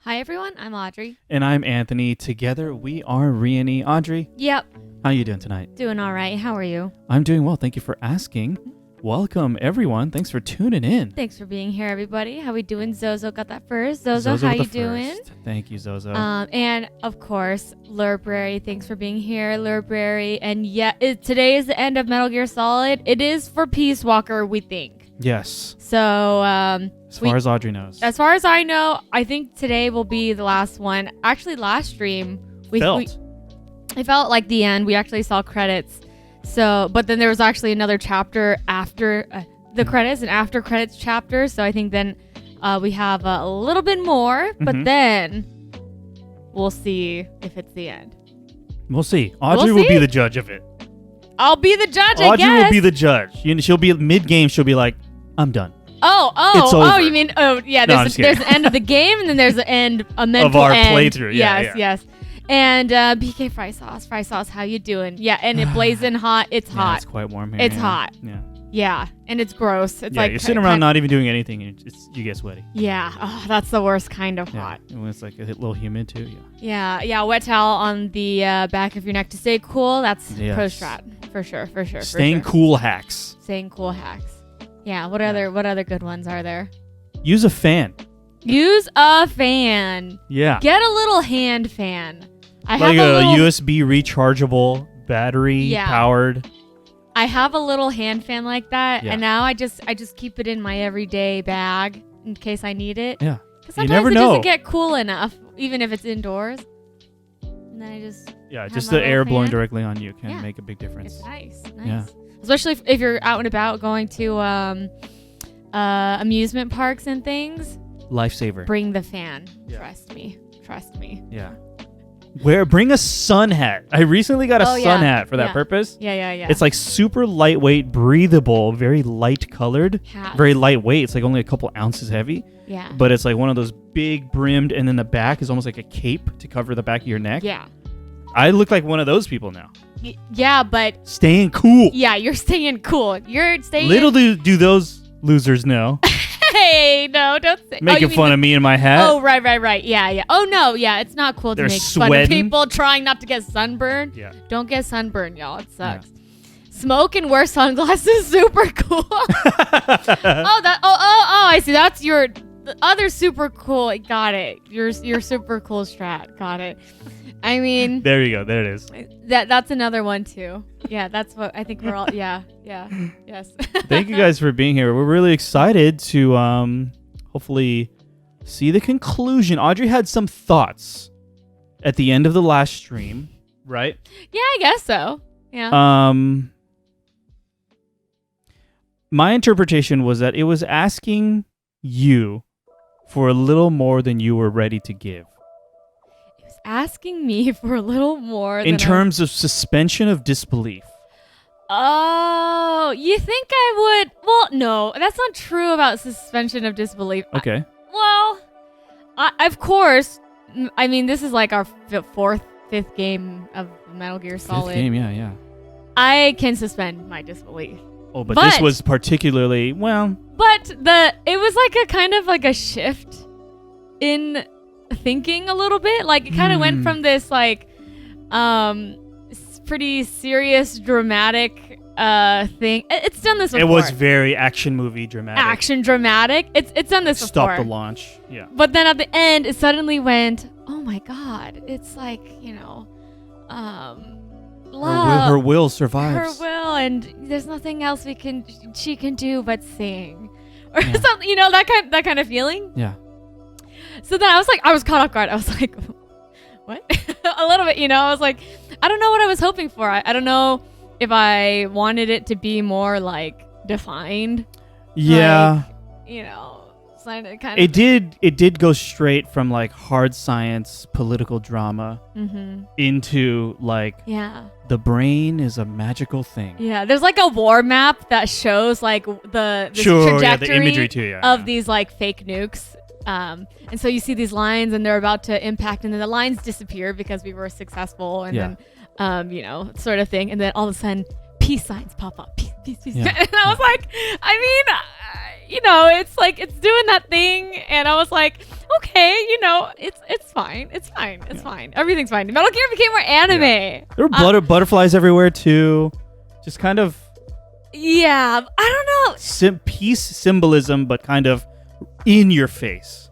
Hi everyone, I'm Audrey. And I'm Anthony. Together we are Reyony. Audrey, Yep, how are you doing tonight? doing all right. How are you? I'm doing well. Thank you for asking. Welcome everyone. Thanks for tuning in. Thanks for being here, everybody. How we doing? Zozo got that first. Zozo, how you doing? Thank you, Zozo. And of course, Library. Thanks for being here, Library. And yeah, today is the end of Metal Gear Solid. It is for Peace Walker, we think. Yes. So, as far as Audrey knows. As far as I know, I think today will be the last one. Actually, last stream it felt like the end. We actually saw credits. So, but then there was actually another chapter after the credits, an after credits chapter. So I think then we have a little bit more, but then we'll see if it's the end. We'll see. Audrey will be the judge of it. I'll be the judge, I guess. Audrey will be the judge. She'll be mid-game. She'll be like, I'm done. It's over. You mean, there's the end of the game, and then there's the end, a mental of our end. playthrough. Yes. And BK Fry Sauce, how you doing? Yeah, and it blazing hot. It's hot. It's quite warm here. It's hot. Yeah, and it's gross. It's like you're sitting around not even doing anything, and you get sweaty. Yeah, that's the worst kind of hot. And when it's like a little humid too. Yeah. Wet towel on the back of your neck to stay cool. That's pro strat for sure. Staying cool hacks. Staying cool hacks. Yeah. What other good ones are there? Use a fan. Use a fan. Yeah. Get a little hand fan. I have a USB rechargeable battery powered. I have a little hand fan like that, and now I just keep it in my everyday bag in case I need it. Yeah. Because sometimes it doesn't get cool enough, even if it's indoors. And then I just the air blowing directly on you can make a big difference. It's nice. Yeah. Especially if you're out and about going to amusement parks and things. Lifesaver. Bring the fan. Yeah. Trust me. Yeah. Bring a sun hat. I recently got a sun hat for that purpose. Yeah. It's like super lightweight, breathable, very light colored, very lightweight. It's like only a couple ounces heavy. Yeah. But it's like one of those big brimmed, and then the back is almost like a cape to cover the back of your neck. Yeah. I look like one of those people now. Yeah, but staying cool. Yeah, you're staying cool. Little do those losers know. Hey, no, don't say. Making fun of me and my hat. Oh, right. Yeah. Oh, no, yeah, it's not cool to make fun of people trying not to get sunburned. Yeah. Don't get sunburned, y'all. It sucks. Yeah. Smoke and wear sunglasses, super cool. I see. That's your other super cool. Got it. Your super cool strat. Got it. I mean. There you go. There it is. That's another one, too. Yeah, that's what I think we're all. Yeah. Yes. Thank you guys for being here. We're really excited to hopefully see the conclusion. Audrey had some thoughts at the end of the last stream, right? Yeah, I guess so. Yeah. My interpretation was that it was asking you for a little more than you were ready to give. It was asking me for a little more in terms of suspension of disbelief. Oh, you think I would? Well, no, that's not true about suspension of disbelief. Okay. Of course. I mean, this is like our fifth game of Metal Gear Solid. Fifth game, yeah. I can suspend my disbelief. Oh, but this was particularly, But it was like a kind of like a shift in thinking a little bit. Like it kind of went from this like, pretty serious, dramatic thing. It's done this before. It was very action movie dramatic. It's done this before. Stop the launch. Yeah. But then at the end, it suddenly went, oh my God. It's like, love. Her will survives. Her will, and there's nothing else she can do but sing. Or something, that kind of feeling. Yeah. So then I was caught off guard. I was like, what? A little bit, I was like, I don't know what I was hoping for. I don't know if I wanted it to be more like defined. Yeah. Like, kind of. It did go straight from like hard science, political drama into like the brain is a magical thing. Yeah, there's like a war map that shows like the trajectory the imagery too, of these like fake nukes. And so you see these lines and they're about to impact, and then the lines disappear because we were successful, and then sort of thing, and then all of a sudden peace signs pop up. Peace. Yeah. And I was like, it's like it's doing that thing, and I was like, okay, it's fine. It's fine. It's fine. Everything's fine. Metal Gear became more anime. Yeah. There were butterflies everywhere too. Just kind of. Yeah, I don't know. Peace symbolism, but kind of in your face.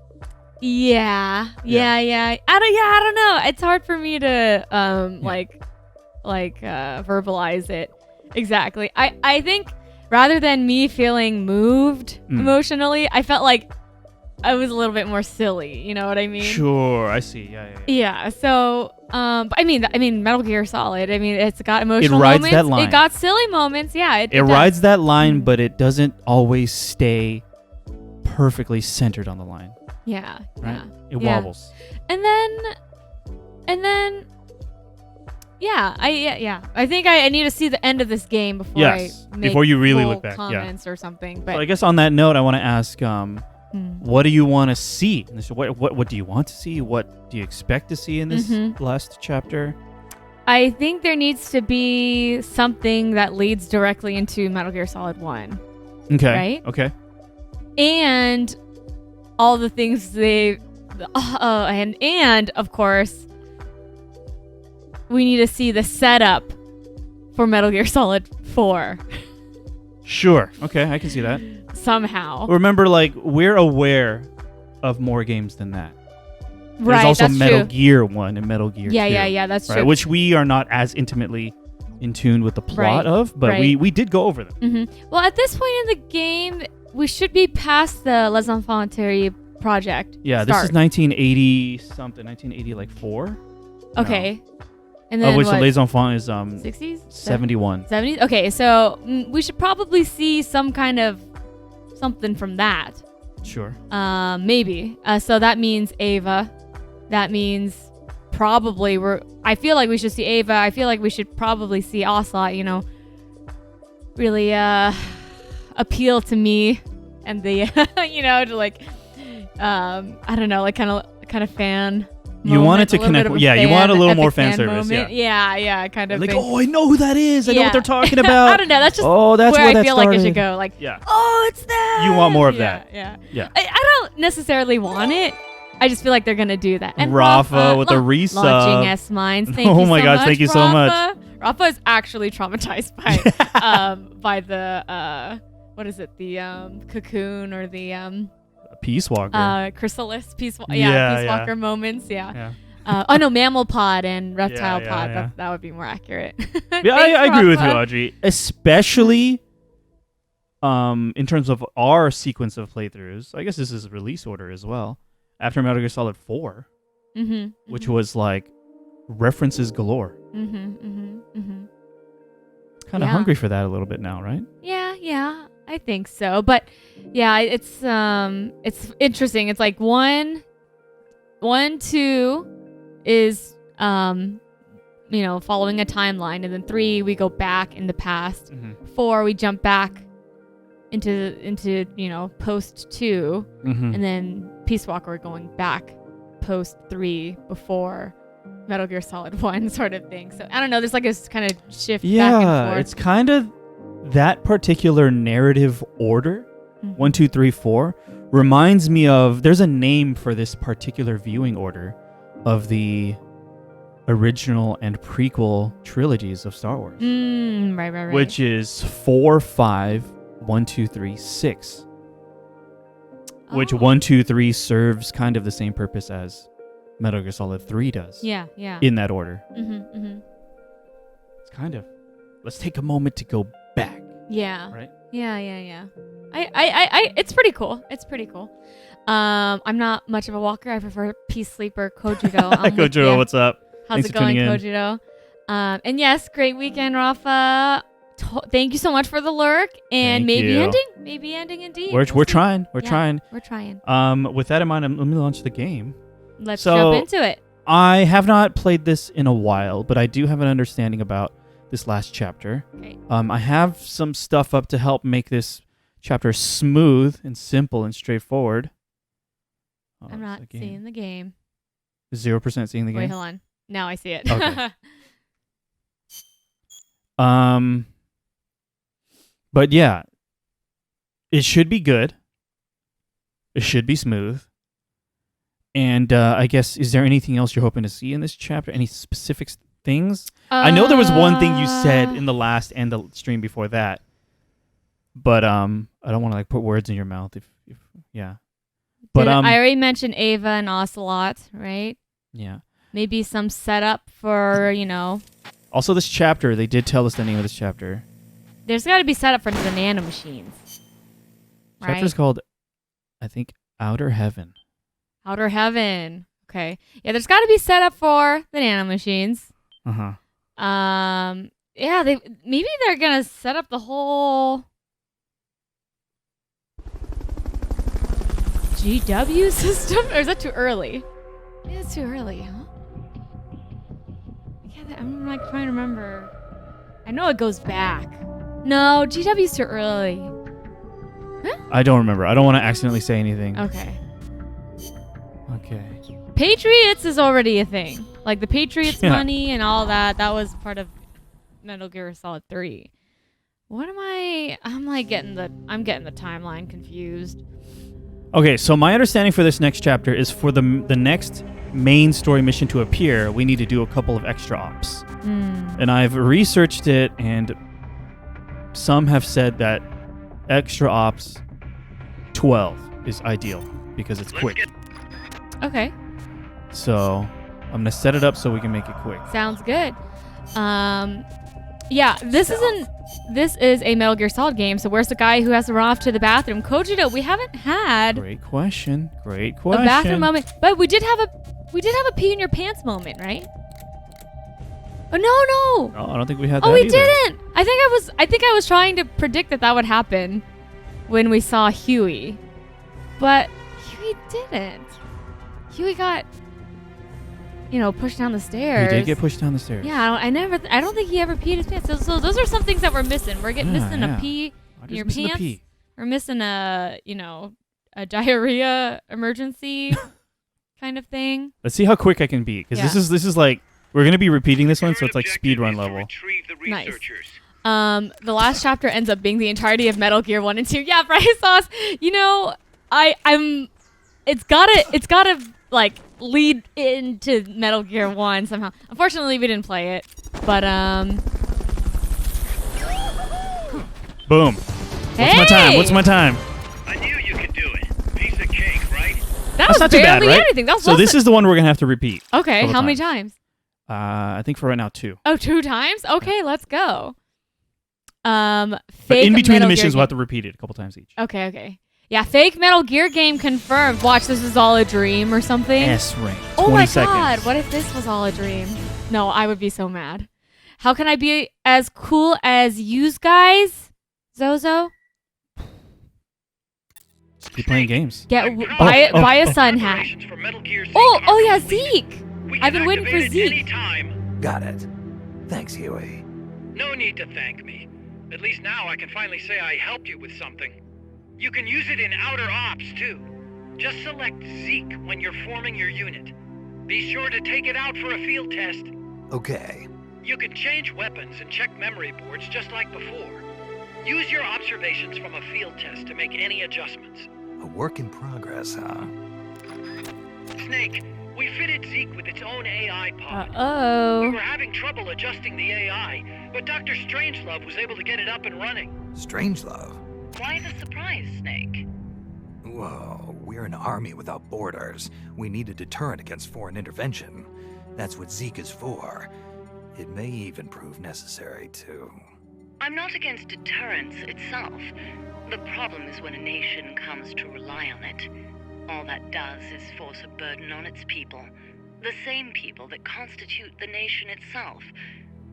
Yeah. I don't know. It's hard for me to verbalize it exactly. I think rather than me feeling moved emotionally, I felt like I was a little bit more silly. You know what I mean? Sure, I see. Yeah. Yeah. So, but I mean, Metal Gear Solid. I mean, it's got emotional rides moments. that line. It got silly moments. Yeah. It rides that line, but it doesn't always stay perfectly centered on the line. Yeah. Right. Yeah. It wobbles. And then. Yeah, I think I need to see the end of this game before I make before you really look back. Comments or something. But so I guess on that note, I want to ask, what do you want to see? What do you want to see? What do you expect to see in this last chapter? I think there needs to be something that leads directly into Metal Gear Solid 1. Okay. Right? Okay. And all the things and of course, we need to see the setup for Metal Gear Solid 4. Sure. Okay, I can see that. Somehow. Remember, we're aware of more games than that. Right, There's also that's Metal true. Gear 1 and Metal Gear 2. Yeah, that's true. Which we are not as intimately in tune with the plot of, but we did go over them. Mm-hmm. Well, at this point in the game, we should be past the Les Enfants Terribles project. Yeah, start. This is 1980 something, 1980 Okay. No. And then which what? Les Enfants is 60s? 71. 70s? Okay, so we should probably see some kind of something from that. Sure. Maybe. So that means Ava. That means probably I feel like we should see Ava. I feel like we should probably see Ocelot, really appeal to me and the to I don't know, kind of fan. You wanted to connect. Yeah, you want a little more fan service. Moment. Yeah, kind of. Oh, I know who that is. I know what they're talking about. I don't know. That's just that's where I that feel started. like it should go. Oh, it's that. You want more of that. Yeah. I don't necessarily want it. I just feel like they're gonna do that. And Rafa with the resub. Launching S Mines. Thank oh you my so gosh, much, thank you so much. Rafa is actually traumatized by the what is it? The cocoon or the Peace Walker. Chrysalis Peace Walker. Yeah, Peace Walker moments. Yeah. No, Mammal Pod and Reptile Pod. Yeah. That would be more accurate. Yeah, I agree with you, Audrey. Especially in terms of our sequence of playthroughs. I guess this is release order as well. After Metal Gear Solid 4, which was references galore. Kind of hungry for that a little bit now, right? Yeah, I think so. But yeah, it's interesting. It's like 1, 2 is following a timeline, and then 3 we go back in the past. 4 we jump back into post 2, and then Peace Walker going back post 3 before Metal Gear Solid 1 sort of thing. So I don't know, there's this kind of shift back and forth. Yeah, it's kind of that particular narrative order, 1, 2, 3, 4, reminds me of, there's a name for this particular viewing order of the original and prequel trilogies of Star Wars. Right. Which is 4, 5, 1, 2, 3, 6. Which 1, 2, 3 serves kind of the same purpose as Metal Gear Solid 3 does. Yeah. In that order. It's kind of, let's take a moment to go back. Yeah. Right? Yeah. I it's pretty cool. I'm not much of a walker. I prefer Peace Sleeper Kojiro. Kojiro, what's up? How's it going, Kojiro? And yes, great weekend, Rafa. Thank you so much for the lurk, and maybe ending indeed. We're trying. We're trying. With that in mind, let me launch the game. Let's jump into it. I have not played this in a while, but I do have an understanding about this last chapter. Okay. I have some stuff up to help make this chapter smooth and simple and straightforward. I'm not seeing the game. 0% seeing the game. Wait, hold on. Now I see it. Okay. But yeah, it should be good. It should be smooth. And I guess, is there anything else you're hoping to see in this chapter? Any specific things? I know there was one thing you said in the last and the stream before that, but I don't want to like put words in your mouth. If yeah, but I already mentioned Ava and Ocelot, right? Yeah. Maybe some setup for Also, this chapter, they did tell us the name of this chapter. There's got to be setup for the nanomachines. Right? Chapter's called, I think, Outer Heaven. Outer Heaven. Okay. Yeah, there's got to be setup for the nanomachines. Uh-huh. Yeah, maybe they're gonna set up the whole GW system, or is that too early? Yeah, it's too early, huh? I'm like trying to remember. I know it goes back. No, GW's too early. Huh? I don't remember. I don't want to accidentally say anything. Okay. Okay. Patriots is already a thing. Like the Patriots money and all that. That was part of Metal Gear Solid 3. What am I? I'm getting the timeline confused. Okay, so my understanding for this next chapter is for the next main story mission to appear, we need to do a couple of extra ops. And I've researched it, and some have said that extra ops 12 is ideal because it's quick. Okay. So I'm going to set it up so we can make it quick. Sounds good. Yeah, this is a Metal Gear Solid game, so where's the guy who has to run off to the bathroom? Kojiro, we haven't had Great question. a bathroom moment, but we did have a pee in your pants moment, right? Oh no! No, I don't think we had that. Oh, we either. didn't. I think I was trying to predict that would happen when we saw Huey, but Huey didn't. Huey got pushed down the stairs. He did get pushed down the stairs. Yeah, I don't think he ever peed his pants. So those are some things that we're missing. We're missing a pee in your pants. We're missing a diarrhea emergency kind of thing. Let's see how quick I can be, because this is like, we're going to be repeating this one, so it's like speedrun level. Nice. The last chapter ends up being the entirety of Metal Gear 1 and 2. Yeah, Bryce Sauce, it's gotta like lead into Metal Gear 1 somehow. Unfortunately, we didn't play it, but boom. What's my time? I knew you could do it. Piece of cake, right? That's not too bad, right? Anything. That was so this is the one we're gonna have to repeat. Okay, how many times? I think for right now 2. Oh, 2 times? Okay, let's go. But in between the missions, we'll have to repeat it a couple times each. Okay. Yeah, fake Metal Gear game confirmed. Watch, this is all a dream or something. S-rank. Oh my god, what if this was all a dream? No, I would be so mad. How can I be as cool as yous guys? Zozo? Just keep playing games. Buy a sun hat. Oh yeah, Zeke! I've been waiting for Zeke. Got it. Thanks, Huey. No need to thank me. At least now I can finally say I helped you with something. You can use it in outer ops, too. Just select Zeke when you're forming your unit. Be sure to take it out for a field test. Okay. You can change weapons and check memory boards just like before. Use your observations from a field test to make any adjustments. A work in progress, huh? Snake, we fitted Zeke with its own AI pod. Uh-oh. We were having trouble adjusting the AI, but Dr. Strangelove was able to get it up and running. Strangelove? Why the surprise, Snake? Whoa, we're an army without borders. We need a deterrent against foreign intervention. That's what Zeke is for. It may even prove necessary to... I'm not against deterrence itself. The problem is when a nation comes to rely on it. All that does is force a burden on its people. The same people that constitute the nation itself.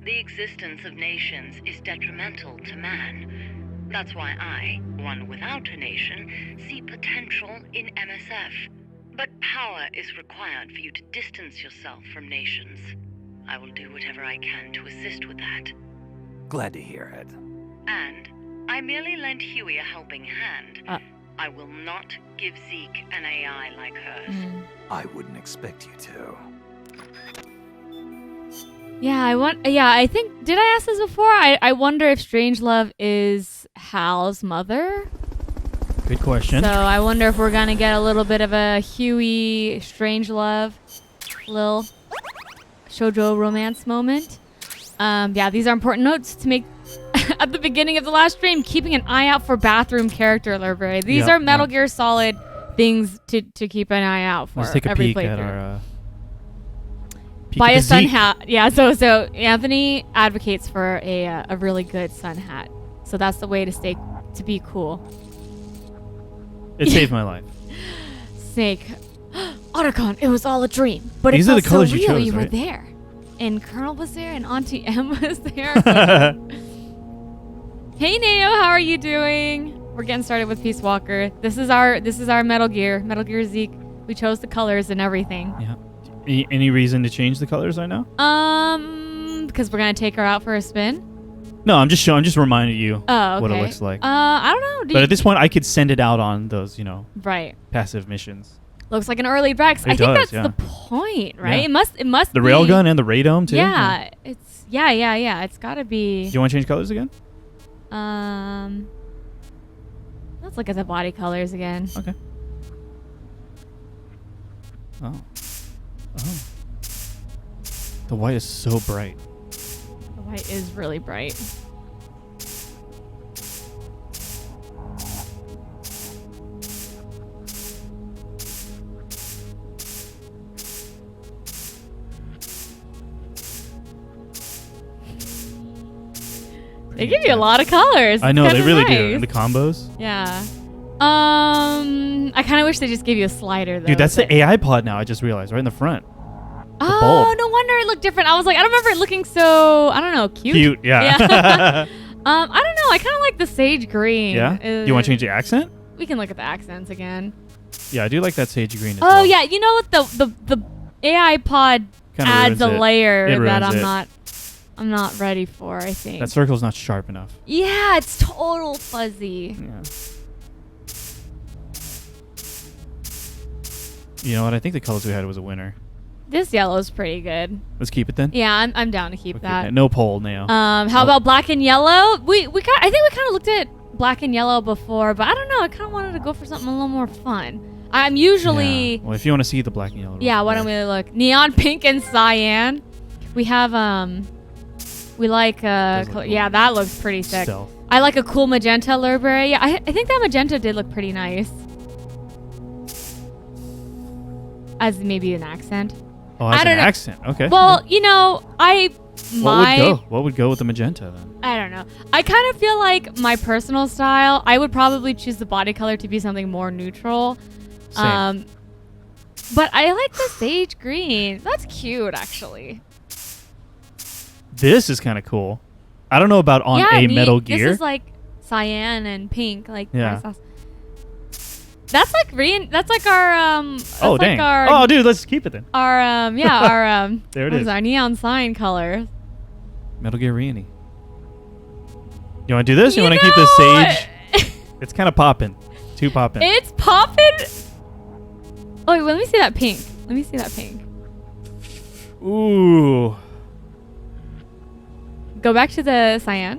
The existence of nations is detrimental to man. That's why I, one without a nation, see potential in MSF. But power is required for you to distance yourself from nations. I will do whatever I can to assist with that. Glad to hear it. And I merely lent Huey a helping hand. I will not give Zeke an AI like hers. I wouldn't expect you to. Yeah, I think, did I ask this before? I wonder if Strangelove is Hal's mother? Good question. So I wonder if we're gonna get a little bit of a Huey Strangelove, little shoujo romance moment. Yeah, these are important notes to make at the beginning of the last stream. Keeping an eye out for bathroom character library. These are Metal Gear Solid things to keep an eye out for. Let's take a every peek playthrough. at our. Buy a sun hat. Yeah, so Anthony advocates for a really good sun hat. So that's the way to be cool. It saved my life. Snake. Otacon, it was all a dream. But These it are the felt colors so you real chose, you were right? there. And Colonel was there and Auntie M was there. Hey Neo, how are you doing? We're getting started with Peace Walker. This is our Metal Gear Zeke. We chose the colors and everything. Yeah. Any reason to change the colors right now? Because we're gonna take her out for a spin. No, I'm just reminding you Oh, okay. what it looks like. I don't know. But at this point, I could send it out on those, right. passive missions. Looks like an early Brex. I think does, that's the point, right? Yeah. It must The be. railgun and the radome too. Yeah, it's It's gotta be. Do you want to change colors again? Let's look at the body colors again. Okay. Oh. The white is so bright. The white is really bright. They give you a lot of colors. I know, It's they kinda really nice. do. And the combos. Yeah. I kind of wish they just gave you a slider though. Dude, that's the AI pod now, I just realized, right in the front. Oh, bulb. no wonder it looked different. I was like, I don't remember it looking so, I don't know, cute. Cute, yeah. I don't know. I kind of like the sage green. Yeah? You want to change the accent? We can look at the accents again. Yeah, I do like that sage green as Oh well. yeah, you know what? The AI pod Kinda adds a ruins it. layer It that ruins I'm not ready for. I think. That circle's not sharp enough. Yeah, it's total fuzzy. Yeah. You know what? I think the colors we had was a winner. This yellow is pretty good. Let's keep it then. Yeah, I'm down to keep that. No poll now. How about black and yellow? I think we kind of looked at black and yellow before, but I don't know. I kind of wanted to go for something a little more fun. I'm usually. Yeah. Well, if you want to see the black and yellow. Yeah, why don't we look? Neon pink and cyan. We have we like Cool. yeah, that looks pretty sick. Stealth. I like a cool magenta library. Yeah, I think that magenta did look pretty nice. As maybe an accent. Oh, that's I don't an know. accent. Okay. Well, What would go with the magenta then? I don't know. I kind of feel like my personal style, I would probably choose the body color to be something more neutral. Same. But I like the sage green. That's cute, actually. This is kind of cool. I don't know about on a Metal Gear. This is like cyan and pink, like Yeah. sauce. That's like green. That's like our that's Oh like dang! Our, Oh dude, let's keep it then. Our our There it what is. Our neon sign color. Metal Gear Reyony. You want to do this? You want to keep the sage? It's kind of popping. Too popping. It's popping. Oh, wait, let me see that pink. Let me see that pink. Ooh. Go back to the cyan.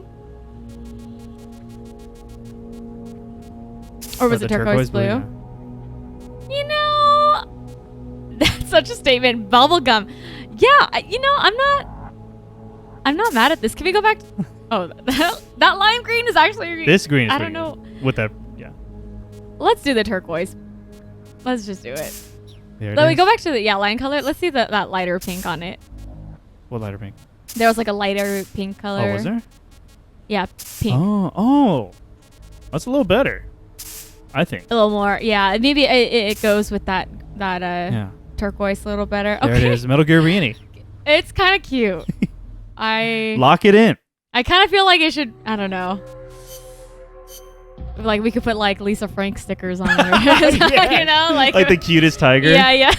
Or was Oh, it the turquoise blue? yeah. You know, that's such a statement. Bubblegum. Yeah, I'm not mad at this. Can we go back? Oh, that lime green is actually. This green is I pretty don't good. know. With that, yeah. Let's do the turquoise. Let's just do it. There it Let me is. go back to the line color. Let's see that lighter pink on it. What lighter pink? There was like a lighter pink color. Oh, was there? Yeah, pink. Oh, that's a little better. I think. A little more. Yeah, maybe it goes with that Yeah. turquoise a little better. There Okay. it is. Metal Gear Reyony. It's kind of cute. I Lock it in. kind of feel like it should. I don't know. Like we could put like Lisa Frank stickers on it. Yeah. You know, like the cutest tiger. Yeah.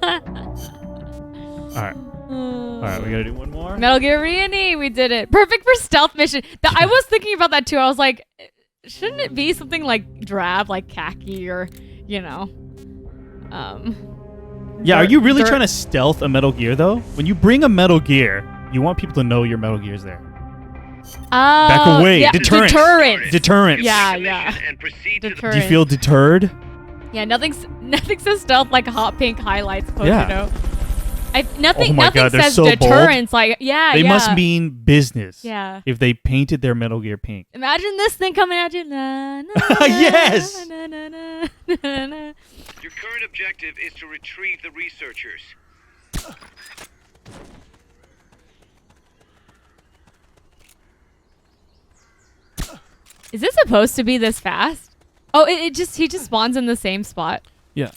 All right. All right. We gotta do one more. Metal Gear Reyony, we did it. Perfect for stealth mission. I was thinking about that too. I was like, shouldn't it be something like drab, like khaki, or Yeah. Are you really dirt- trying to stealth a Metal Gear though? When you bring a Metal Gear, you want people to know your Metal Gear's there. Back away. Yeah, Deterrent. Deterrent. Yeah, Mission yeah. And proceed to the Deterrent. Do you feel deterred? Yeah, nothing says stealth like hot pink highlights, Pochino. Yeah. Nothing Oh my God, they're says so bold. deterrence like They must mean business. Yeah. If they painted their Metal Gear pink. Imagine this thing coming at you. Na, na, Yes! na, na, na, na, na. Your current objective is to retrieve the researchers. Is this supposed to be this fast? Oh, he just spawns in the same spot. Yeah.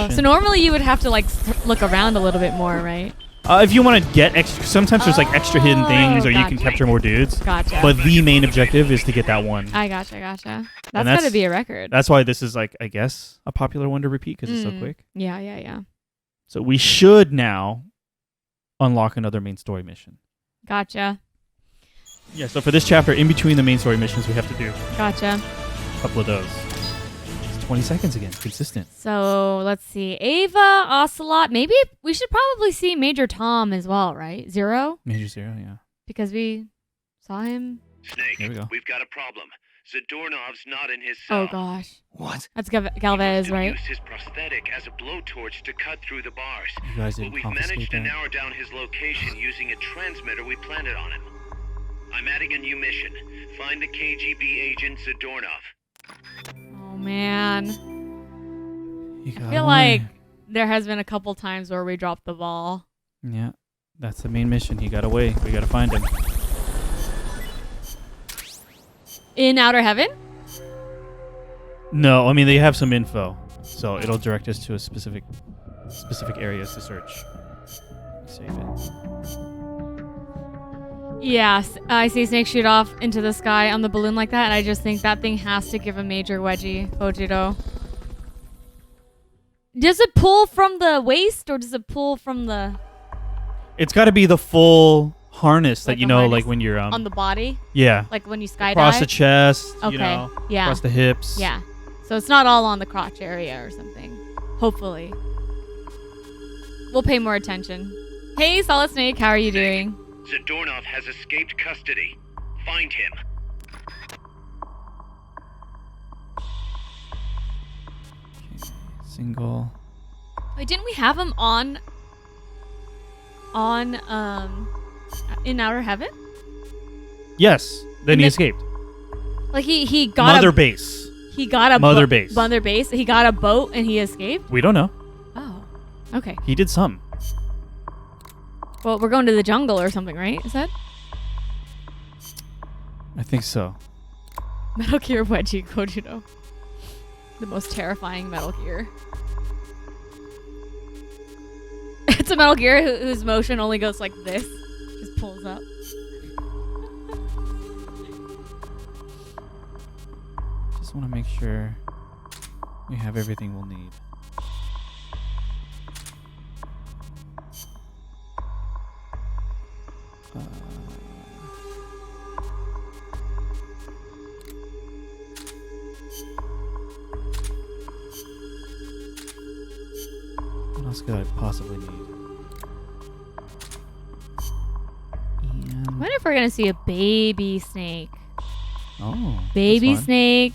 So normally you would have to like look around a little bit more, right? If you want to get extra, sometimes there's like extra hidden things, or you can gotcha. capture more dudes. Gotcha. But the main objective is to get that one. I gotcha. That's that's- gotta be a record. That's why this is like, I guess, a popular one to repeat because it's so quick. Yeah. So we should now unlock another main story mission. Gotcha. Yeah. So for this chapter, in between the main story missions, we have to do Gotcha. a couple of those. It's 20 seconds again, consistent. So let's see. Ava, Ocelot. Maybe we should probably see Major Tom as well, right? Zero? Major Zero, yeah. Because we saw him. Snake, There we go. we've got a problem. Zadornov's not in his cell. Oh gosh. What? That's He Galvez, must have right? used his prosthetic as a blowtorch to cut through the bars. You guys But didn't we've confiscate managed to that. narrow down his location using a transmitter we planted on him. I'm adding a new mission. Find the KGB agent Zadornov. Oh man. You I got feel away. like there has been a couple times where we dropped the ball. Yeah. That's the main mission. He got away. We got to find him. In Outer Heaven? No, I mean, they have some info. So it'll direct us to a specific areas to search. Save it. Yes, I see Snake shoot off into the sky on the balloon like that, and I just think that thing has to give a major wedgie, Ojiro. Does it pull from the waist, or does it pull from the... It's got to be the full harness that Like you a know, harness like when you're on the body? yeah, Like when you skydive? across the chest, Okay, you know, yeah. across the hips. Yeah. So it's not all on the crotch area or something. Hopefully. We'll pay more attention. Hey, Solid Snake, how are you doing? Zadornov has escaped custody. Find him. Okay, single. Wait, didn't we have him on in Outer Heaven? Yes. Then And he then- escaped. Like he got Mother a base. he got a Mother base. Mother base. He got a boat and he escaped. We don't know. Oh, okay. He did some. Well, we're going to the jungle or something, right? Is that I think so. Metal Gear Wedgie Kojiro? The most terrifying Metal Gear. It's a Metal Gear whose motion only goes like this, just pulls up. Just want to make sure we have everything we'll need. What else could I possibly need? I And wonder if we're gonna see a baby snake. oh, that's Baby fun. snake.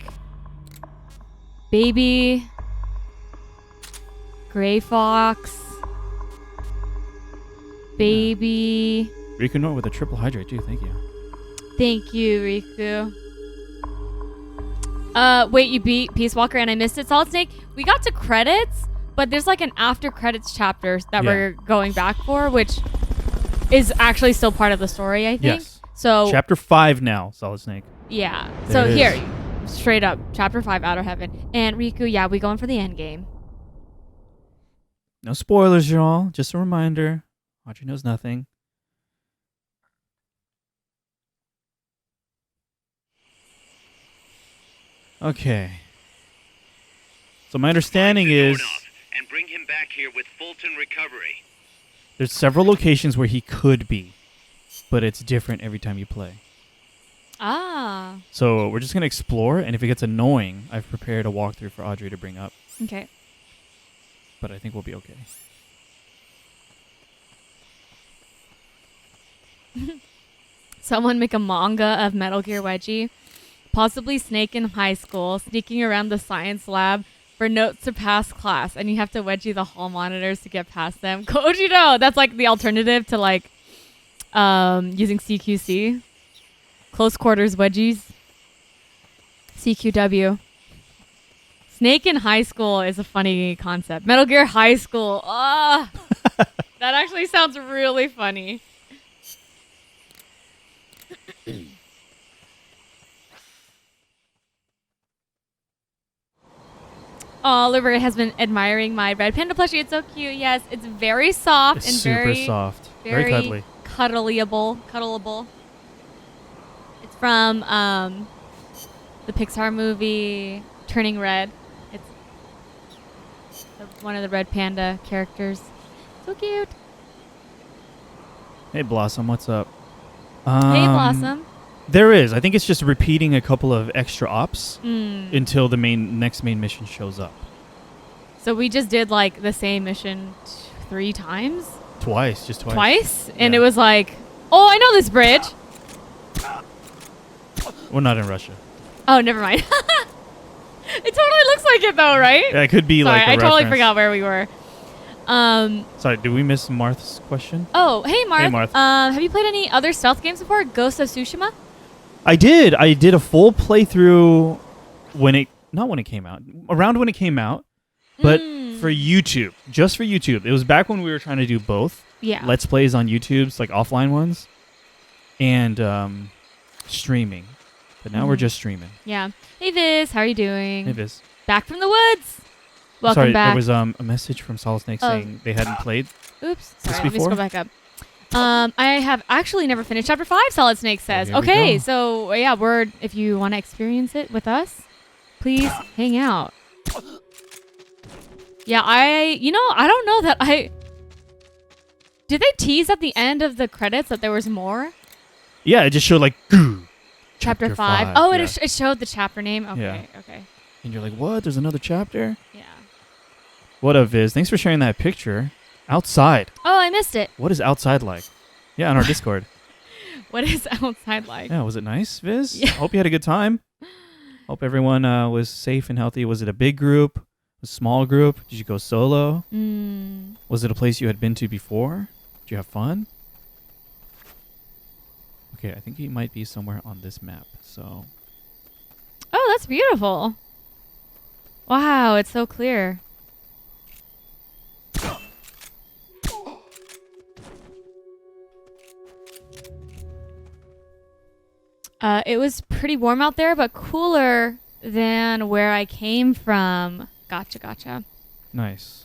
Baby. Gray fox. Baby. Riku Note with a triple hydrate too. Thank you. Thank you, Riku. Wait, you beat Peace Walker and I missed it, Solid Snake? We got to credits, but there's like an after credits chapter that Yeah. we're going back for, which is actually still part of the story, I think. Yes. So Chapter 5 now, Solid Snake. yeah. There So it is. here, straight up, chapter 5, Outer Heaven. And Riku, yeah, we going for the end game. No spoilers, y'all. Just a reminder. Audrey knows nothing. Okay. So my understanding Find is Zadornov and bring him back here with Fulton recovery. there's several locations where he could be, but it's different every time you play. Ah. So we're just going to explore, and if it gets annoying, I've prepared a walkthrough for Audrey to bring up, Okay. but I think we'll be okay. Someone make a manga of Metal Gear Wedgie. Possibly Snake in high school, sneaking around the science lab for notes to pass class, and you have to wedgie the hall monitors to get past them. Kojiro! That's like the alternative to like using CQC. Close quarters wedgies. CQW. Snake in high school is a funny concept. Metal Gear High School. Ah, that actually sounds really funny. Oliver has been admiring my red panda plushie. It's so cute. Yes, it's very soft It's and super soft. Very cuddly. Cuddleable. It's from the Pixar movie Turning Red. It's one of the red panda characters. So cute. Hey, Blossom, what's up? Hey, Blossom. There is. I think it's just repeating a couple of extra ops until the next main mission shows up. So we just did like the same mission 3 times? Just twice. Twice? Yeah. And it was like, oh, I know this bridge. We're not in Russia. Oh, never mind. It totally looks like it though, right? Yeah, it could be Sorry, like a I totally reference. forgot where we were. Sorry, did we miss Marth's question? Oh, hey, Marth. Hey, Marth. Have you played any other stealth games before? Ghost of Tsushima? I did. I did a full playthrough not when it came out, around when it came out, but for YouTube, just for YouTube. It was back when we were trying to do both. Yeah. Let's plays on YouTube's like offline ones, and streaming. But now we're just streaming. Yeah. Hey, Viz. How are you doing? Hey, Viz. Back from the woods. Welcome Sorry, back. there was a message from Solid Snake saying they hadn't played. Oops. this Sorry, let me before? scroll back up. I have actually never finished Chapter 5, Solid Snake says. Here we Okay, go. so yeah, if you want to experience it with us, please hang out. Yeah, I don't know that did they tease at the end of the credits that there was more? Yeah, it just showed like Chapter 5. 5. Oh, yeah. it showed the chapter name. Okay, Yeah. okay. And you're like, what? There's another chapter? Yeah. What up, Viz? Thanks for sharing that picture. Outside. Oh, I missed it. What is outside like? Yeah, on our Discord. What is outside like? Yeah, was it nice, Viz? Yeah. Hope you had a good time. Hope everyone was safe and healthy. Was it a big group? A small group? Did you go solo? Was it a place you had been to before? Did you have fun? Okay, I think he might be somewhere on this map. So, Oh, that's beautiful. Wow, it's so clear. It was pretty warm out there, but cooler than where I came from. Gotcha. nice.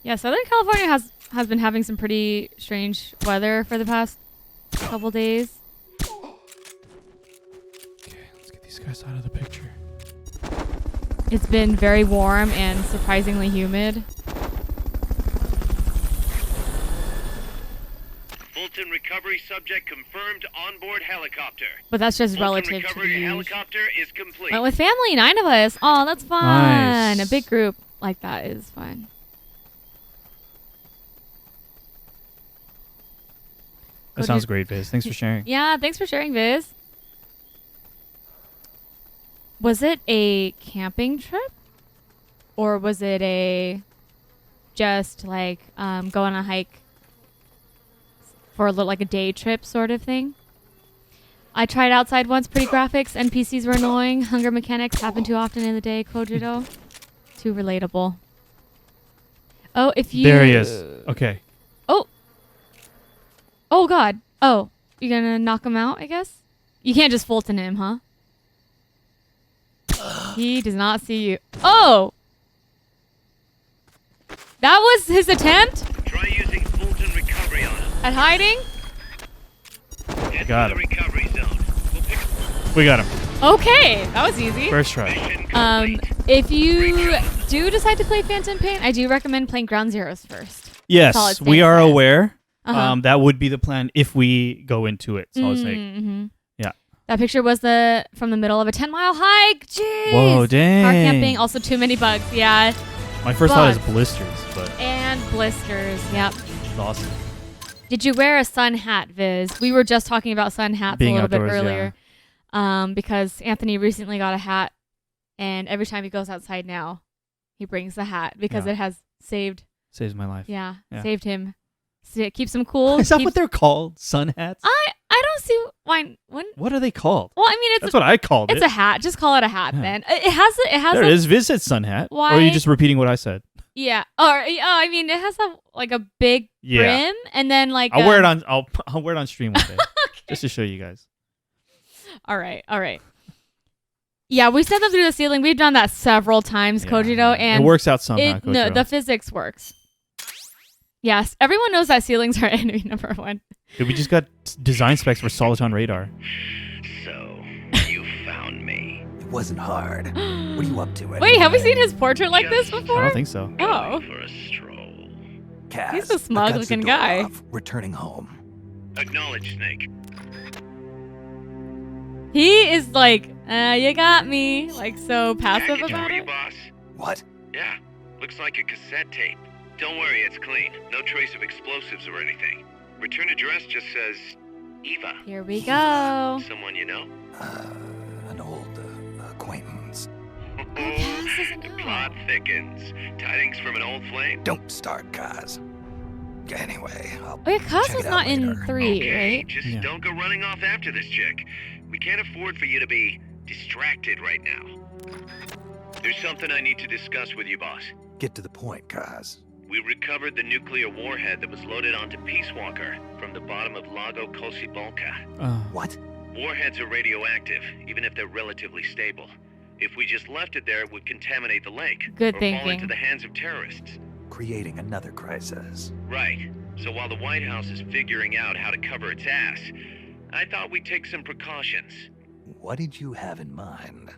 Yeah, Southern California has been having some pretty strange weather for the past couple days. Okay, let's get these guys out of the picture. It's been very warm and surprisingly humid. Fulton recovery subject confirmed onboard helicopter. But that's just Fulton relative to recovery the helicopter is complete. Went with family, 9 of us. Oh, that's fun. Nice. A big group like that is fun. That sounds great, Viz. Thanks for sharing. Yeah, thanks for sharing, Viz. Was it a camping trip? Or was it just like go on a hike for like a day trip sort of thing? I tried outside once, pretty graphics. NPCs were annoying. Hunger mechanics happen too often in the day, Kojiro. Too relatable. Oh, if you... There he is. Okay. Oh, God. Oh, you gonna knock him out, I guess? You can't just Fulton him, huh? He does not see you. Oh! That was his attempt Try using Fulton recovery on him. at hiding? Head Got to the him. recovery zone. We'll pick We got him. Okay, that was easy. First try. mission complete. If you do decide to play Phantom Pain, I do recommend playing Ground Zeroes first. Solid Yes, Snake we are says. aware. Uh-huh. That would be the plan if we go into it. Solid Snake. Mm-hmm. Yeah. That picture was from the middle of a 10-mile hike. Jeez. Whoa, dang. Car camping, also too many bugs. Yeah. My first thought is Bugs. blisters, but And blisters. Yep. it's awesome. Did you wear a sun hat, Viz? We were just talking about sun hats Being a little outdoors, bit earlier. Because Anthony recently got a hat, and every time he goes outside now, he brings the hat because it has saves my life. Yeah, saved him. It keeps him cool. Is that what they're called? Sun hats? I don't see why. What are they called? Well, I mean, that's what I called it. It's a hat. Just call it a hat then. It has. There it is. Viz said sun hat. Why? Or are you just repeating what I said? Yeah. I mean, it has a big brim, and then like I'll wear it on. I'll wear it on stream one day, just to show you guys. All right. Yeah, we set them through the ceiling. We've done that several times, Kojito, and it works out somehow. No, the physics works. Yes, everyone knows that ceilings are enemy number one. Dude, we just got design specs for Soliton radar. So, you found me. It wasn't hard. What are you up to anyway? Wait, have we seen his portrait like this before? I don't think so. Oh. For a stroll. Kaz, he's a smug-looking guy. Returning home. Acknowledge, Snake. He is like, you got me. Like, so passive Package about for you, it. boss. What? Yeah, looks like a cassette tape. Don't worry, it's clean. No trace of explosives or anything. Return address just says Eva. Here we go. Someone you know? An old acquaintance. Kaz doesn't The know. plot thickens. Tidings from an old flame? Don't start, Kaz. Anyway, I'll Oh yeah, Kaz check was it out not in later. 3, Okay, right? just don't go running off after this chick. We can't afford for you to be distracted right now. There's something I need to discuss with you, boss. Get to the point, Kaz. We recovered the nuclear warhead that was loaded onto Peace Walker from the bottom of Lago Kosibolka. What? Warheads are radioactive, even if they're relatively stable. If we just left it there, it would contaminate the lake. Good or fall thinking. into the hands of terrorists. Creating another crisis. Right. So while the White House is figuring out how to cover its ass, I thought we'd take some precautions. What did you have in mind?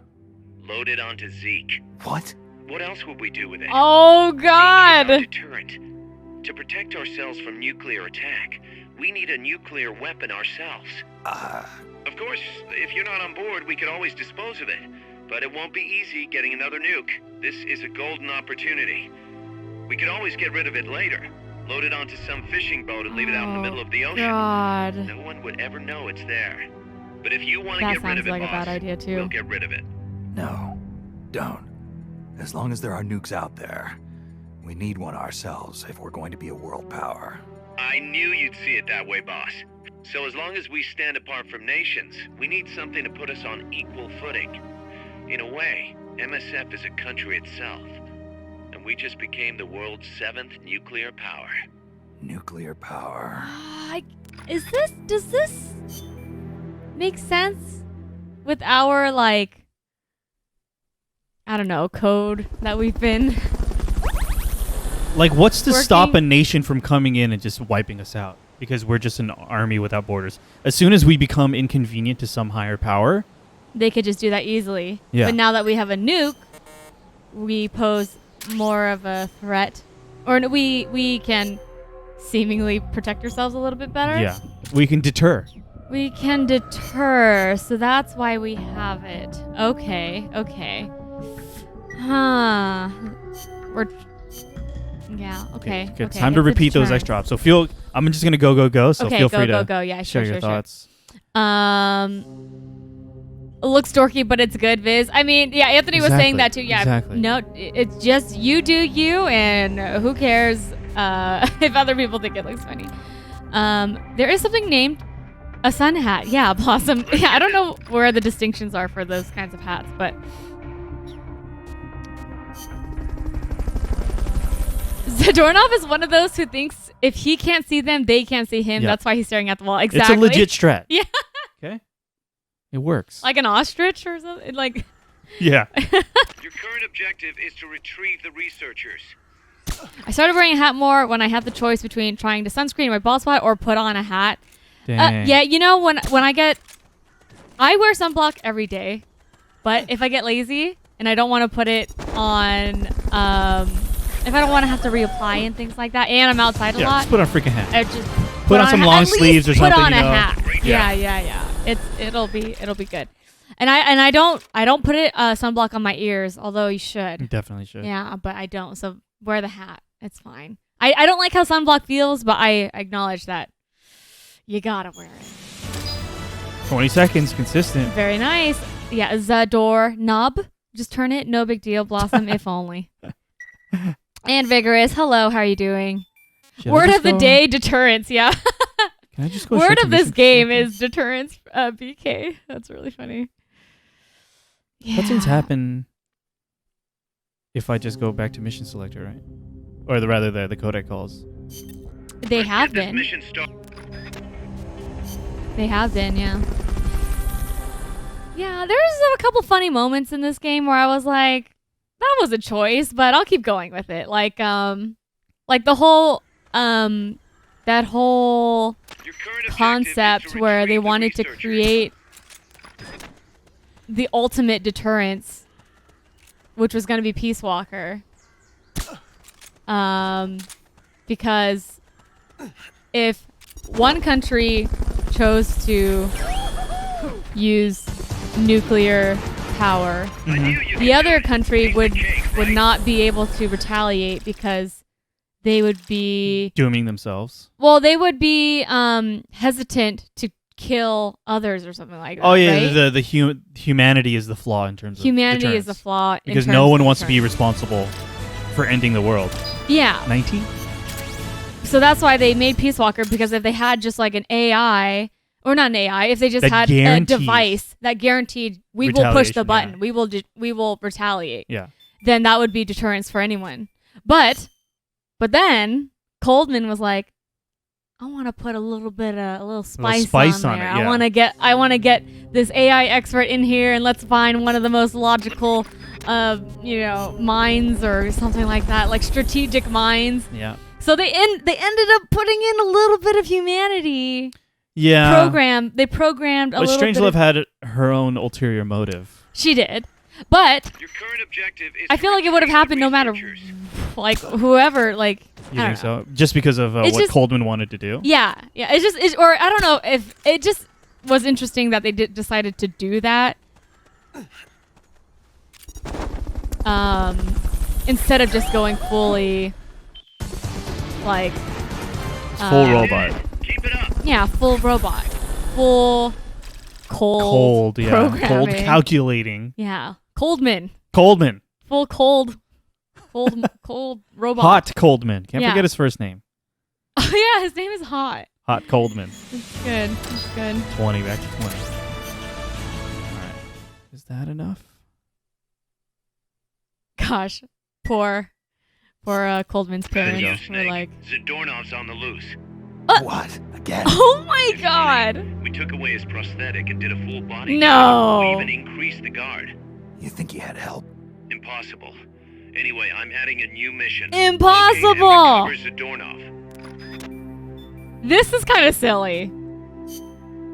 Load it onto Zeke. What? What else would we do with it? Oh Zeke is our God. deterrent. To protect ourselves from nuclear attack, we need a nuclear weapon ourselves. Of course, if you're not on board, we could always dispose of it. But it won't be easy getting another nuke. This is a golden opportunity. We could always get rid of it later. Load it onto some fishing boat and leave it out in the middle of the ocean. God. No one would ever know it's there. But if you want to That get rid sounds of it, like a boss, bad idea too. we'll get rid of it. No. Don't. As long as there are nukes out there, we need one ourselves if we're going to be a world power. I knew you'd see it that way, boss. So as long as we stand apart from nations, we need something to put us on equal footing. In a way, MSF is a country itself. And we just became the world's 7th nuclear power. Nuclear power. Does this make sense with our, like, I don't know, code that we've been Like, what's to stop a working? nation from coming in and just wiping us out? Because we're just an army without borders. As soon as we become inconvenient to some higher power, They could just do that easily. Yeah. But now that we have a nuke, we pose more of a threat. Or we can seemingly protect ourselves a little bit better. yeah, we can deter. We can deter, so that's why we have it. Okay. Huh. Yeah, okay. Good. Okay, Time to it's a repeat those deterrent. extra drops. So I'm just gonna go. So Okay, feel go, free to go. Yeah, share sure, your sure. thoughts. It looks dorky, but it's good, Viz. I mean, yeah, Anthony was saying that too. Yeah, exactly. no, it's just you do you, and who cares if other people think it looks funny. There is something named a sun hat. Yeah, Blossom. Yeah, I don't know where the distinctions are for those kinds of hats, but Zadornov is one of those who thinks if he can't see them, they can't see him. Yeah. That's why he's staring at the wall. Exactly. It's a legit strat. Yeah. Okay. It works. Like an ostrich or something. Like. Yeah. Your current objective is to retrieve the researchers. I started wearing a hat more when I had the choice between trying to sunscreen my bald spot or put on a hat. Dang. Yeah, you know when I wear sunblock every day, but if I get lazy and I don't want to put it on, if I don't want to have to reapply and things like that, and I'm outside a Yeah, lot, just put on a freaking hat. I just Put on some a- long at least sleeves or put something, on you a know. hat. Yeah. Yeah. It'll be good. And I don't put it sunblock on my ears, although you should. You definitely should. Yeah, but I don't. So wear the hat. It's fine. I don't like how sunblock feels, but I acknowledge that You gotta wear it. 20 seconds, consistent. Very nice. Yeah, Zador Nub. Just turn it. No big deal. Blossom, if only. And Vigorous. Hello, how are you doing? Word of the day, deterrence. Yeah. Can I just go Word straight of to this mission game selected? is deterrence. BK. That's really funny. Yeah. Cutscenes happen if I just go back to mission selector, right? Or rather, the codec calls. They have Get this been. mission They have been, yeah. Yeah, there's a couple funny moments in this game where I was like, that was a choice, but I'll keep going with it. Like the whole, that whole Your current objective is concept to where they retrieve the wanted to researchers. create the ultimate deterrence, which was going to be Peace Walker. Because if one country chose to use nuclear power, I knew you the could other do it. country Piece would of cake, would right? not be able to retaliate because they would be Dooming themselves. well, they would be hesitant to kill others or something like that. Oh yeah, right? the humanity is the flaw in terms of Humanity deterrence. is the flaw in Because terms no one of wants to be deterrence. responsible for ending the world. Yeah, 19? so that's why they made Peace Walker, because if they had just like an AI, or not an AI, if they just That had a guarantees device that guaranteed we will push the retaliation, button, yeah. we will retaliate, Yeah. then that would be deterrence for anyone. But then Coldman was like, I want to put a little spice on there. it, yeah. I want to get this AI expert in here, and let's find one of the most logical, minds or something like that, like strategic minds. Yeah. So they ended up putting in a little bit of humanity. Yeah. They programmed a But little bit. Strangelove had her own ulterior motive. She did, but Your current objective is I to feel like it would have retrieve happened the no matter, researchers. like whoever, like You I think don't know. so? Just because of It's what just- Coldman wanted to do? Yeah. Or I don't know if it just was interesting that they decided to do that. Instead of just going fully, like, It's full robot. Keep it up. yeah, full robot, full Cold, yeah. Cold programming. calculating. Yeah, Coldman, Coldman. full cold robot. Hot Coldman. Can't Yeah. forget his first name. Oh yeah, his name is Hot. Hot Coldman. It's good. It's good. 20, back to 20. Alright. Is that enough? Gosh, poor Coldman's There parents you go. were Snake. like, Zadornov's on the loose. What? Again? oh my god. We took away his prosthetic and did a full body. No. We even increased the guard. You think you had help? Impossible. Anyway, I'm adding a new mission. Impossible. Locate and recover Zadornov. This is kind of silly.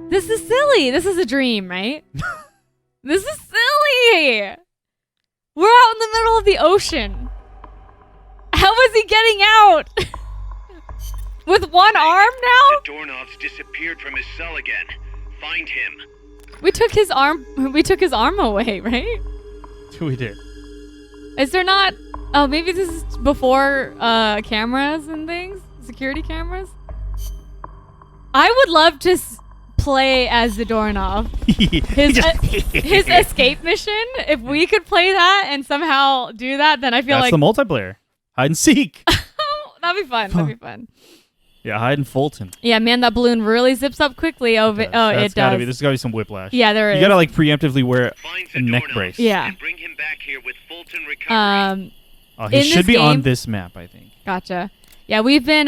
This is silly. This is a dream, right? This is silly. We're out in the middle of the ocean. How is he getting out? With one arm now? Zadornov's disappeared from his cell again. Find him. We took his arm away, right? We did. Is there not? Oh, maybe this is before cameras and things, security cameras. I would love to play as Zadornov. His escape mission. If we could play that and somehow do that, then I feel That's like the multiplayer. Hide and seek. that'd be fun. That'd be fun. Yeah, hide and Fulton. Yeah, man, that balloon really zips up quickly. It That's does. gotta be. There's gotta be some whiplash. Yeah, there is. You gotta like preemptively wear Find a neck Zadornov brace. Yeah. And bring him back here with Fulton recovery. Oh, he in should this be on game- this map, I think. Gotcha. Yeah, we've been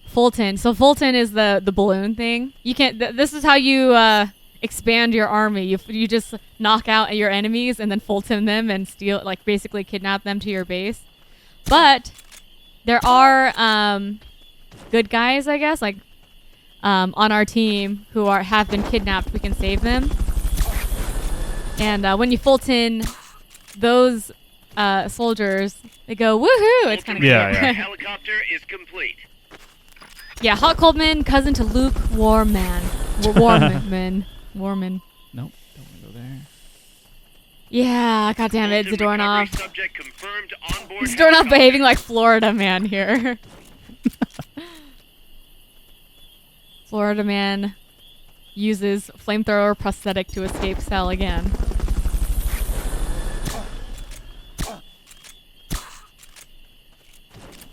Fulton. So Fulton is the balloon thing. You can't. This is how you expand your army. You just knock out your enemies and then Fulton them and steal, like basically kidnap them to your base. But there are good guys, I guess, like on our team who have been kidnapped. We can save them. And when you Fulton those soldiers, they go woohoo! It's kind of Yeah, cute. yeah. Helicopter is complete. Yeah, Hot Coldman, cousin to Luke Warman. Warman. Nope. Don't want to go there. Yeah, goddamn it, Fulton recovery Zadornov. subject confirmed onboard Zadornov helicopter. behaving like Florida man here. Florida man uses flamethrower prosthetic to escape cell again.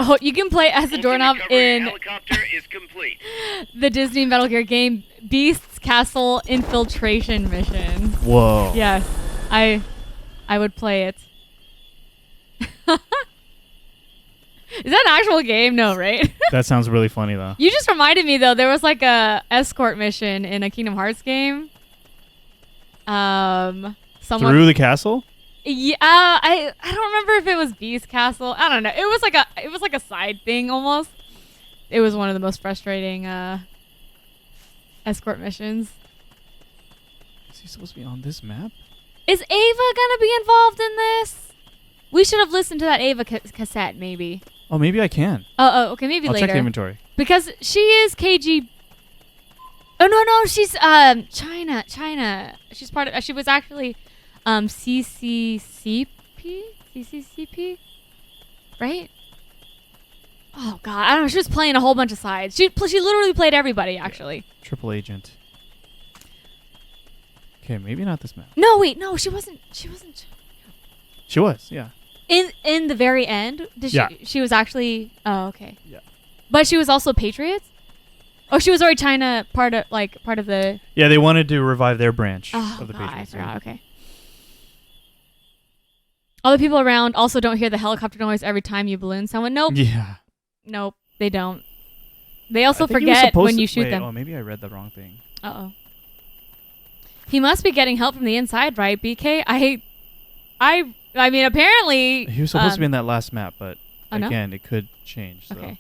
Oh, you can play as a doorknob in helicopter is complete. the Disney Metal Gear game Beast's Castle Infiltration Mission. Whoa. Yes, I would play it. Is that an actual game? No, right? That sounds really funny though. You just reminded me though. There was like a escort mission in a Kingdom Hearts game. Someone Through the castle? Yeah, I don't remember if it was Beast Castle. I don't know. It was like a side thing almost. It was one of the most frustrating escort missions. Is he supposed to be on this map? Is Ava gonna be involved in this? We should have listened to that Ava cassette, maybe. Oh, maybe I can. Oh, okay, maybe I'll later. check the inventory. Because she is KG. Oh no, she's China. She's part of. She was actually CCCP, right? Oh god, I don't know. She was playing a whole bunch of sides. She literally played everybody actually. Triple agent. Okay, maybe not this map. No, wait, no, she wasn't. She was, yeah. In the very end, did she? Yeah. She was actually. Oh, okay. Yeah. But she was also Patriots. Oh, she was already China part of the. Yeah, they wanted to revive their branch Oh of the god, Patriots. I forgot. Okay. All the people around also don't hear the helicopter noise every time you balloon someone. Nope. Yeah. Nope, they don't. They also I think he was forget supposed when to- you shoot wait, them. Oh, maybe I read the wrong thing. Uh-oh. He must be getting help from the inside, right, BK? I mean, apparently... He was supposed to be in that last map, but Oh, no? again, it could change. So. Okay.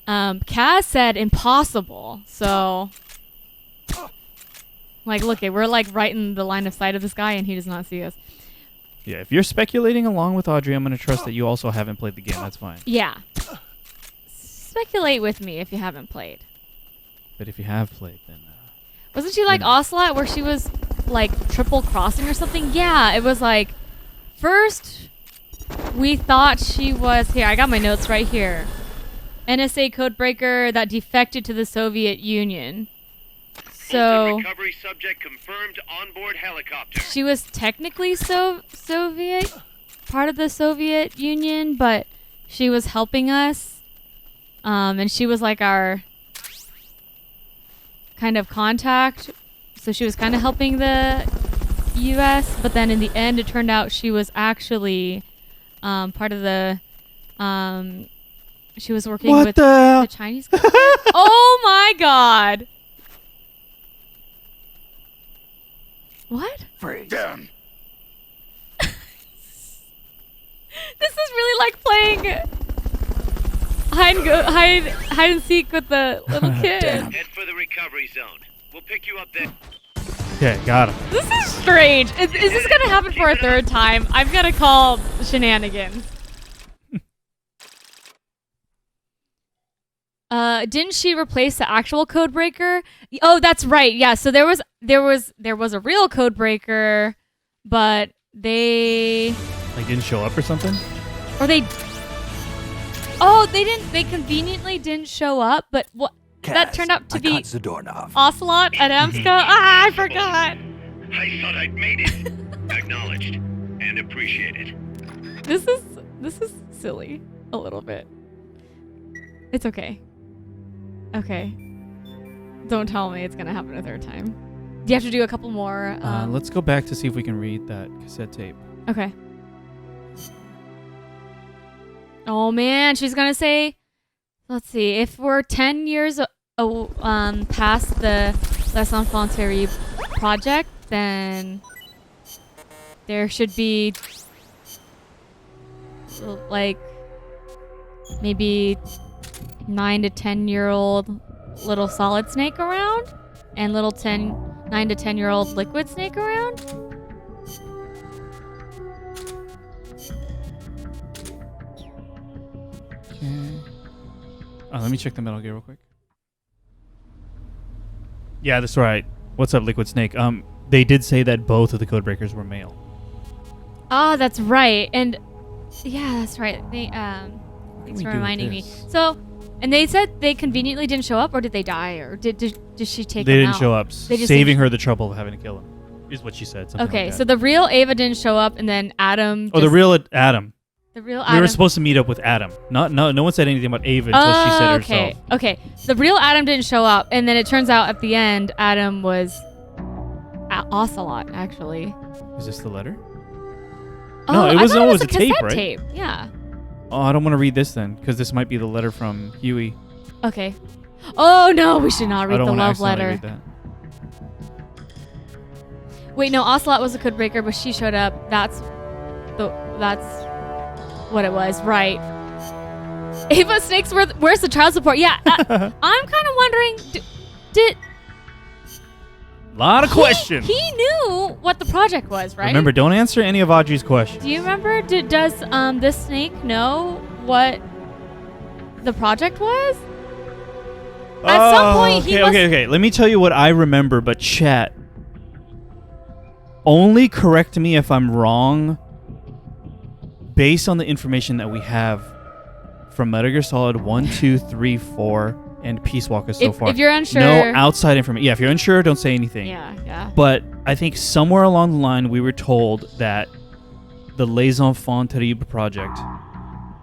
Kaz said impossible, so... Like, look, we're like right in the line of sight of this guy, and he does not see us. Yeah, if you're speculating along with Audrey, I'm going to trust that you also haven't played the game. That's fine. Yeah. Speculate with me if you haven't played. But if you have played, then... Wasn't she like Ocelot, where she was like triple crossing or something? Yeah, it was like... First, we thought she was... Here, I got my notes right here. NSA codebreaker that defected to the Soviet Union. So... Recovery subject confirmed onboard helicopter. She was technically Soviet, part of the Soviet Union, but she was helping us. And she was like our kind of contact. So she was kind of helping the U.S., but then in the end it turned out she was actually part of the... she was working with the Chinese government. Oh my god! What? Freeze. Down. This is really like playing hide and seek with the little kid. Head for the recovery zone. We'll pick you up there. Okay, got him. This is strange. Is this gonna happen for a third time? I'm gonna call shenanigans. Didn't she replace the actual code breaker? Oh, that's right. Yeah. So there was a real code breaker, but they Like, didn't show up or something? or they. Oh, they didn't. They conveniently didn't show up, but what? That Kaz, turned out to I be caught Zadornov. Ocelot at Amska. Ah, I forgot. I thought I'd made it. Acknowledged and appreciated. This is silly a little bit. It's okay. Okay. Don't tell me it's gonna happen a third time. Do you have to do a couple more? Let's go back to see if we can read that cassette tape. Okay. Oh man, she's gonna say. Let's see. If we're 10 years past the Les Enfants Terribles project, then there should be like maybe 9 to 10-year-old little Solid Snake around, and little 9 to 10-year-old Liquid Snake around. Okay. Let me check the Metal Gear real quick. Yeah, that's right. What's up, Liquid Snake? They did say that both of the codebreakers were male. Ah, that's right. And yeah, that's right. They thanks for reminding me. So And they said they conveniently didn't show up, or did they die, or did she take They them didn't out? show up, They just saving didn't- her the trouble of having to kill him, is what she said. Something Okay, like that. so the real Ava didn't show up, and then Adam. the real Adam. The real We Adam. were supposed to meet up with Adam. No one said anything about Ava until she said it okay. herself. Okay. The real Adam didn't show up, and then it turns out at the end, Adam was Ocelot, actually. Is this the letter? Oh, No, it I was thought always a a tape, cassette right? tape. Yeah. Oh, I don't want to read this then, because this might be the letter from Huey. Okay. Oh no, we should not I read don't the want to love accidentally letter. read that. Wait, no, Ocelot was a code breaker, but she showed up. That's what it was, right? Ava Snakes, where's the child support? Yeah, I'm kind of wondering, did Lot of questions. He knew what the project was, right? Remember, don't answer any of Audrey's questions. Do you remember? Does this snake know what the project was? At some point, he must. Okay. Let me tell you what I remember, but chat. Only correct me if I'm wrong. Based on the information that we have from Metal Gear Solid 1, 2, 3, 4, and Peace Walker so far. If you're unsure, no outside information. Yeah, if you're unsure, don't say anything. Yeah. But I think somewhere along the line we were told that the Les Enfants Terribles project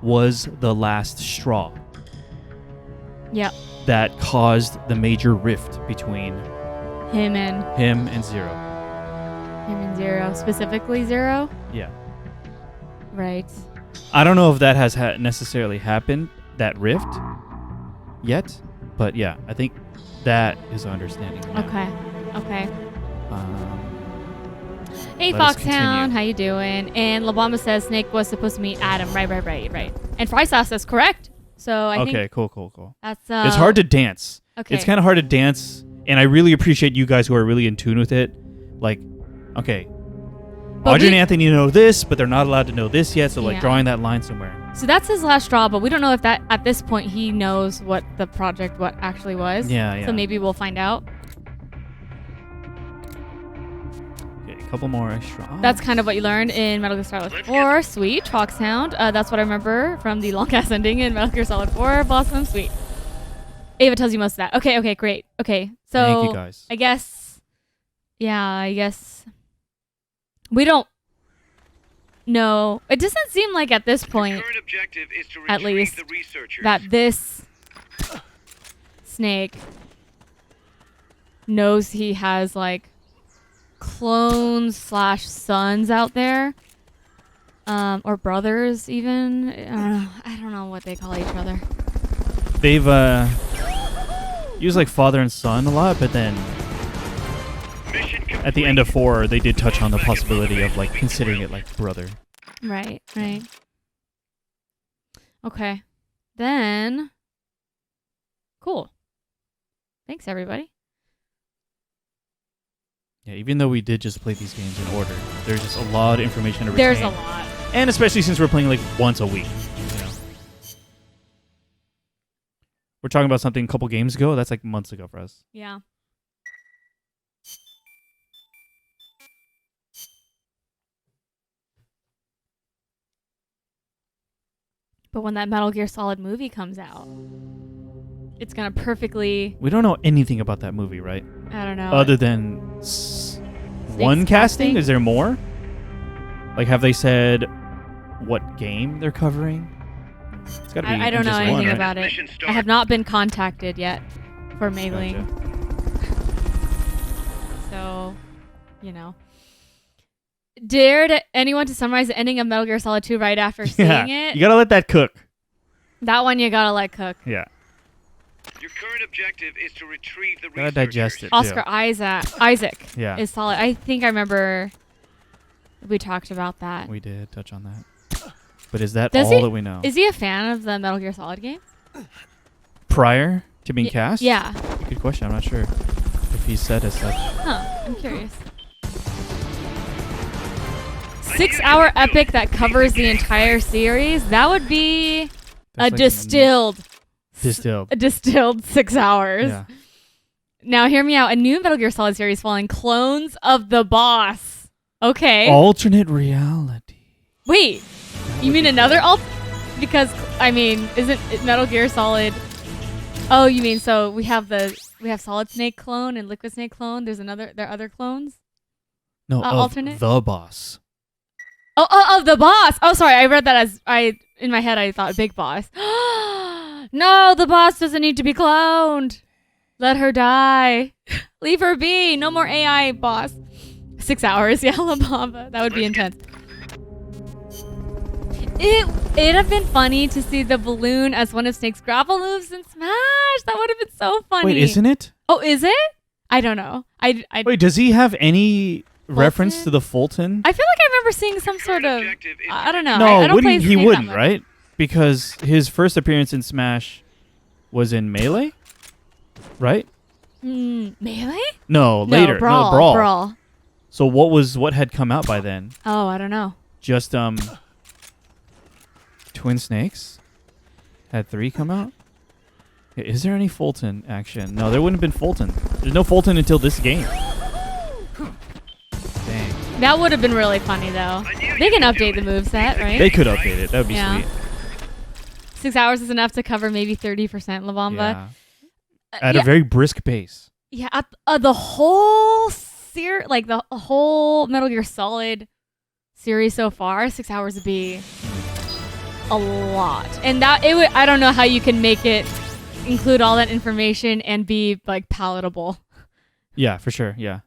was the last straw. Yep. That caused the major rift between Him and Zero. Him and Zero, specifically Zero. Yeah. Right. I don't know if that has necessarily happened, that rift, yet. But yeah, I think that is our understanding. Now. Okay. Hey, Let us Foxhound, continue. how you doing? And Labamba says Snake was supposed to meet Adam. Right. And Fry Sauce says correct. So I think Cool. that's it's hard to dance. Okay. It's kind of hard to dance, and I really appreciate you guys who are really in tune with it. Like, okay, But Audrey we- and Anthony know this, but they're not allowed to know this yet. So like Yeah. drawing that line somewhere. So that's his last straw, but we don't know if that at this point he knows what the project actually was. Yeah. So maybe we'll find out. Okay, a couple more extra. That's kind of what you learned in Metal Gear Solid 4. Sweet. Foxhound. That's what I remember from the long ass ending in Metal Gear Solid 4. Blossom. Sweet. Ava tells you most of that. Okay, great. Okay, so Thank you guys. I guess we don't know. It doesn't seem like at this point, Current objective is to at retrieve least, the researchers. that this snake knows he has like clones / sons out there, or brothers even. I don't know what they call each other. They've used like father and son a lot, but then Mission at the end of 4, they did touch on the possibility of like considering it like brother. Right. Okay. Then, cool. Thanks, everybody. Yeah, even though we did just play these games in order, there's just a lot of information to retain. There's a lot. And especially since we're playing like once a week. You know? We're talking about something a couple games ago. That's like months ago for us. Yeah. But when that Metal Gear Solid movie comes out, it's gonna perfectly. We don't know anything about that movie, right? I don't know. Other than one casting? Is there more? Like, have they said what game they're covering? It's gotta be. I don't know just anything one, right? about it. Mission start. I have not been contacted yet for mailing. Gotcha. So, you know. Dared anyone to summarize the ending of Metal Gear Solid 2 right after seeing it? You gotta let that cook. That one you gotta let cook. Yeah. Your current objective is to retrieve the Gotta researchers. digest it. Oscar Isaac Yeah. is solid. I think I remember we talked about that. We did touch on that. But is that Does all he- that we know? Is he a fan of the Metal Gear Solid games? Prior to being cast? Yeah. Good question. I'm not sure if he said as such. Huh. I'm curious. 6-hour epic that covers the entire series. That would be That's a distilled Distilled. a distilled 6 hours. Yeah. Now, hear me out. A new Metal Gear Solid series following clones of the boss. Okay. Alternate reality. Wait. You mean another alt? Because, I mean, isn't Metal Gear Solid Oh, you mean so we have Solid Snake clone and Liquid Snake clone. There are other clones. No, of alternate? the boss. Oh, the boss. Oh, sorry. I read that as in my head. I thought big boss. No, the boss doesn't need to be cloned. Let her die. Leave her be. No more AI boss. 6 hours. Yeah, La Bamba. That would be intense. It'd have been funny to see the balloon as one of Snake's grapple moves in Smash. That would have been so funny. Wait, isn't it? Oh, is it? I don't know. Wait, does he have any reference to the Fulton? I feel like I remember seeing some sort of. I don't know. No, I don't play he Snake wouldn't, that much. right? Because his first appearance in Smash was in Melee, right? Melee? No, later. Brawl. No, Brawl. Brawl. So what had come out by then? Oh, I don't know. Just Twin Snakes had 3 come out. Is there any Fulton action? No, there wouldn't have been Fulton. There's no Fulton until this game. Dang. That would have been really funny though. They can update the moveset, right? They could update it. That would be sweet. 6 hours is enough to cover maybe 30% La Bamba. Yeah. At a very brisk pace. Yeah, the whole the whole Metal Gear Solid series so far, 6 hours would be a lot. And I don't know how you can make it include all that information and be like palatable. Yeah, for sure. Yeah.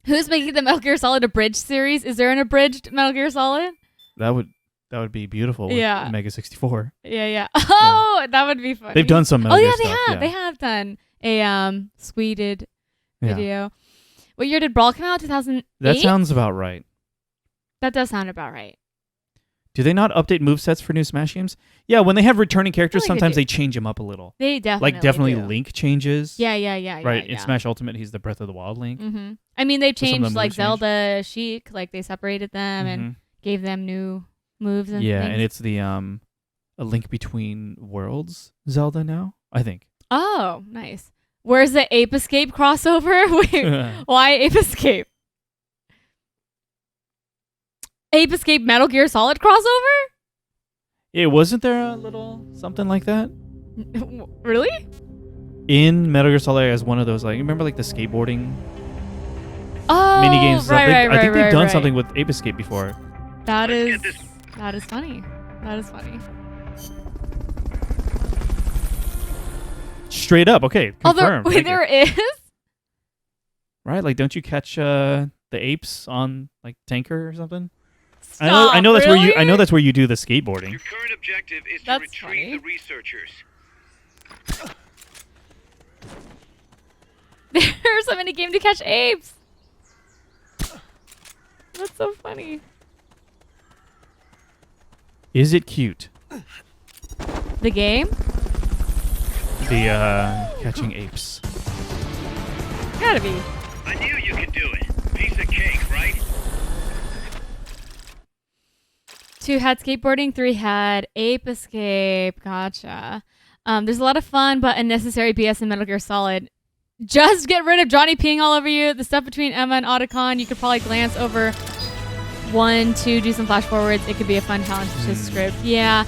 Who's making the Metal Gear Solid abridged series? Is there an abridged Metal Gear Solid? That would be beautiful with Mega 64. Yeah. Oh, that would be funny. They've done some Metal Gear they stuff. have. They have done a squeeded video. What year did Brawl come out? 2008? That sounds about right. That does sound about right. Do they not update movesets for new Smash games? Yeah, when they have returning characters, I feel like sometimes they they change them up a little. They definitely do. Link changes. Yeah. Right, in Smash Ultimate, he's the Breath of the Wild Link. Mm-hmm. I mean, they So some of changed the like moves change. Zelda, Sheik, like they separated them and gave them new moves and Yeah, things. and it's the A Link Between Worlds Zelda now, I think. Oh, nice. Where's the Ape Escape crossover? Wait, why Ape Escape? Ape Escape Metal Gear Solid crossover? Yeah, wasn't there a little something like that? Really? In Metal Gear Solid as one of those, like, remember like the skateboarding Oh, mini games stuff? right, I think they've done right. something with Ape Escape before. That is funny. That is funny. Straight up, okay. Confirmed. Wait, there is? Right? Like, don't you catch the apes on like Tanker or something? Stop, I know that's where really? I know that's where you do the skateboarding. Your current objective is to That's retrieve funny. the researchers. There's a mini game to catch apes. That's so funny. Is it cute? The game? The catching apes. Gotta be. I knew you could do it. Piece of cake, right? 2 had skateboarding, 3 had Ape Escape. Gotcha. There's a lot of fun but unnecessary BS in Metal Gear Solid. Just get rid of Johnny peeing all over you. The stuff between Emma and Otacon, you could probably glance over 1, 2, do some flash forwards. It could be a fun challenge to script. Yeah.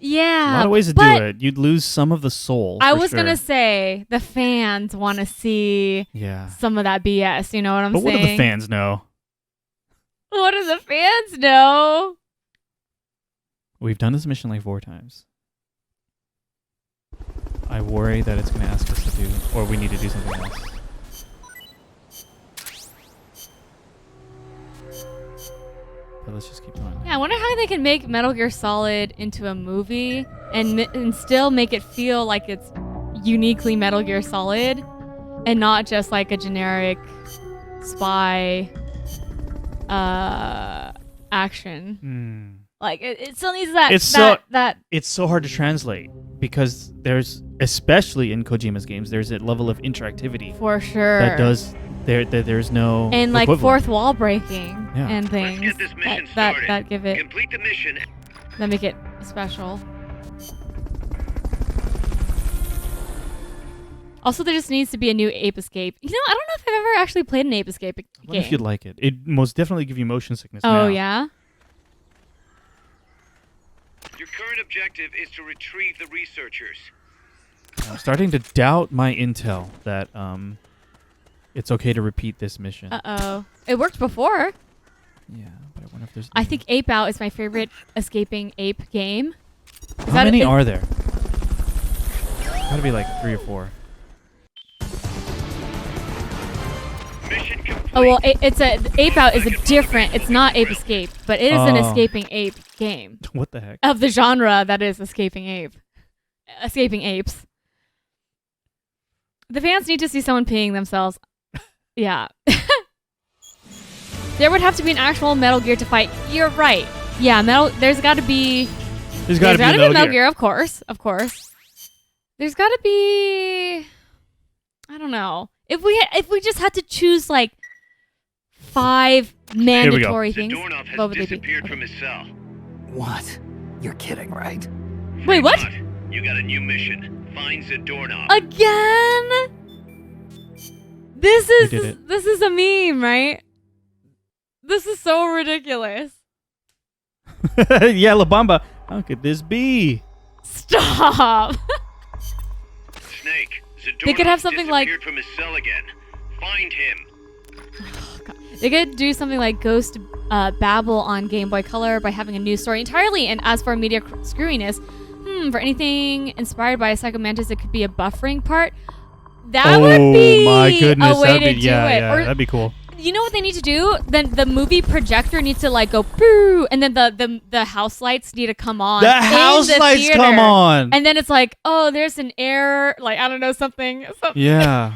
A lot of ways to do it. You'd lose some of the soul. I for was sure. gonna say the fans want to see some of that BS. You know what I'm but saying? what do the fans know? What do the fans know? We've done this mission like 4 times. I worry that it's going to ask us to do, or we need to do something else. But let's just keep going. Yeah, I wonder how they can make Metal Gear Solid into a movie and still make it feel like it's uniquely Metal Gear Solid and not just like a generic spy action. Like it still needs that. It's so hard to translate because there's, especially in Kojima's games, there's a level of interactivity for sure there's no and like equivalent. fourth wall breaking and things Let's get this mission that started. give it Complete the mission. that make it special. Also, there just needs to be a new Ape Escape. You know, I don't know if I've ever actually played an Ape Escape game. I wonder if you'd like it. It most definitely give you motion sickness now. Oh yeah. Your current objective is to retrieve the researchers. I'm starting to doubt my intel that it's okay to repeat this mission. Uh-oh. It worked before. Yeah, but I wonder if there's... I think Ape Out is my favorite escaping ape game. How many are there? Gotta be like 3 or 4. Mission complete. Oh, well, it's a... Ape Out is a different... It's not Ape Escape, but it is an escaping ape game. What the heck? Of the genre that is escaping ape. Escaping apes. The fans need to see someone peeing themselves. Yeah. There would have to be an actual Metal Gear to fight. You're right. Yeah, there's got to be... There's got to be Metal Gear, of course. Of course. There's got to be... I don't know. If we just had to choose, like, 5 mandatory things, Zadornov what would has they be? disappeared from his cell. What? You're kidding, right? Wait, what? Fremont, you got a new mission. Find Zadornov. Again? This is a meme, right? This is so ridiculous. Yeah, La Bamba. How could this be? Stop. Snake, Zadornov They could have something like... disappeared from his cell again. Find him. They could do something like Ghost Babel on Game Boy Color by having a new story entirely. And as for media screwiness, for anything inspired by a Psycho Mantis, it could be a buffering part. That would be my goodness, a way that'd be, to do yeah, it. Yeah, Or, that'd be cool. you know what they need to do? Then the movie projector needs to like go boo, and then the house lights need to come on. The house lights theater. come on. And then it's like, oh, there's an error. Like, I don't know, something. Yeah.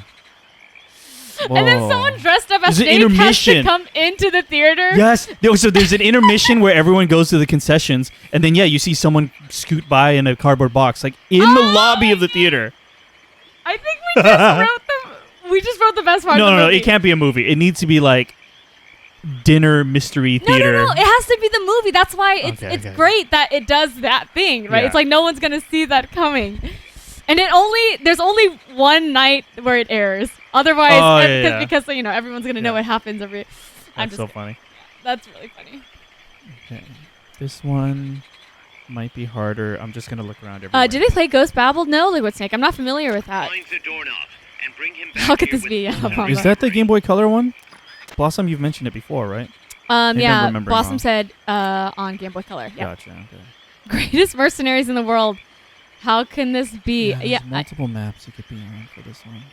And then someone dressed up as There's an Snake has to intermission. come into the theater. Yes. So there's an intermission where everyone goes to the concessions, and then you see someone scoot by in a cardboard box, like in the lobby of the theater. I think we just wrote the best part of the No, movie. it can't be a movie. It needs to be like dinner mystery theater. No, it has to be the movie. That's why it's Okay. great that it does that thing, right? Yeah. It's like no one's gonna see that coming. And there's only one night where it airs. Otherwise, because everyone's gonna know what happens every. That's so funny. That's really funny. Okay, this one might be harder. I'm just gonna look around everywhere. Do they play Ghost Babel? No, Liquid Snake. I'm not familiar with that. Find Zadornov and bring him back How could here this be? with- Is that the Game Boy Color one? Blossom, you've mentioned it before, right? Yeah. remembering Blossom wrong. said on Game Boy Color. Yeah. Gotcha. Okay. Greatest mercenaries in the world. How can this be? There's multiple maps you could be on for this one.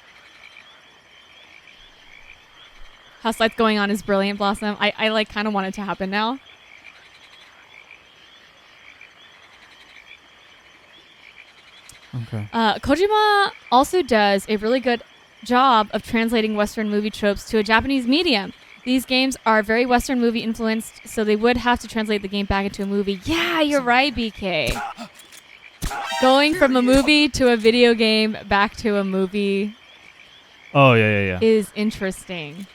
House lights going on is brilliant, Blossom. I like kind of want it to happen now. Okay. Kojima also does a really good job of translating Western movie tropes to a Japanese medium. These games are very Western movie influenced, so they would have to translate the game back into a movie. Yeah, you're right, BK. Going from a movie to a video game back to a movie Oh, yeah. is interesting.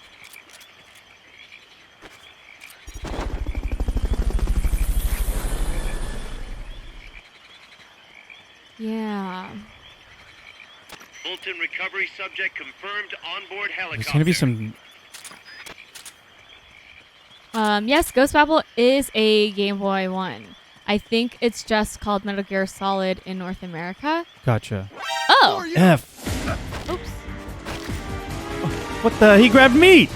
Yeah. Fulton recovery subject confirmed onboard helicopter. There's gonna be some... Yes, Ghost Babel is a Game Boy 1. I think it's just called Metal Gear Solid in North America. Gotcha. Oh! F. Oops. What the? He grabbed me!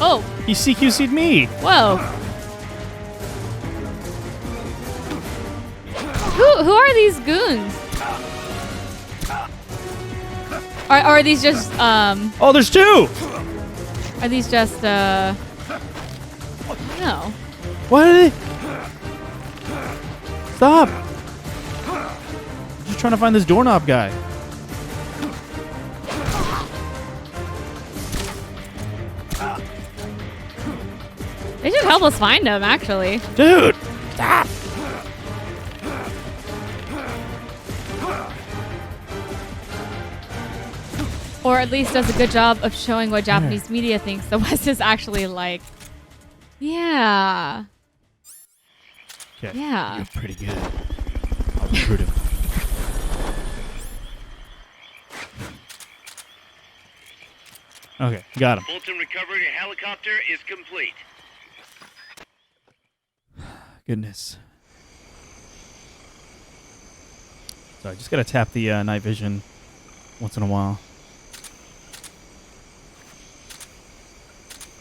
Oh! He CQC'd me! Whoa! Who are these goons? Are these just Oh, there's 2! Are these just no. What are they? Stop! I'm just trying to find this doorknob guy. They should help us find him, actually. Dude! Stop! Or at least does a good job of showing what Japanese media thinks the West is actually like. Yeah. Okay. Yeah. You're pretty good. I'll recruit him. Okay, got him. Fulton recovery helicopter is complete. Goodness. So I just gotta tap the night vision once in a while.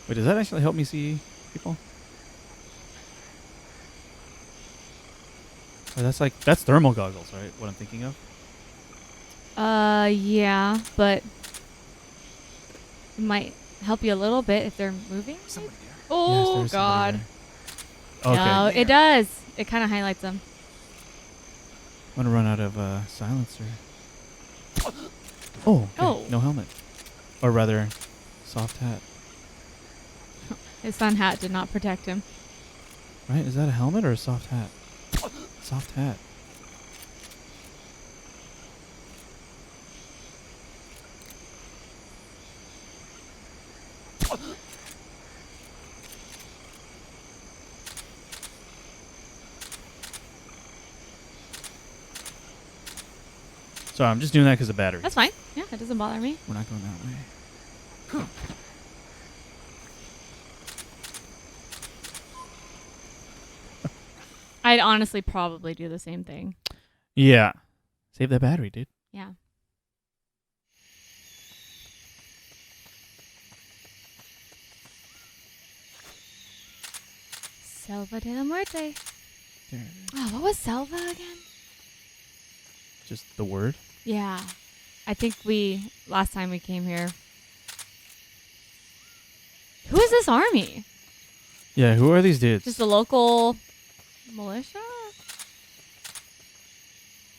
Wait, does that actually help me see people? Oh, that's thermal goggles, right? What I'm thinking of? Yeah, but it might help you a little bit if they're moving. Somebody there. Oh, there's God. somebody there. Okay. No, it does. It kind of highlights them. I'm gonna run out of silencer. Oh, okay. Oh. No helmet. Or rather, soft hat. His sun hat did not protect him. Right? Is that a helmet or a soft hat? Soft hat. Sorry, I'm just doing that because of battery. That's fine. Yeah, it doesn't bother me. We're not going that way. I'd honestly probably do the same thing. Yeah. Save that battery, dude. Yeah. Selva de la Muerte. There. Oh, what was Selva again? Just the word. Yeah. I think last time we came here. Who is this army? Yeah, who are these dudes? Just a local militia?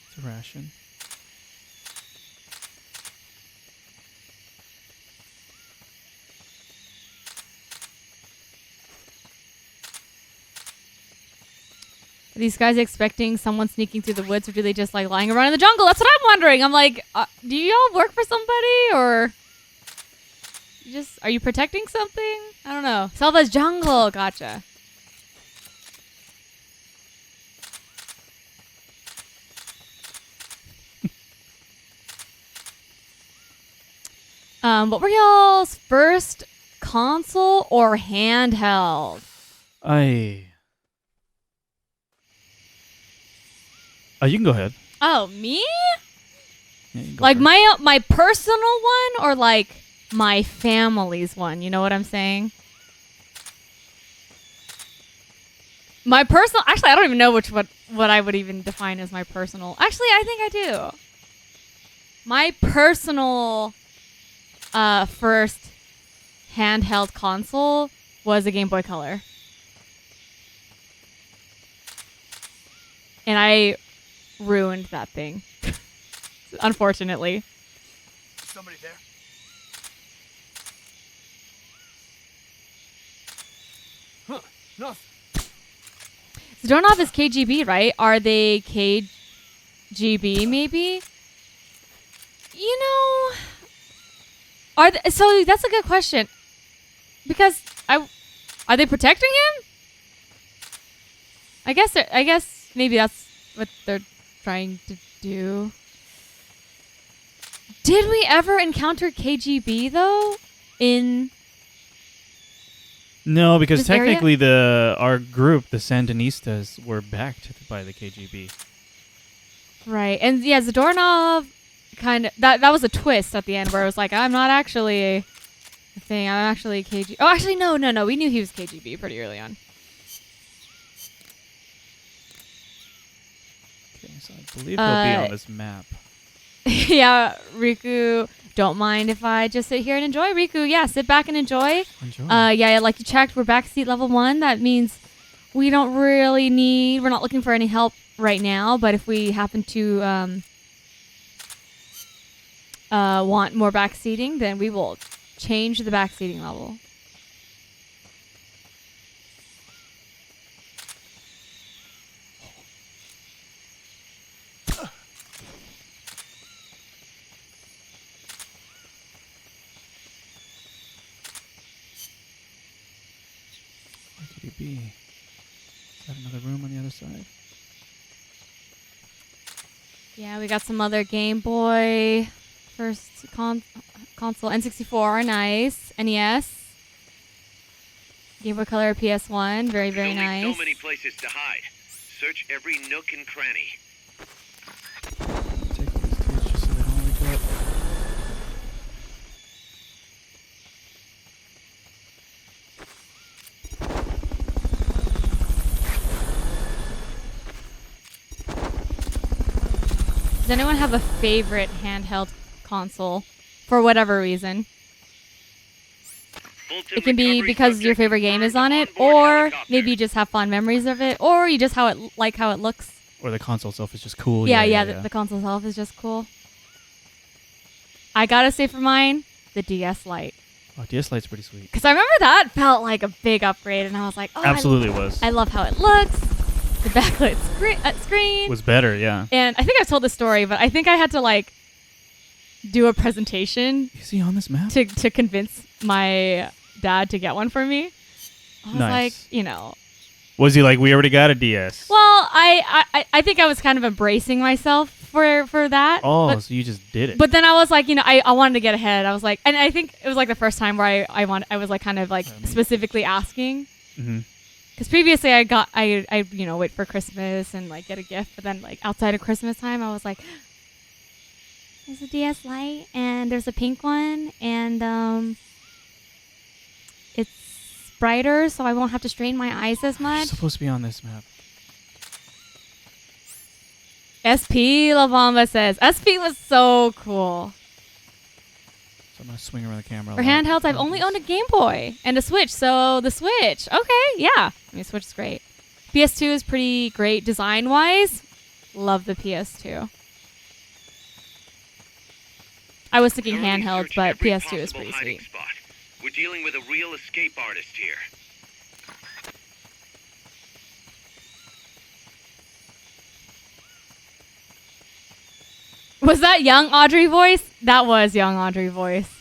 It's a ration. Are these guys expecting someone sneaking through the woods, or do they just like lying around in the jungle? That's what I'm wondering. I'm like, do y'all work for somebody, or are you protecting something? I don't know. Selva's jungle. Gotcha. What were y'all's first console or handheld? You can go ahead. Oh, me? Yeah, you can go Like first. my personal one, or like my family's one? You know what I'm saying? My personal. Actually, I don't even know what I would even define as my personal. Actually, I think I do. My personal first handheld console was a Game Boy Color. And I ruined that thing. Unfortunately. Somebody there? Huh. Nothing. Zdornov is KGB, right? Are they KGB maybe? You know, so that's a good question. Because are they protecting him? I guess maybe that's what they're trying to do. Did we ever encounter KGB though? No, because this area? technically our group, the Sandinistas, were backed by the KGB. Right. And yeah, Zadornov kind of that was a twist at the end where it was like, I'm not actually a thing. I'm actually KGB. Oh, actually no. We knew he was KGB pretty early on. Okay, so I believe he'll be on this map. Yeah, Riku, don't mind if I just sit here and enjoy. Riku, yeah, sit back and enjoy. Enjoy. Yeah, like you checked, we're backseat level 1. That means we're not looking for any help right now, but if we happen to want more backseating, then we will change the backseating level. KGB. Is that another room on the other side? Yeah, we got some other Game Boy first console. N64, nice. NES. Game Boy Color, PS1, very, very There's only nice. so many places to hide. Search every nook and cranny. Take these dudes just so they don't wake up. Does anyone have a favorite handheld console for whatever reason? It can be because your favorite game is on it, or maybe you just have fond memories of it, or you just how it looks. Or the console itself is just cool. Yeah. The console itself is just cool. I gotta say for mine, the DS Lite. Oh, DS Lite's pretty sweet. Because I remember that felt like a big upgrade, and I was like, oh, absolutely was. I love how it looks. The backlit screen was better, yeah. And I think I've told this story, but I think I had to like do a presentation. Is he on this map? To convince my dad to get one for me. I was like, Was he like, we already got a DS? Well, I think I was kind of embracing myself for that. Oh, so you just did it. But then I was like, I wanted to get ahead. I was like, and I think it was like the first time where I was like kind of like specifically asking. Mm-hmm. Because previously I wait for Christmas and like get a gift, but then like outside of Christmas time, I was like, there's a DS Lite and there's a pink one and it's brighter, so I won't have to strain my eyes as much. It's supposed to be on this map. SP La Bamba says SP was so cool. So I'm gonna swing around the camera. For handhelds, I've only owned a Game Boy and a Switch, so the Switch. Okay, yeah. I mean, Switch is great. PS2 is pretty great design-wise. Love the PS2. I was thinking handhelds, but PS2 is pretty sweet. Spot. We're dealing with a real escape artist here. Was that young Audrey voice? That was young Audrey voice.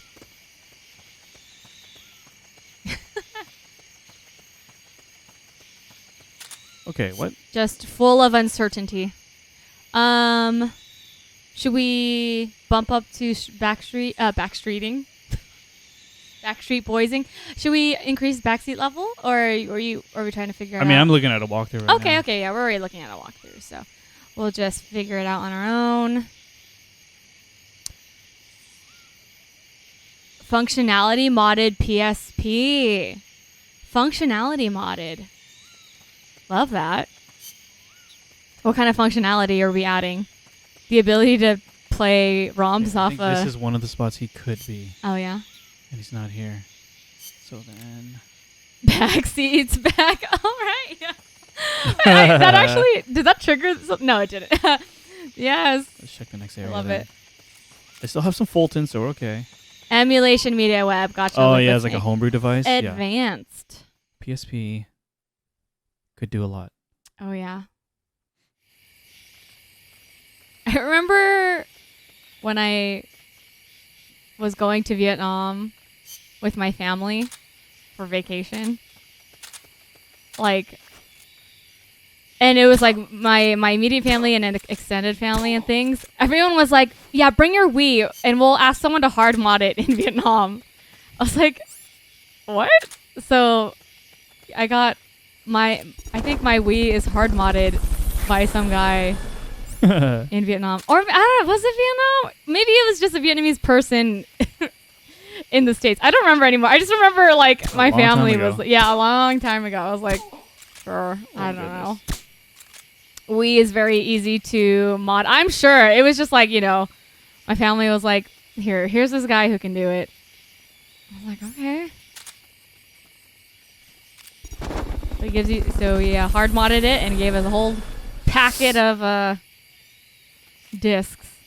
Okay, what? Just full of uncertainty. Should we bump up to backstreeting? Backstreet boysing? Should we increase backseat level, or are we trying to figure it out? I mean, I'm looking at a walkthrough right now. Okay, yeah, we're already looking at a walkthrough, so we'll just figure it out on our own. Functionality modded PSP. Functionality modded. Love that. What kind of functionality are we adding? The ability to play ROMs I off think this is one of the spots he could be. Oh, yeah? And he's not here. So then... Backseats back. All right. Yeah. That actually... Did that trigger something? No, it didn't. Yes. Let's check the next area. I love it. I still have some Fulton, so we're okay. Emulation Media Web. Gotcha. Oh, yeah, it's like a homebrew device. Advanced. Yeah. PSP could do a lot. Oh, yeah. I remember when I was going to Vietnam with my family for vacation. And it was like my immediate family and an extended family and things. Everyone was like, yeah, bring your Wii and we'll ask someone to hard mod it in Vietnam. I was like, what? So I got I think my Wii is hard modded by some guy in Vietnam. Or, I don't know, was it Vietnam? Maybe it was just a Vietnamese person in the States. I don't remember anymore. I just remember my family was, a long time ago. I was like, sure, I don't know. Wii is very easy to mod. I'm sure. It was just my family was like, here's this guy who can do it. I was like, okay. So it gives you, hard modded it and gave us a whole packet of discs.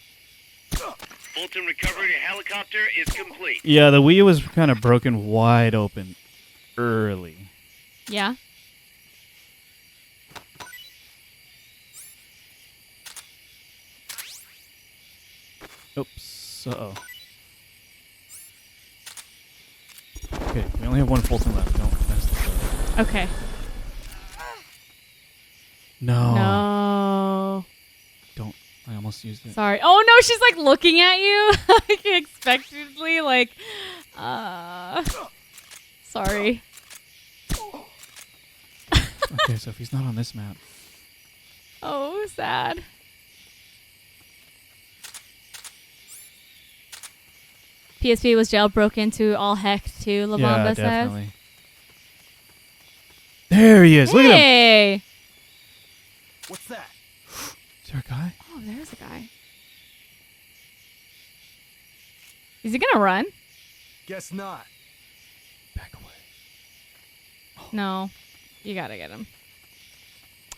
Fulton recovery helicopter is complete. Yeah, the Wii was kind of broken wide open early. Yeah. Oops. Uh-oh. Okay, we only have one Fulton left. Don't mess this up. Okay. No. Don't. I almost used it. Sorry. Oh, no, she's looking at you expectantly sorry. Okay, so if he's not on this map. Oh, sad. PSP was jailbroken to all heck too, La Bamba says. Definitely. There he is. Look at him. Hey. What's that? Is there a guy? Oh, there's a guy. Is he gonna run? Guess not. Back away. No. You gotta get him.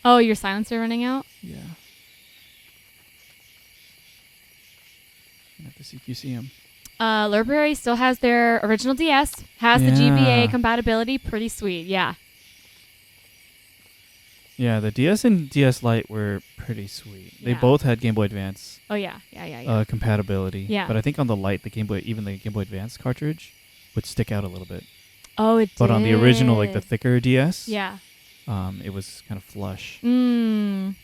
Oh, your silencer running out? Yeah. I have to see if you see him. Lurberry still has their original DS. Has the GBA compatibility. Pretty sweet. Yeah. Yeah, the DS and DS Lite were pretty sweet. They Yeah. both had Game Boy Advance Oh, yeah. Yeah. compatibility. Yeah. But I think on the Lite, the Game Boy Advance cartridge would stick out a little bit. Oh, it did. But on the original, like the thicker DS, Yeah. it was kind of flush. Mm.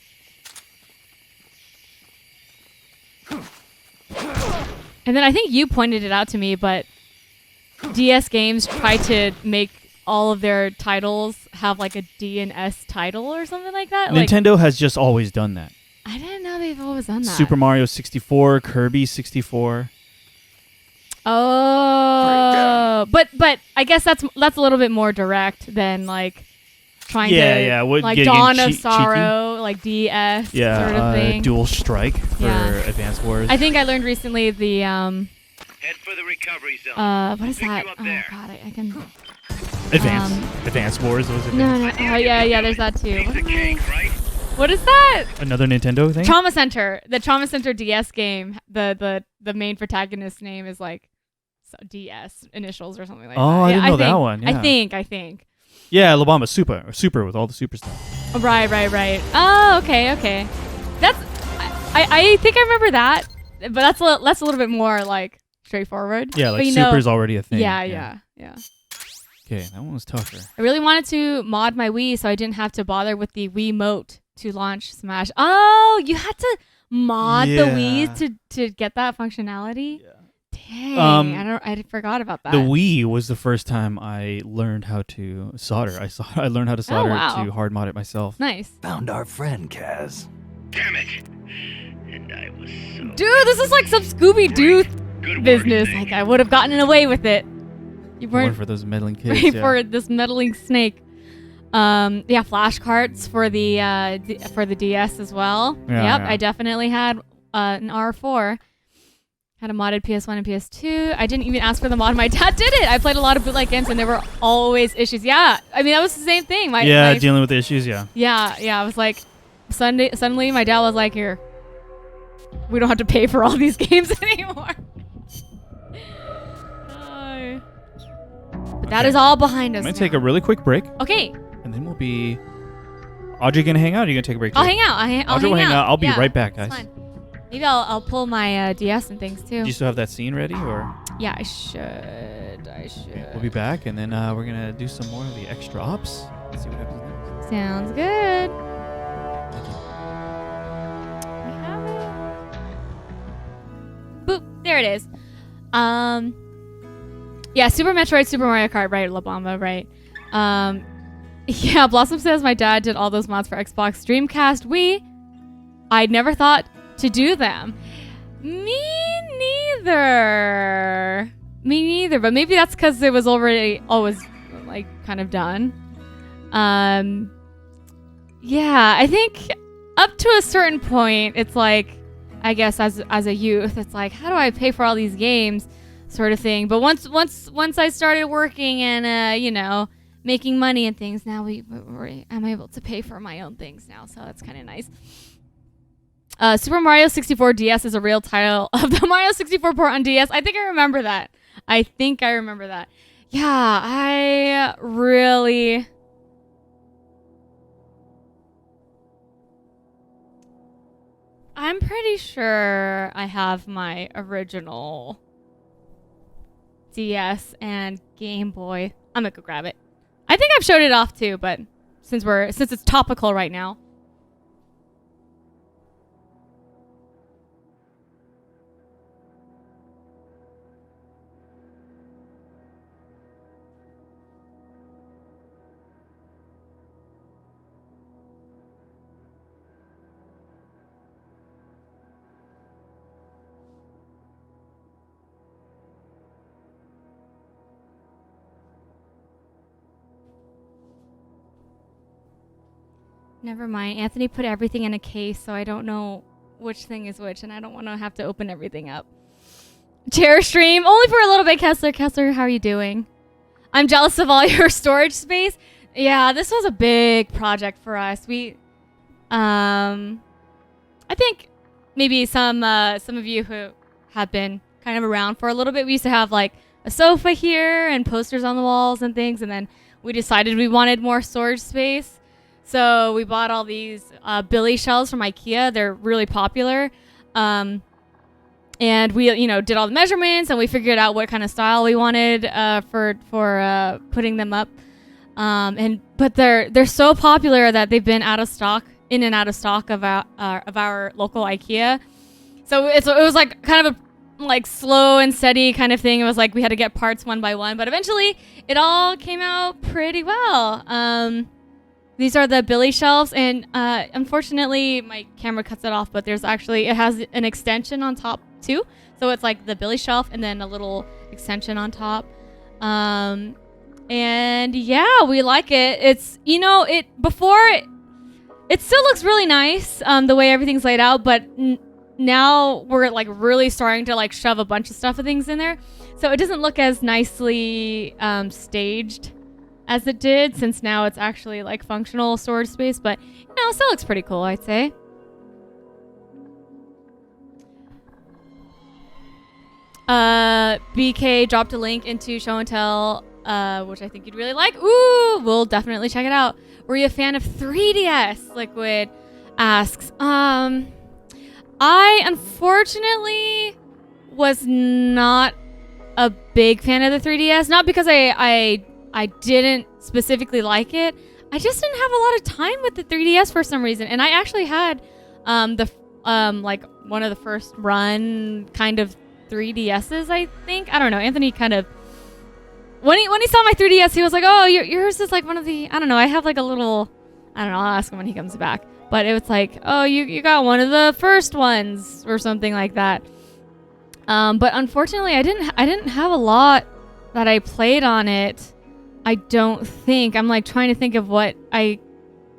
And then I think you pointed it out to me, but DS games try to make all of their titles have like a D and S title or something like that. Nintendo has just always done that. I didn't know they've always done that. Super Mario 64, Kirby 64. Oh, but I guess that's a little bit more direct than like trying to like getting Dawn of cheeky. Sorrow, like DS sort of thing. Dual Strike for Advance Wars. I think I learned recently the Head for the recovery zone. what is Pick that? you up Oh there. god, I can. Advance Wars was it? No. Oh yeah. There's that too. Piece of cake, right? What is that? Another Nintendo thing? Trauma Center. The Trauma Center DS game. The main protagonist's name is like DS initials or something like that. Oh, I didn't know that think. one. Yeah. I think. Yeah, Alabama Super with all the super stuff. Oh, right. Oh, okay. That's. I think I remember that, but that's a little bit more like straightforward. Yeah, like but, Super's already a thing. Yeah. Okay, that one was tougher. I really wanted to mod my Wii so I didn't have to bother with the Wiimote to launch Smash. Oh, you had to mod the Wii to get that functionality? Yeah. Dang, I forgot about that. The Wii was the first time I learned how to solder. I learned how to solder to hard mod it myself. Nice. Found our friend, Kaz. Damn it. And I was so... Dude, this is like some Scooby-Doo Good work, business. Snake. Like, I would have gotten away with it. You More weren't for those meddling kids. ready yeah. for this meddling snake. Flash carts for the DS as well. Yeah. I definitely had an R4. Had a modded PS1 and PS2. I didn't even ask for the mod. My dad did it. I played a lot of bootleg games and there were always issues. Yeah, I mean that was the same thing. Dealing with the issues. Yeah. Yeah. I was like, suddenly my dad was like, "Here, we don't have to pay for all these games anymore." But that is all behind us. I'm gonna take a really quick break, Okay, and then we'll be. Audrey gonna hang out? Or are you gonna take a break? I'll too? hang out. Audrey will hang out. I'll be Yeah, right back, that's guys. fine. Maybe I'll pull my DS and things too. Do you still have that scene ready, or? Yeah, I should. Okay, we'll be back, and then we're gonna do some more of the extra ops. Let's see what happens next. Sounds good. Thank you. We have it. Boop. There it is. Yeah, Super Metroid, Super Mario Kart, right? La Bamba, right? Yeah, Blossom says my dad did all those mods for Xbox, Dreamcast, Wii. I'd never thought to do them. Me neither. But maybe that's because it was already always like kind of done. Yeah, I think up to a certain point, it's like, I guess as a youth, it's like, how do I pay for all these games, sort of thing. But once I started working and making money and things, now I'm able to pay for my own things now, so that's kind of nice. Super Mario 64 DS is a real title of the Mario 64 port on DS. I think I remember that. Yeah, I'm pretty sure I have my original DS and Game Boy. I'm gonna go grab it. I think I've showed it off too, but since it's topical right now. Never mind. Anthony put everything in a case, so I don't know which thing is which, and I don't want to have to open everything up. chair stream. Only for a little bit, Kessler. Kessler, how are you doing? I'm jealous of all your storage space. Yeah, this was a big project for us. I think maybe some of you who have been kind of around for a little bit, we used to have like a sofa here and posters on the walls and things, and then we decided we wanted more storage space. So we bought all these Billy shelves from IKEA. They're really popular. And we, did all the measurements, and we figured out what kind of style we wanted for putting them up. But they're so popular that they've been in and out of stock of our local IKEA. So it was like kind of a like slow and steady kind of thing. It was like we had to get parts one by one, but eventually it all came out pretty well. These are the Billy shelves, and unfortunately my camera cuts it off, but it has an extension on top too. So it's like the Billy shelf and then a little extension on top. And yeah, we like it. It's, it still looks really nice, the way everything's laid out, but now we're like really starting to like shove a bunch of stuff and things in there. So it doesn't look as nicely staged as it did, since now it's actually like functional storage space, but it still looks pretty cool, I'd say. BK dropped a link into Show and Tell, which I think you'd really like. Ooh, we'll definitely check it out. Were you a fan of 3DS? Liquid asks. I unfortunately was not a big fan of the 3DS. Not because I didn't specifically like it. I just didn't have a lot of time with the 3DS for some reason. And I actually had like one of the first run kind of 3DSs, I think. I don't know. Anthony kind of, when he saw my 3DS, he was like, oh, yours is like one of the, I don't know. I have like a little, I don't know. I'll ask him when he comes back. But it was like, oh, you got one of the first ones or something like that. But unfortunately, I didn't have a lot that I played on it. I don't think. I'm like trying to think of what I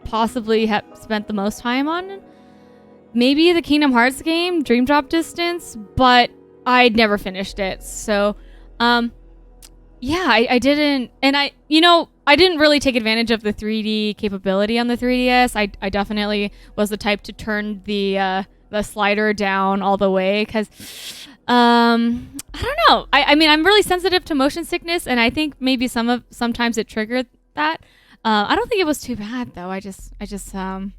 possibly have spent the most time on. Maybe the Kingdom Hearts game, Dream Drop Distance, but I'd never finished it. So, yeah, I didn't, and I didn't really take advantage of the 3D capability on the 3DS. I definitely was the type to turn the slider down all the way, because I don't know. I mean, I'm really sensitive to motion sickness, and I think maybe sometimes it triggered that. I don't think it was too bad though. I just I don't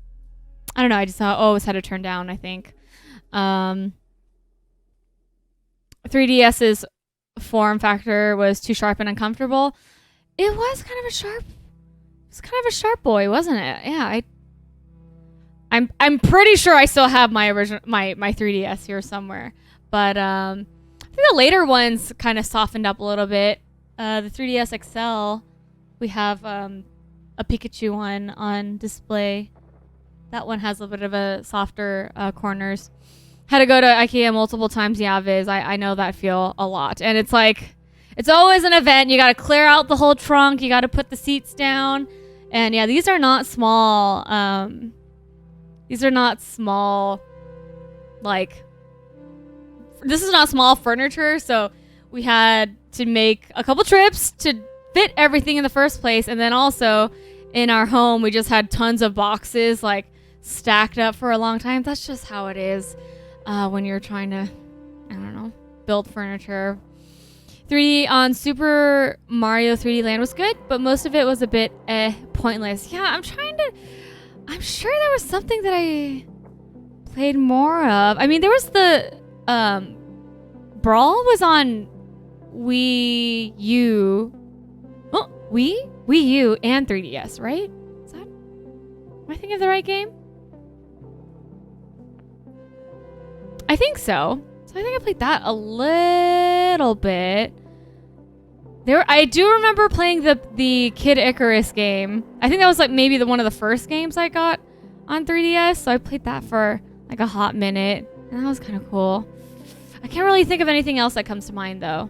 know. I just always had to turn down, I think. 3DS's form factor was too sharp and uncomfortable. It was kind of a sharp boy, wasn't it? Yeah, I'm pretty sure I still have my original my 3DS here somewhere. But I think the later ones kind of softened up a little bit. The 3DS XL, we have a Pikachu one on display. That one has a bit of a softer corners. Had to go to IKEA multiple times. Yeah, Viz, I know that feel a lot. And it's like, it's always an event. You got to clear out the whole trunk. You got to put the seats down. And yeah, these are not small. These are not small, like, this is not small furniture. So we had to make a couple trips to fit everything in the first place. And then also in our home, we just had tons of boxes like stacked up for a long time. That's just how it is when you're trying to, I don't know, build furniture. 3D on Super Mario 3D Land was good, but most of it was a bit pointless. Yeah, I'm sure there was something that I played more of. I mean, there was the Brawl was on Wii U. Oh, Wii U and 3DS, right? Am I thinking of the right game? I think so. So I think I played that a little bit. I do remember playing the Kid Icarus game. I think that was like maybe one of the first games I got on 3DS. So I played that for like a hot minute, and that was kind of cool. I can't really think of anything else that comes to mind though.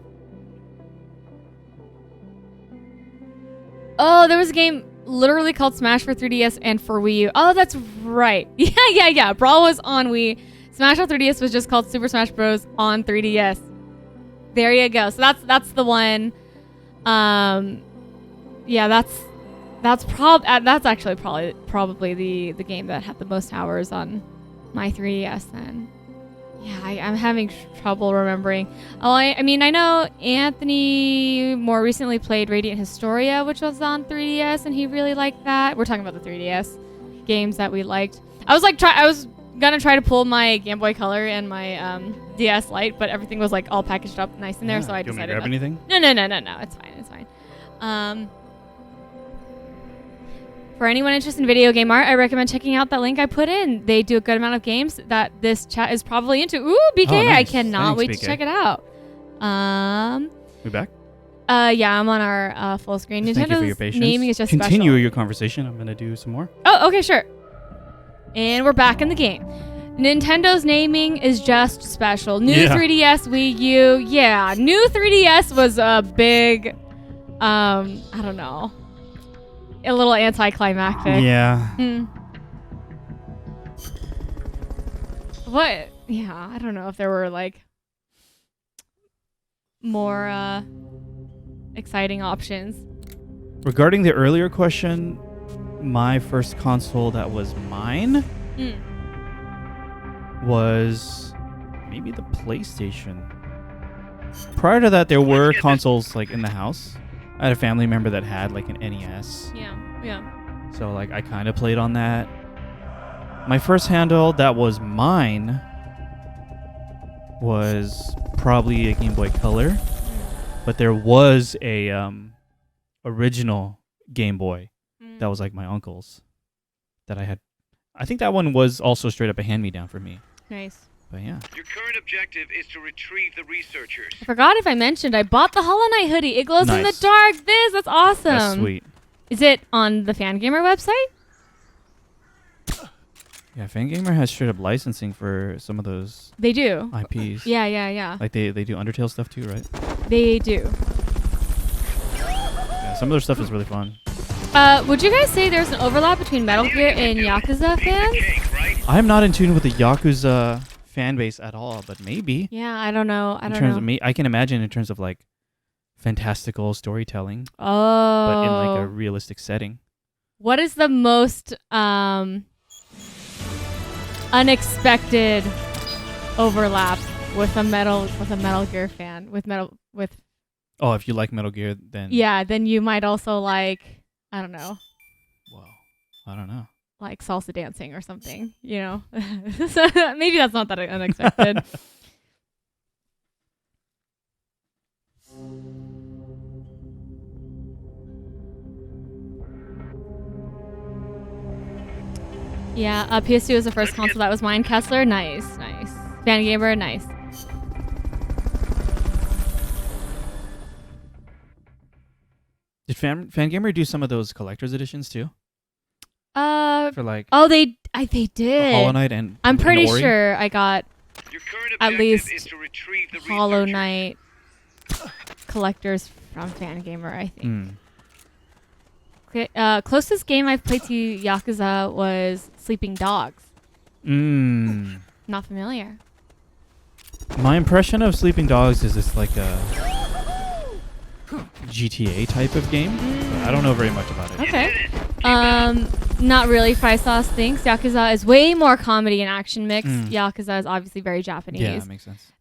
Oh, there was a game literally called Smash for 3DS and for Wii U. Oh, that's right. Yeah. Brawl was on Wii. Smash on 3DS was just called Super Smash Bros. On 3DS. There you go. So that's the one. Yeah, that's actually probably the game that had the most hours on my 3DS then. Yeah, I'm having trouble remembering. Oh, I mean, I know Anthony more recently played Radiant Historia, which was on 3DS, and he really liked that. We're talking about the 3DS games that we liked. I was gonna try to pull my Game Boy Color and my DS Lite, but everything was like all packaged up nice in there, so I decided. Do you want me to grab anything? No. It's fine. For anyone interested in video game art, I recommend checking out that link I put in. They do a good amount of games that this chat is probably into. Ooh, BK, oh, nice. I cannot wait BK. to check it out. We back? Yeah, I'm on our full screen. Thank you for your Nintendo's patience. naming is just Continue special. your conversation. I'm gonna do some more. Oh, okay, sure. And we're back in the game. Nintendo's naming is just special. New 3DS, Wii U. Yeah, new 3DS was a big, I don't know, a little anticlimactic. Yeah. What? Yeah, I don't know if there were like more exciting options. Regarding the earlier question, my first console that was mine was maybe the PlayStation. Prior to that, there were consoles like in the house. I had a family member that had like an NES. Yeah. So like I kind of played on that. My first handheld that was mine was probably a Game Boy Color, but there was a original Game Boy that was like my uncle's that I had. I think that one was also straight up a hand-me-down for me. Nice. But yeah. Your current objective is to retrieve the researchers. I forgot if I mentioned I bought the Hollow Knight hoodie. It glows in the Nice. dark. That's awesome. That's sweet. Is it on the Fangamer website? Yeah, Fangamer has straight up licensing for some of those They do. IPs. Yeah. Like they do Undertale stuff too, right? They do. Yeah, some of their stuff is really fun. Would you guys say there's an overlap between Metal Gear and Yakuza fans? I am not in tune with the Yakuza fan base at all, but maybe. Yeah, I don't know. In terms of I can imagine in terms of like fantastical storytelling, Oh. but in like a realistic setting. What is the most unexpected overlap with a Metal Gear fan? Oh, if you like Metal Gear, then then you might also like, I don't know. Well, I don't know. Like salsa dancing or something, you know. So maybe that's not that unexpected. Yeah, PS2 was the first console that was mine. Kessler, nice. Fangamer, nice. Did Fangamer do some of those collector's editions too? For like they did. Hollow Knight and I'm pretty Ori? sure I got at least the Hollow Knight collectors from Fangamer, I think. Okay, closest game I've played to Yakuza was Sleeping Dogs. Not familiar. My impression of Sleeping Dogs is it's like a GTA type of game. I don't know very much about it. Okay. Not really. Fry Sauce thinks Yakuza is way more comedy and action mix. Yakuza is obviously very Japanese. Yeah, that makes sense.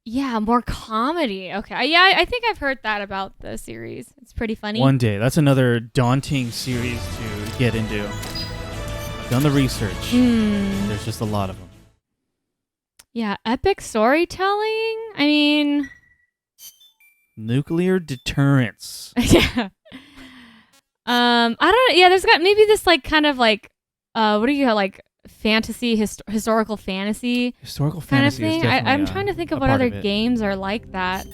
Yeah, more comedy. Okay. Yeah, I think I've heard that about the series. It's pretty funny. One day. That's another daunting series to get into. I've done the research. There's just a lot of them. Yeah, epic storytelling. I mean, nuclear deterrence. Yeah. I don't know. Yeah, there's got maybe this like kind of like what do you call like fantasy historical fantasy kind of thing. I'm trying to think of what other games are like that.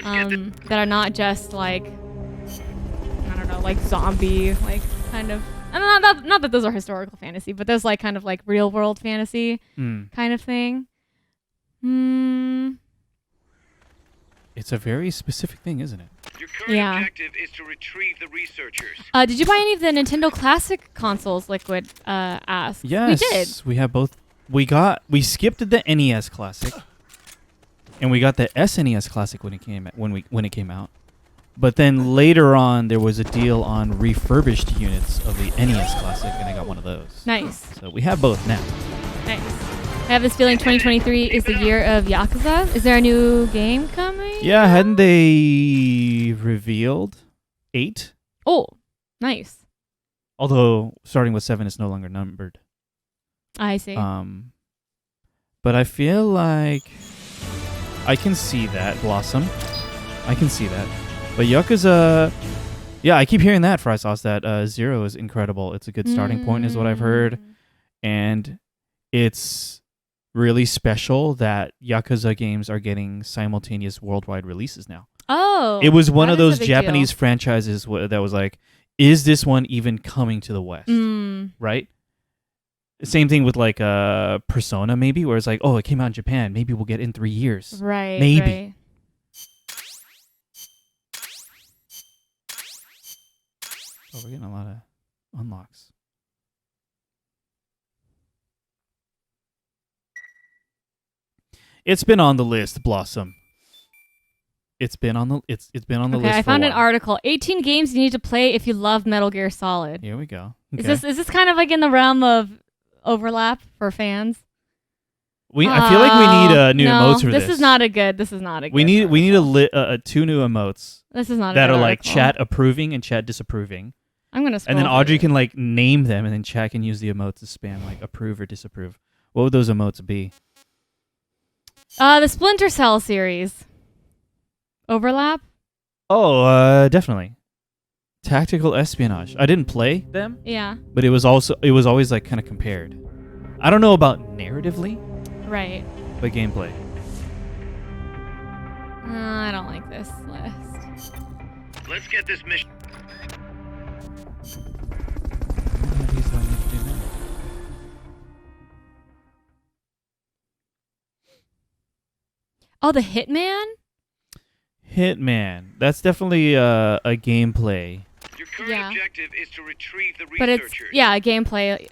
That are not just like, I don't know, like zombie like kind of. Not that those are historical fantasy, but there's like kind of like real world fantasy kind of thing. It's a very specific thing, isn't it? Your current objective is to retrieve the researchers. Did you buy any of the Nintendo Classic consoles? Liquid asked. Yes, we did. We have both. We skipped the NES Classic. and we got the SNES Classic when it came out. But then later on, there was a deal on refurbished units of the NES Classic, and I got one of those. Nice. So we have both now. Nice. I have this feeling 2023 is the year of Yakuza. Is there a new game coming? Yeah, hadn't they revealed 8? Oh, nice. Although starting with 7 is no longer numbered. I see. But I feel like I can see that, Blossom. I can see that. But Yakuza, yeah, I keep hearing that, Fry Sauce, that 0 is incredible. It's a good starting point is what I've heard. And it's really special that Yakuza games are getting simultaneous worldwide releases now. Oh. It was one of those a big Japanese deal. franchises that was like, is this one even coming to the West? Right? Same thing with like Persona maybe, where it's like, oh, it came out in Japan. Maybe we'll get it in 3 years. Right. Maybe. Right. Oh, we're getting a lot of unlocks. It's been on the list, Blossom. It's been on the list. Okay, I found an article. 18 games you need to play if you love Metal Gear Solid. Here we go. Okay. Is this kind of like in the realm of overlap for fans? I feel like we need new emotes for this. This is not a good. We need two new emotes. This is not a that good are like article. chat approving and chat disapproving. I'm gonna scroll and then through Audrey it. can like name them, and then chat can use the emotes to spam like approve or disapprove. What would those emotes be? The Splinter Cell series. Overlap? Oh, definitely. Tactical espionage. I didn't play them. Yeah. But it was always like kind of compared. I don't know about narratively. Right. But gameplay. I don't like this list. Let's get this mission. Oh, the Hitman? Hitman. That's definitely a gameplay. Your current objective is to retrieve the But researchers. it's, yeah, gameplay.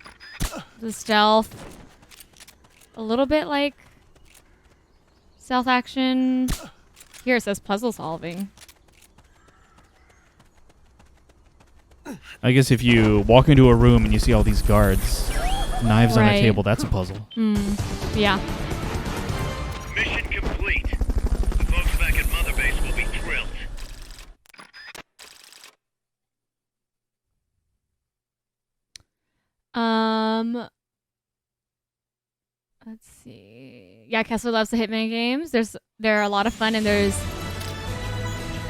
The stealth. A little bit like stealth action. Here it says puzzle solving. I guess if you walk into a room and you see all these guards, knives on a table, that's a puzzle. Yeah. Mission complete. The folks back at Mother Base will be thrilled. Let's see. Yeah, Kessler loves the Hitman games. They're a lot of fun, and there's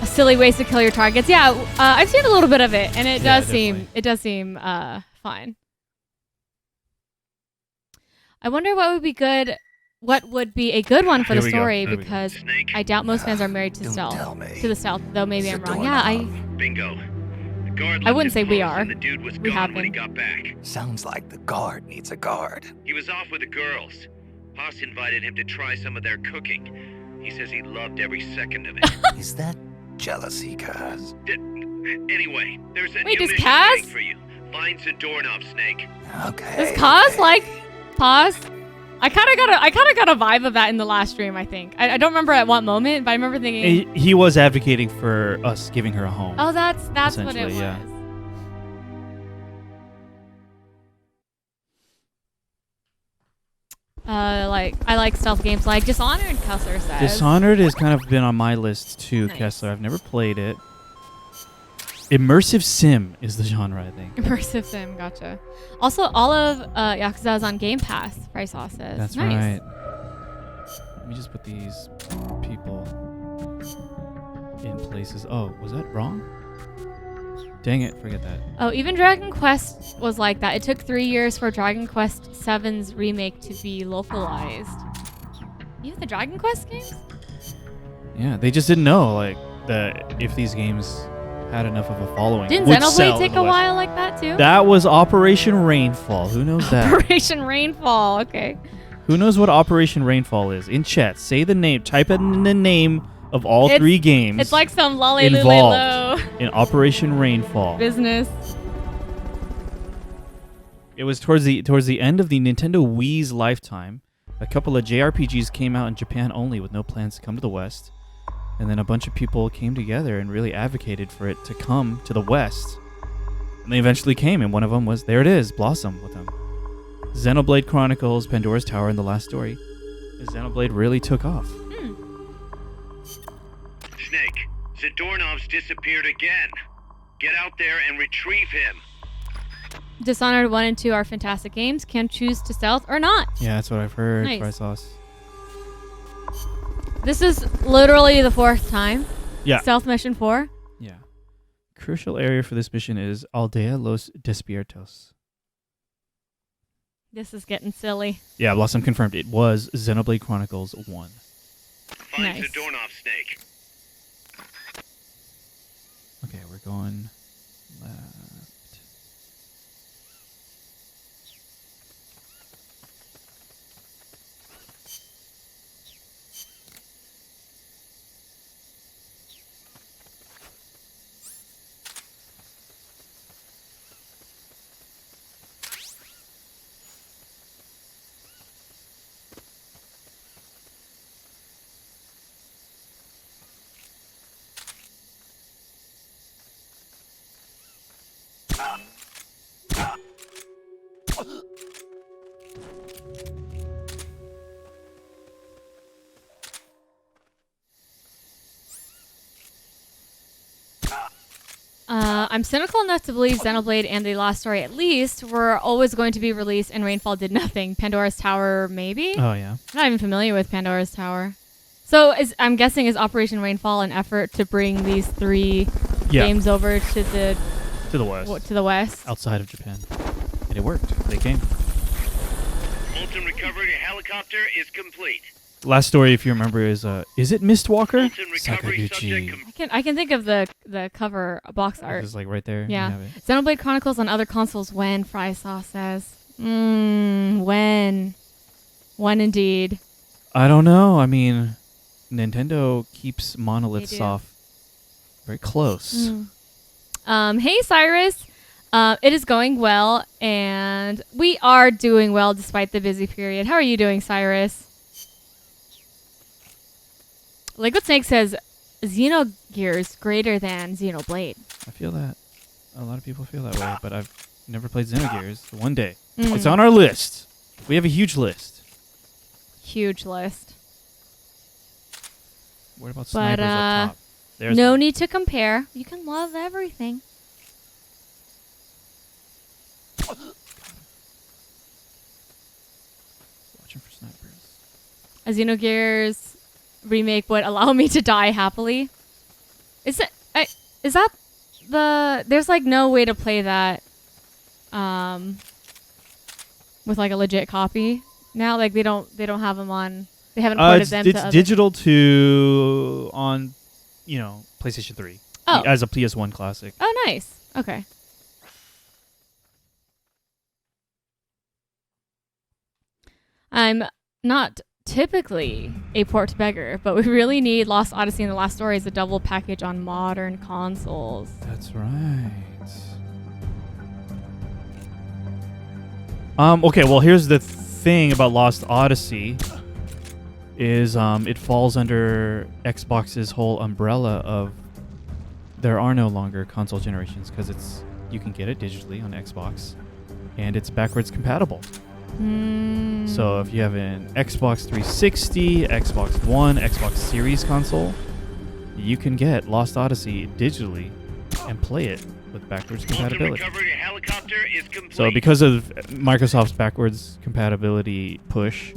silly ways to kill your targets. Yeah, I've seen a little bit of it, and it does seem fun. I wonder what would be good. What would be a good one for the story? Because I doubt most fans are married to stealth. To the stealth, though maybe I'm wrong. Yeah, Bingo. The guard I wouldn't say we are. and the dude was We gone have when he been. got back. Sounds like the guard needs a guard. He was off with the girls. Haas invited him to try some of their cooking. He says he loved every second of it. Is that jealousy, Kaz? Anyway, there's a Wait, new does mission Kaz? waiting for you. Find some doorknob, Snake. Okay. does Kaz like pause? I kind of got a vibe of that in the last stream. I think I don't remember at what moment, but I remember thinking. He was advocating for us giving her a home. Oh, that's what it was. Essentially, yeah. I like stealth games like Dishonored. Kessler says. Dishonored has kind of been on my list too, Nice. Kessler. I've never played it. Immersive sim is the genre, I think. Immersive sim, gotcha. Also, all of Yakuza is on Game Pass. Price says. That's nice. right. Let me just put these people in places. Oh, was that wrong? Dang it, forget that. Oh, even Dragon Quest was like that. It took 3 years for Dragon Quest VII's remake to be localized. Even the Dragon Quest games? Yeah, they just didn't know like that if these games had enough of a following. Didn't would sell Xenoblade in take the a West. while like that too? That was Operation Rainfall. Who knows that? Operation Rainfall. Okay. Who knows what Operation Rainfall is? In chat, say the name. Type in the name of all 3 games. It's like some lolly involved in Operation Rainfall. business. It was towards the end of the Nintendo Wii's lifetime. a couple of JRPGs came out in Japan only with no plans to come to the West. And then a bunch of people came together and really advocated for it to come to the West. And they eventually came, and one of them was, there it is, Blossom with them. Xenoblade Chronicles, Pandora's Tower, and the last story. Xenoblade really took off. Snake, Zadornov's disappeared again. Get out there and retrieve him. Dishonored 1 and 2 are fantastic games. Can choose to stealth or not. Yeah, that's what I've heard. Nice. Fry sauce. This is literally the 4th time. Yeah. Stealth mission 4. Yeah. Crucial area for this mission is Aldea Los Despiertos. This is getting silly. Yeah, Blossom confirmed it was Xenoblade Chronicles 1. Find Nice. Zadornov, Snake. Okay, we're going left. I'm cynical enough to believe Xenoblade and the last story at least were always going to be released, and Rainfall did nothing. Pandora's Tower, maybe? Oh, yeah. I'm not even familiar with Pandora's Tower. So I'm guessing is Operation Rainfall an effort to bring these 3 games over to the West. To the West. Outside of Japan. And it worked. They came. Molten recovery helicopter is complete. Last story, if you remember, is it Mistwalker? Molten recovery subject I can think of the cover box art. It's like right there. You Yeah. have it. Xenoblade Chronicles on other consoles when, Fry Sauce says. When? When indeed. I don't know. I mean, Nintendo keeps monoliths They do. off very close. Hey, Cyrus. It is going well, and we are doing well despite the busy period. How are you doing, Cyrus? Liquid Snake says Xenogears greater than Xenoblade. I feel that. A lot of people feel that way, but I've never played Xenogears. One day. Mm. It's on our list. We have a huge list. Huge list. What about But, snipers up top? There's No one. need to compare. You can love everything. Watching for snipers. A Xenogears remake would allow me to die happily. Is that the? There's like no way to play that, with like a legit copy now. Like they don't have them on. They haven't ported them to It's other. digital to on, PlayStation 3. Oh. As a PS1 classic. Oh, nice. Okay. I'm not typically a port beggar, but we really need Lost Odyssey and The Last Story as a double package on modern consoles. That's right. Okay, well, here's the thing about Lost Odyssey is it falls under Xbox's whole umbrella of there are no longer console generations because you can get it digitally on Xbox and it's backwards compatible. So if you have an Xbox 360, Xbox One, Xbox Series console, you can get Lost Odyssey digitally and play it with backwards compatibility. Recovery helicopter is complete. So because of Microsoft's backwards compatibility push,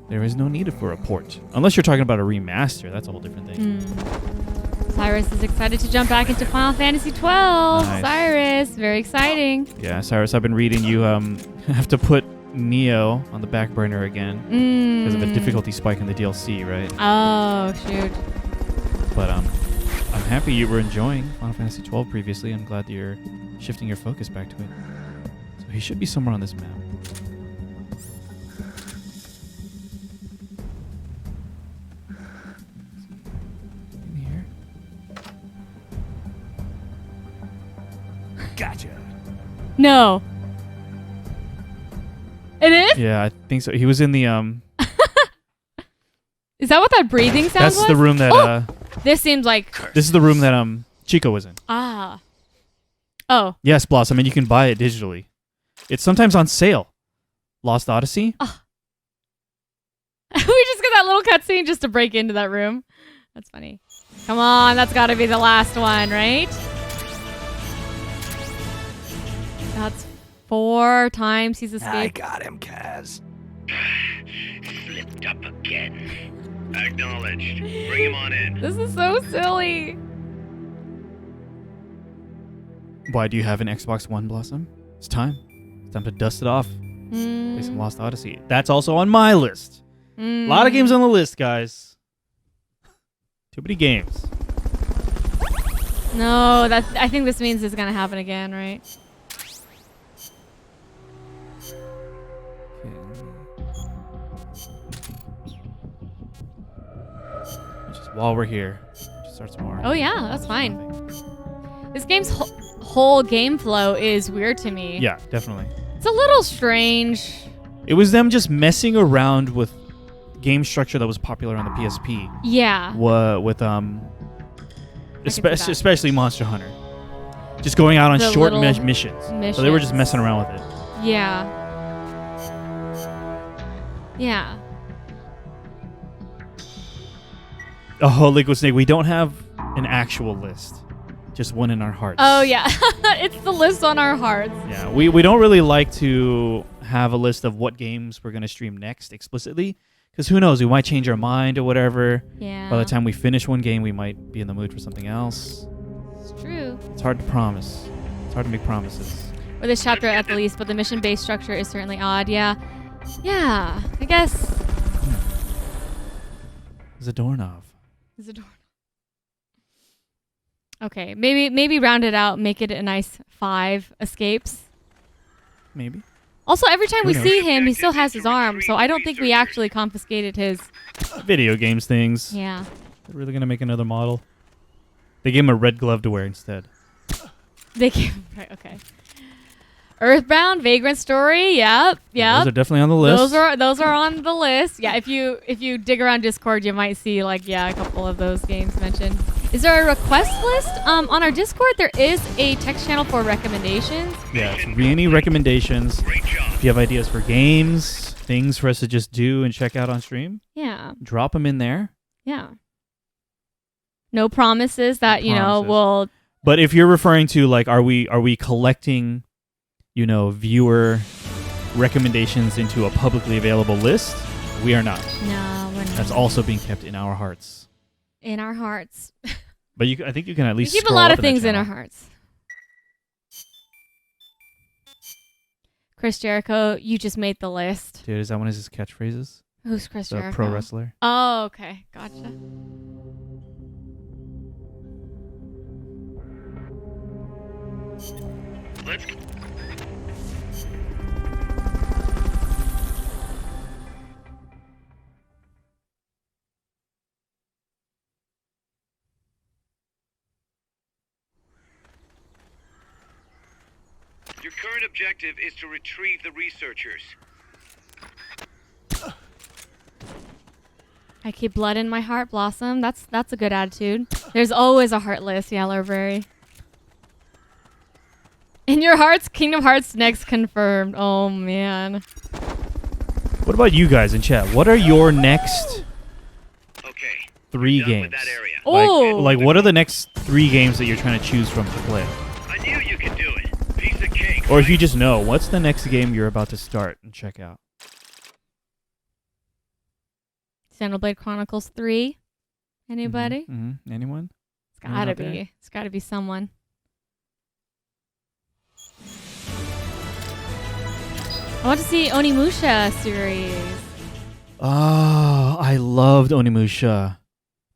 there is no need for a port. Unless you're talking about a remaster, that's a whole different thing. Cyrus is excited to jump back into Final Fantasy 12. Nice. Cyrus, very exciting. Yeah, Cyrus, I've been reading you have to put Neo on the back burner again because of a difficulty spike in the DLC, right? Oh, shoot. But I'm happy you were enjoying Final Fantasy 12 previously. I'm glad that you're shifting your focus back to it. So he should be somewhere on this map. In here? Gotcha. No. It is? Yeah, I think so. He was in the Is that what that breathing sound That's was? the room that This seems like... this is the room that Chico was in. Ah. Oh. Yes, Blossom, and you can buy it digitally. It's sometimes on sale. Lost Odyssey. Oh. We just got that little cutscene just to break into that room. That's funny. Come on, that's got to be the last one, right? That's 4 times he's escaped. I got him, Kaz. Slipped up again. Acknowledged. Bring him on in. This is so silly. Why do you have an Xbox One, Blossom? It's time. It's time to dust it off. Play some Lost Odyssey. That's also on my list. A lot of games on the list, guys. Too many games. No, I think this means it's gonna happen again, right? Just while we're here, just start some more. Oh yeah, that's fine. This game's whole game flow is weird to me. Yeah, definitely. It's a little strange. It was them just messing around with game structure that was popular on the PSP. Yeah. With especially Monster Hunter. Just going out on The short little missions. So they were just messing around with it. Yeah. Yeah. Oh, Liquid Snake, we don't have an actual list. Just one in our hearts. Oh yeah. It's the list on our hearts. Yeah, we don't really like to have a list of what games we're going to stream next explicitly. Because who knows, we might change our mind or whatever. Yeah. By the time we finish one game, we might be in the mood for something else. It's true. It's hard to promise. It's hard to make promises. Or this chapter at the least, but the mission-based structure is certainly odd. Yeah. Yeah. I guess. There's a doorknob. There's a door. Okay. Maybe round it out, make it a nice 5 escapes. Maybe. Also, every time Who we knows? see him, he still has his arm, so I don't think we actually confiscated his... Video games things. Yeah. They're really going to make another model. They gave him a red glove to wear instead. They gave... Right, okay. Earthbound, Vagrant Story, yep. Those are definitely on the list. Those are on the list. Yeah, if you dig around Discord, you might see, like, yeah, a couple of those games mentioned. Is there a request list? On our Discord, there is a text channel for recommendations. Yeah, it's Reyony recommendations. Great job. If you have ideas for games, things for us to just do and check out on stream, Yeah. drop them in there. Yeah. No promises that, we'll... But if you're referring to, like, are we collecting, viewer recommendations into a publicly available list? We are not. No, we're not. That's also being kept in our hearts. In our hearts. But I think you can at least We keep a scroll lot up of in that things in channel. our hearts. Chris Jericho, you just made the list. Dude, is that one of his catchphrases? Who's Chris The Jericho? pro wrestler. Oh, okay. Gotcha. Let's go. Your current objective is to retrieve the researchers. I keep blood in my heart, Blossom. That's a good attitude. There's always a heartless Yellowberry. In your hearts, Kingdom Hearts next confirmed. Oh man. What about you guys in chat? What are your next Okay. 3 Done games? with that area. Oh. Like, what are the next 3 games that you're trying to choose from to play? I knew you could do it. Piece of cake. Or if right? you just know, what's the next game you're about to start and check out? Xenoblade Chronicles 3. Anybody? Mm-hmm. Anyone? It's gotta out there? be. It's gotta be someone. I want to see Onimusha series. Oh, I loved Onimusha.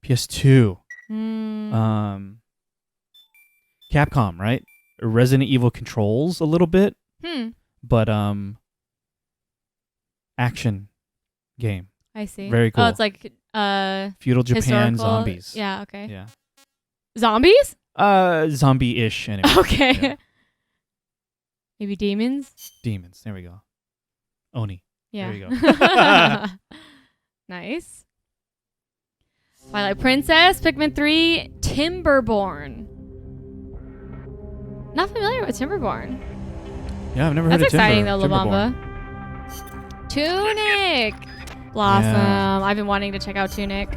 PS2. Hmm. Capcom, right? Resident Evil controls a little bit, but action game. I see. Very cool. Oh, it's like Feudal Japan historical. zombies. Yeah. Okay. Yeah. Zombies? Zombie-ish anyway. Okay. Yeah. Maybe demons. Demons. There we go. Oni. Yeah. There you go. Nice. Twilight Princess, Pikmin 3, Timberborn. Not familiar with Timberborn. Yeah, I've never heard of That's exciting though, Timberborn. Labamba. Tunic! Blossom. Yeah. I've been wanting to check out Tunic.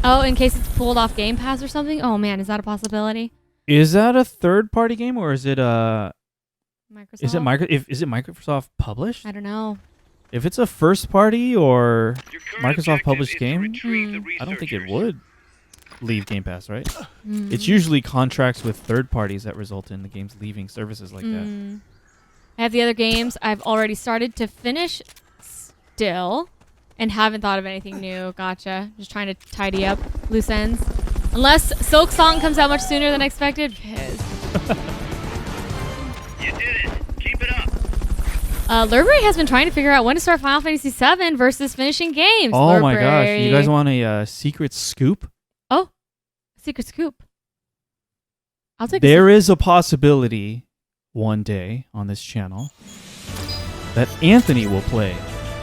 Oh, in case it's pulled off Game Pass or something? Oh man, is that a possibility? Is that a third-party game or is it Microsoft? Is it Microsoft published? I don't know. If it's a first-party or Your current Microsoft objective published is to game, retrieve the I don't think it researchers. would leave Game Pass, right? Mm. It's usually contracts with third parties that result in the games leaving services like that. Mm. I have the other games I've already started to finish still and haven't thought of anything new. Gotcha. Just trying to tidy up loose ends. Unless Silk Song comes out much sooner than expected. Pissed. You did it. Keep it up. Lurberry has been trying to figure out when to start Final Fantasy VII versus finishing games. Oh my gosh. Lurberry. You guys want a secret scoop? Oh, secret scoop. I'll take There is a possibility one day on this channel that Anthony will play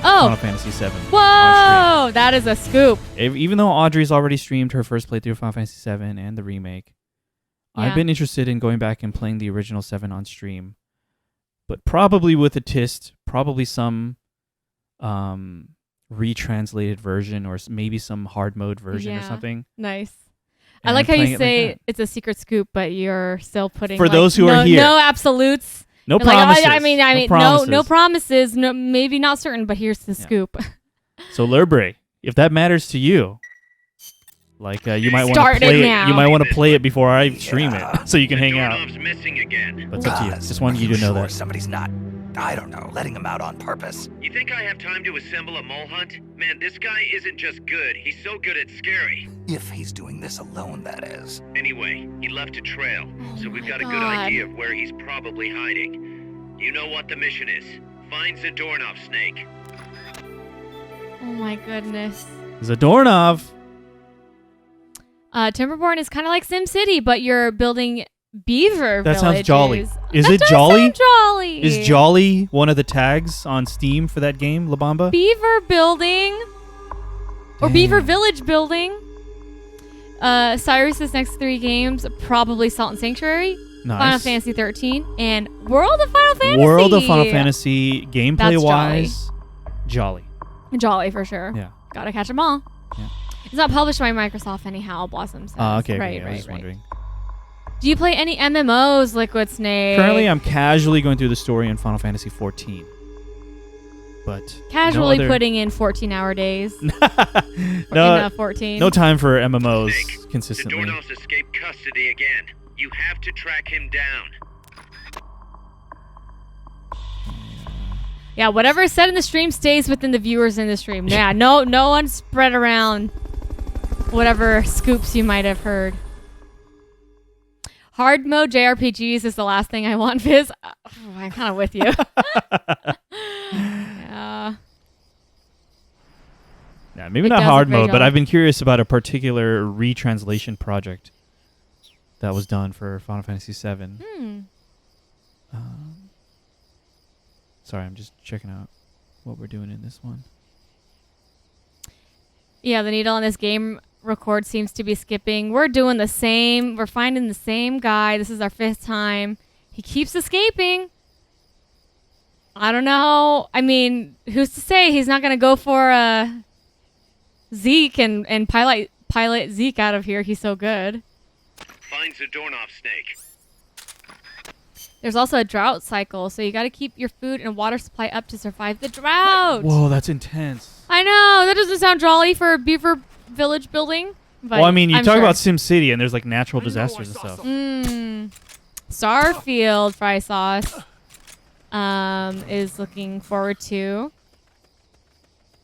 Final Fantasy VII. Whoa, that is a scoop. Even though Audrey's already streamed her first playthrough of Final Fantasy VII and the remake, Yeah. I've been interested in going back and playing the original 7 on stream, but probably with a twist, probably some retranslated version or maybe some hard mode version or Yeah. something. Nice. I And like how playing you it say that. it's a secret scoop, but you're still putting For like, those who no, are here. no absolutes. No You're like, promises. I mean, no promises. No, maybe not certain, but here's the Yeah. scoop. So Lurberry, if that matters to you, like you might want Start to it play it. now. You might want to play it before I stream it, so you can The hang out. doorknob's missing again. But it's up to you. Guys, Just wanted are you to know sure that. somebody's not, I don't know, letting him out on purpose. You think I have time to assemble a mole hunt? Man, this guy isn't just good. He's so good at scary. If he's doing this alone, that is. Anyway, he left a trail, so we've my got a good God. idea of where he's probably hiding. You know what the mission is. Find Zadornov Snake. Oh my goodness. Zadornov. Timberborn is kind of like SimCity, but you're building beaver That villages. sounds jolly. Is That it does jolly? sound jolly. Is jolly one of the tags on Steam for that game, Labamba? Beaver building or Dang. Beaver Village building. Cyrus's next 3 games, probably Salt and Sanctuary, Nice. Final Fantasy 13, and World of Final Fantasy. World of Final Fantasy, gameplay That's wise, jolly. Jolly for sure. Yeah. Gotta catch them all. Yeah. It's not published by Microsoft anyhow, Blossom says. Okay, Right, I was right, just right. wondering. Do you play any MMOs, Liquid Snake? Currently, I'm casually going through the story in Final Fantasy 14. But Casually no other... putting in 14-hour days. no, 14. no time for MMOs Snake, consistently. Zadornov's escaped custody again. You have to track him down. Yeah, whatever is said in the stream stays within the viewers in the stream. Yeah, no one spread around whatever scoops you might have heard. Hard mode JRPGs is the last thing I want, Viz. I'm kind of with you. Yeah. Yeah, maybe It not does hard look very mode, but jolly. I've been curious about a particular retranslation project that was done for Final Fantasy VII. Sorry, I'm just checking out what we're doing in this one. Yeah, the needle on this game record seems to be skipping. We're doing the same. We're finding the same guy. This is our 5th time. He keeps escaping. I don't know. I mean, who's to say he's not going to go for Zeke and pilot Zeke out of here? He's so good. Find Zadornov Snake. There's also a drought cycle, so you got to keep your food and water supply up to survive the drought. Whoa, that's intense. I know. That doesn't sound jolly for a beaver village building. But Well, I mean, you I'm talk sure. about SimCity, and there's like natural disasters and stuff. Starfield fry sauce is looking forward to.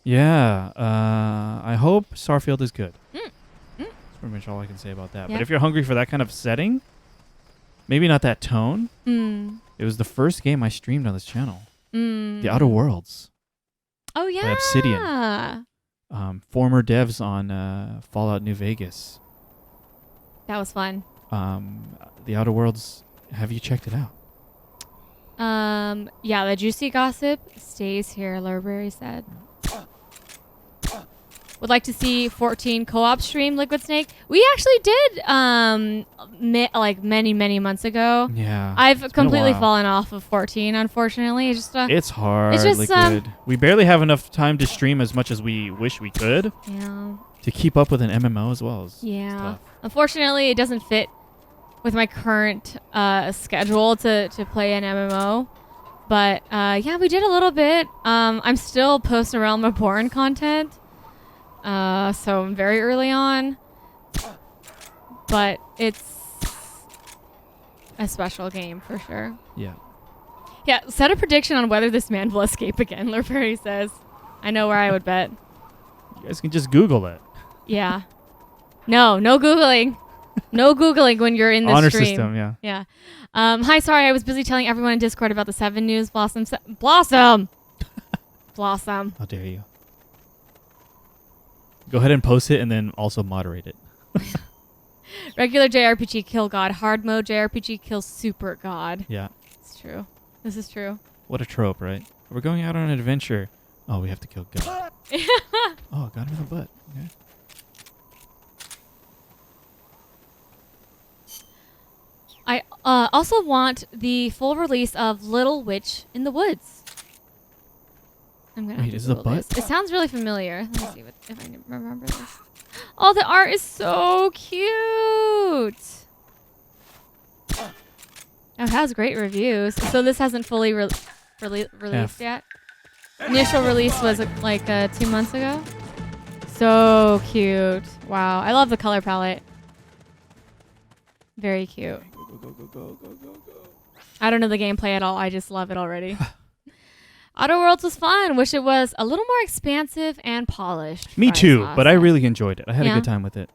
Yeah, I hope Starfield is good. That's pretty much all I can say about that. Yeah. But if you're hungry for that kind of setting, maybe not that tone. It was the first game I streamed on this channel. The Outer Worlds. Oh yeah. Obsidian. Former devs on Fallout New Vegas. That was fun. The Outer Worlds, have you checked it out? Yeah, the juicy gossip stays here, Lurberry said. would like to see 14 co-op stream Liquid Snake. We actually did like many months ago. Yeah. I've it's been a completely while. fallen off of 14, unfortunately. It's just It's hard, it's just, Liquid. We barely have enough time to stream as much as we wish we could yeah. to keep up with an MMO as well. Yeah. Stuff. Unfortunately, it doesn't fit with my current schedule to play an MMO. But yeah, we did a little bit. I'm still posting around my porn content. So I'm very early on. But it's a special game for sure. Yeah. Yeah, set a prediction on whether this man will escape again, Lurperry says. I know where I would bet. You guys can just Google it. Yeah. No Googling. No Googling when you're in the Honor stream. system, yeah. Yeah. Hi, sorry, I was busy telling everyone in Discord about the 7 News Blossom. Blossom! Blossom. How dare you. Go ahead and post it and then also moderate it. Regular JRPG kill God. Hard mode JRPG kills super God. Yeah. It's true. This is true. What a trope, right? We're going out on an adventure. Oh, we have to kill God. Oh, got him in the butt. Okay. I also want the full release of Little Witch in the Woods. I'm gonna. Wait, is it a Google butt? this. It sounds really familiar. Let me see if I remember this. Oh, the art is so cute. Oh, it has great reviews. So this hasn't fully released yet. Initial release was like 2 months ago. So cute. Wow, I love the color palette. Very cute. Go. I don't know the gameplay at all. I just love it already. Outer Worlds was fun. Wish it was a little more expansive and polished. Me Fries too, awesome. but I really enjoyed it. I had a Yeah. good time with it.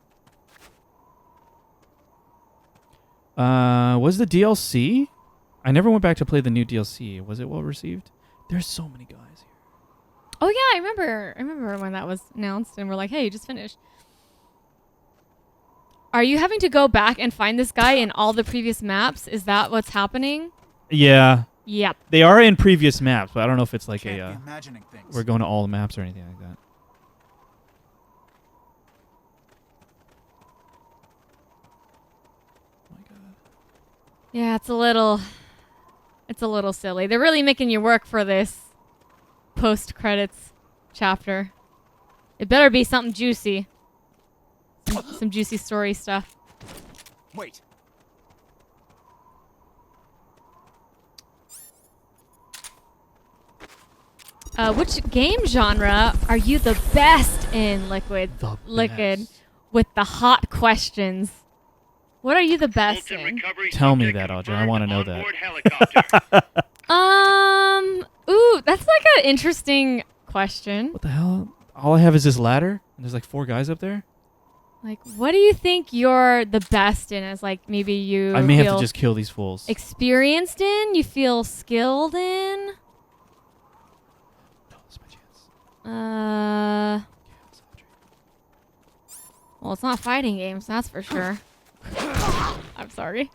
Was the DLC? I never went back to play the new DLC. Was it well received? There's so many guys here. Oh yeah, I remember when that was announced and we're like, hey, you just finished. Are you having to go back and find this guy in all the previous maps? Is that what's happening? Yeah. Yep. They are in previous maps, but I don't know if it's like Can't be imagining things. we're going to all the maps or anything like that. Oh my god. Yeah, it's a little silly. They're really making you work for this post-credits chapter. It better be something juicy. Some juicy story stuff. Wait. Which game genre are you the best in, Liquid? The Liquid, best. with the hot questions. What are you the best Fulton in? recovery Tell me subject that, Audrey. I wanna know that. onboard helicopter. Ooh, that's like an interesting question. What the hell? All I have is this ladder, and there's like 4 guys up there. Like, what do you think you're the best in? As like maybe you I may have feel to just kill these fools. experienced in, you feel skilled in. No, that's my chance. Well, it's not fighting games, that's for sure. I'm sorry.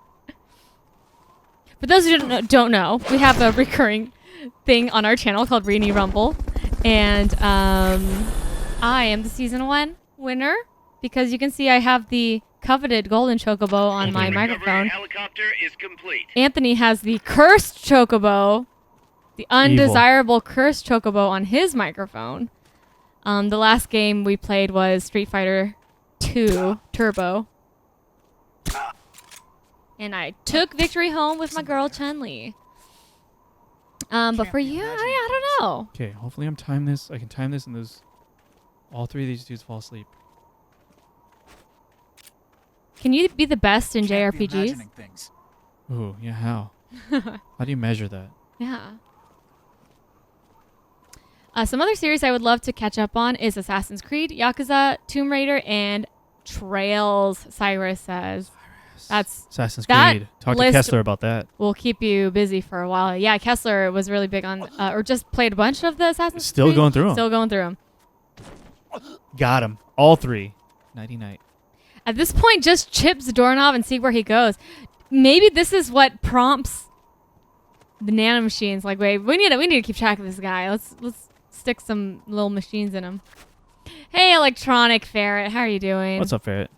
But those who don't know, we have a recurring thing on our channel called Reyony Rumble, and I am the season 1 winner because you can see I have the coveted golden chocobo on my Fulton microphone. recovery helicopter is complete. Anthony has the cursed chocobo, the undesirable cursed chocobo on his microphone. The last game we played was Street Fighter 2 Turbo. And I took victory home with my girl Chun-Li. But for you, I don't know. Okay, hopefully I can time this, and those all 3 of these dudes fall asleep. Can you be the best in Can't be JRPGs? imagining things. Ooh, yeah, how? How do you measure that? Yeah. Some other series I would love to catch up on is Assassin's Creed, Yakuza, Tomb Raider, and Trails, Cyrus says. That's Assassin's that Creed. Talk to list- Kessler about that. will keep you busy for a while. Yeah, Kessler was really big on, or just played a bunch of the Assassin's Still Creed. going through 'em. Still going through them. Got him. All 3. Nighty-night. At this point, just chip Zadornov and see where he goes. Maybe this is what prompts the nanomachines. Like, wait, we need to keep track of this guy. Let's stick some little machines in him. Hey, electronic ferret. How are you doing? What's up, Ferret?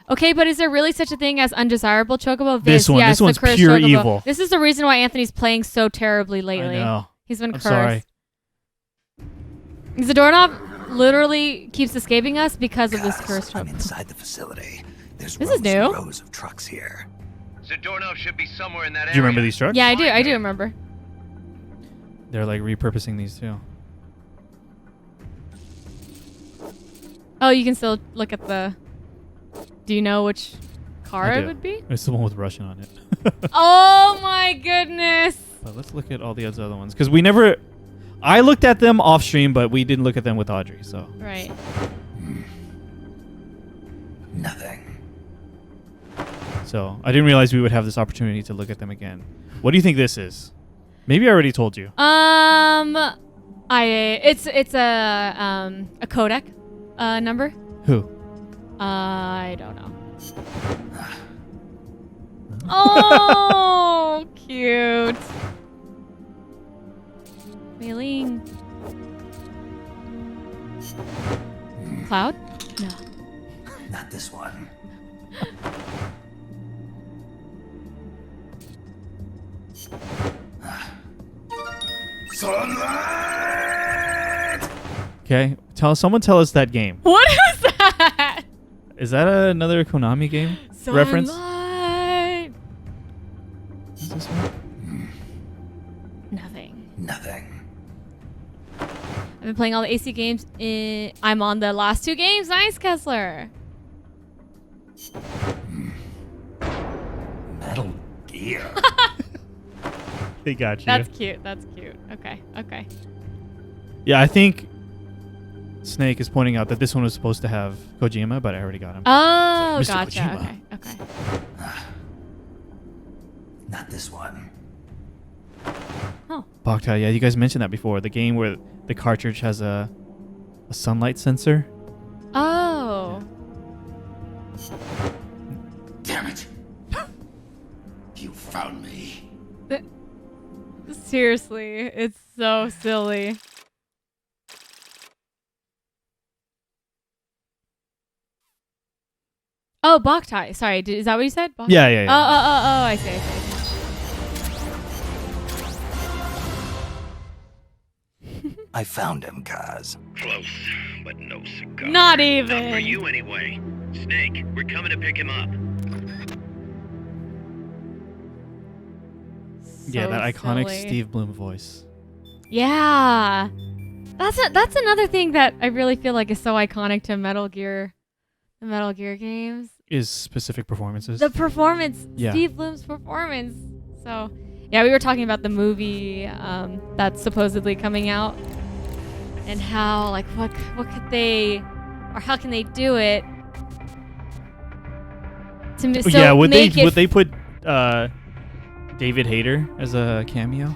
Okay, but is there really such a thing as undesirable chocobo? This one. Yes, This one's the cursed pure chocobo. evil. This is the reason why Anthony's playing so terribly I lately. know. He's been I'm cursed. sorry. The doorknob literally keeps escaping us because of this Guys, cursed I'm chocobo. inside the facility. There's This rows is new. and rows of trucks here. The doorknob should be somewhere in that area. Do you remember these trucks? Yeah, I do. I do remember. They're like repurposing these too. Oh, you can still look at the... Do you know which car I it do. would be? It's the one with Russian on it. Oh my goodness. But let's look at all the other ones because we never. I looked at them off stream, but we didn't look at them with Audrey. So Right. Nothing. So I didn't realize we would have this opportunity to look at them again. What do you think this is? Maybe I already told you. It's a codec number. Who? I don't know. Oh, cute. Mailing. Cloud? No. Not this one. Sunlight! Okay, someone tell us that game. What is that? Is that another Konami game reference? Sunlight. Is this one? Nothing. Nothing. I've been playing all the AC games. I'm on the last 2 games. Nice, Kessler. Metal Gear. They got you. That's cute. That's cute. Okay. Okay. Yeah, I think Snake is pointing out that this one was supposed to have Kojima, but I already got him. Oh, Mr. gotcha. Kojima. Okay. Okay. Not this one. Oh. Boktai, yeah, you guys mentioned that before. The game where the cartridge has a sunlight sensor. Oh. Damn it. You found me. Seriously, it's so silly. Oh, Boktai. Sorry, is that what you said? Boktai? Yeah, yeah, yeah. Oh, I see. I found him, Kaz. Close, but no cigar. Not Not for even. you anyway. Snake, we're coming to pick him up. Yeah, So that iconic silly. Steve Bloom voice. Yeah. That's another thing that I really feel like is so iconic to Metal Gear, the Metal Gear games. Is specific performances. The performance, Yeah. Steve Bloom's performance. So, yeah, we were talking about the movie that's supposedly coming out, and how like what could they, or how can they do it? To so yeah, would make they put David Hayter as a cameo?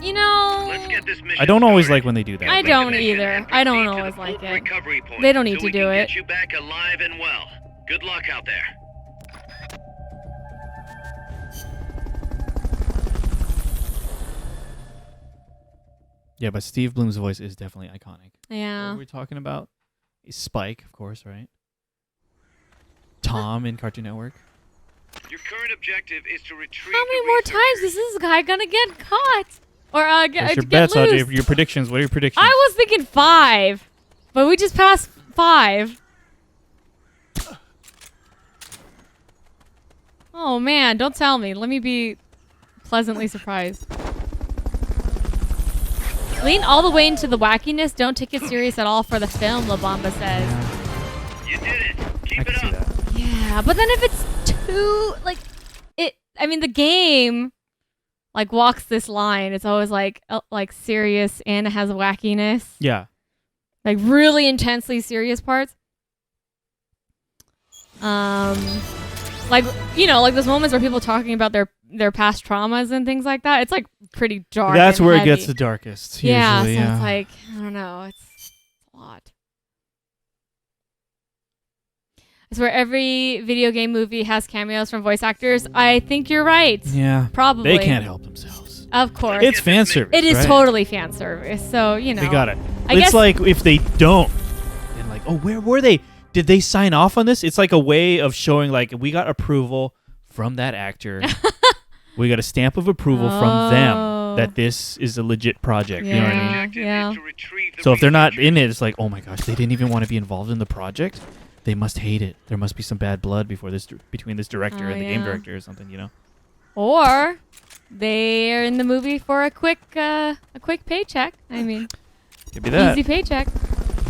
You know, Let's get this mission I don't always started. like when they do that. I Make don't the mission either. and I don't proceed to always the like full it. recovery point They don't need so to we do can it. Get you back alive and well. Good luck out there. Yeah, but Steve Bloom's voice is definitely iconic. What Yeah. were we talking about? Spike, of course, right? Tom in Cartoon Network. Your current objective is to retrieve How many the more researchers. times is this guy gonna get caught? Or What's your get bets, loose? Audrey? Your predictions. What are your predictions? I was thinking 5, but we just passed 5. Oh man, don't tell me. Let me be pleasantly surprised. Lean all the way into the wackiness. Don't take it serious at all for the film, La Bamba says. You did it. Keep I it can see up. that. Yeah, but then if it's too I mean the game like walks this line. It's always like serious and it has wackiness. Yeah. Like really intensely serious parts. Like like those moments where people talking about their past traumas and things like that. It's like pretty dark. That's and where heavy. it gets the darkest. Yeah, Usually, so yeah. it's like I don't know. It's a lot. It's where every video game movie has cameos from voice actors. I think you're right. Yeah. Probably. They can't help themselves. Of course. It's fan service. It is right? totally fan service. So, They got it. I guess like if they don't, and like, oh, where were they? Did they sign off on this? It's like a way of showing like we got approval from that actor. We got a stamp of approval from them that this is a legit project. You know what I mean? Yeah. So if they're not in it, it's like, oh my gosh, they didn't even want to be involved in the project. They must hate it. There must be some bad blood between this director and the game director or something, you know? Or they're in the movie for a quick paycheck. I mean, could be that. Easy paycheck.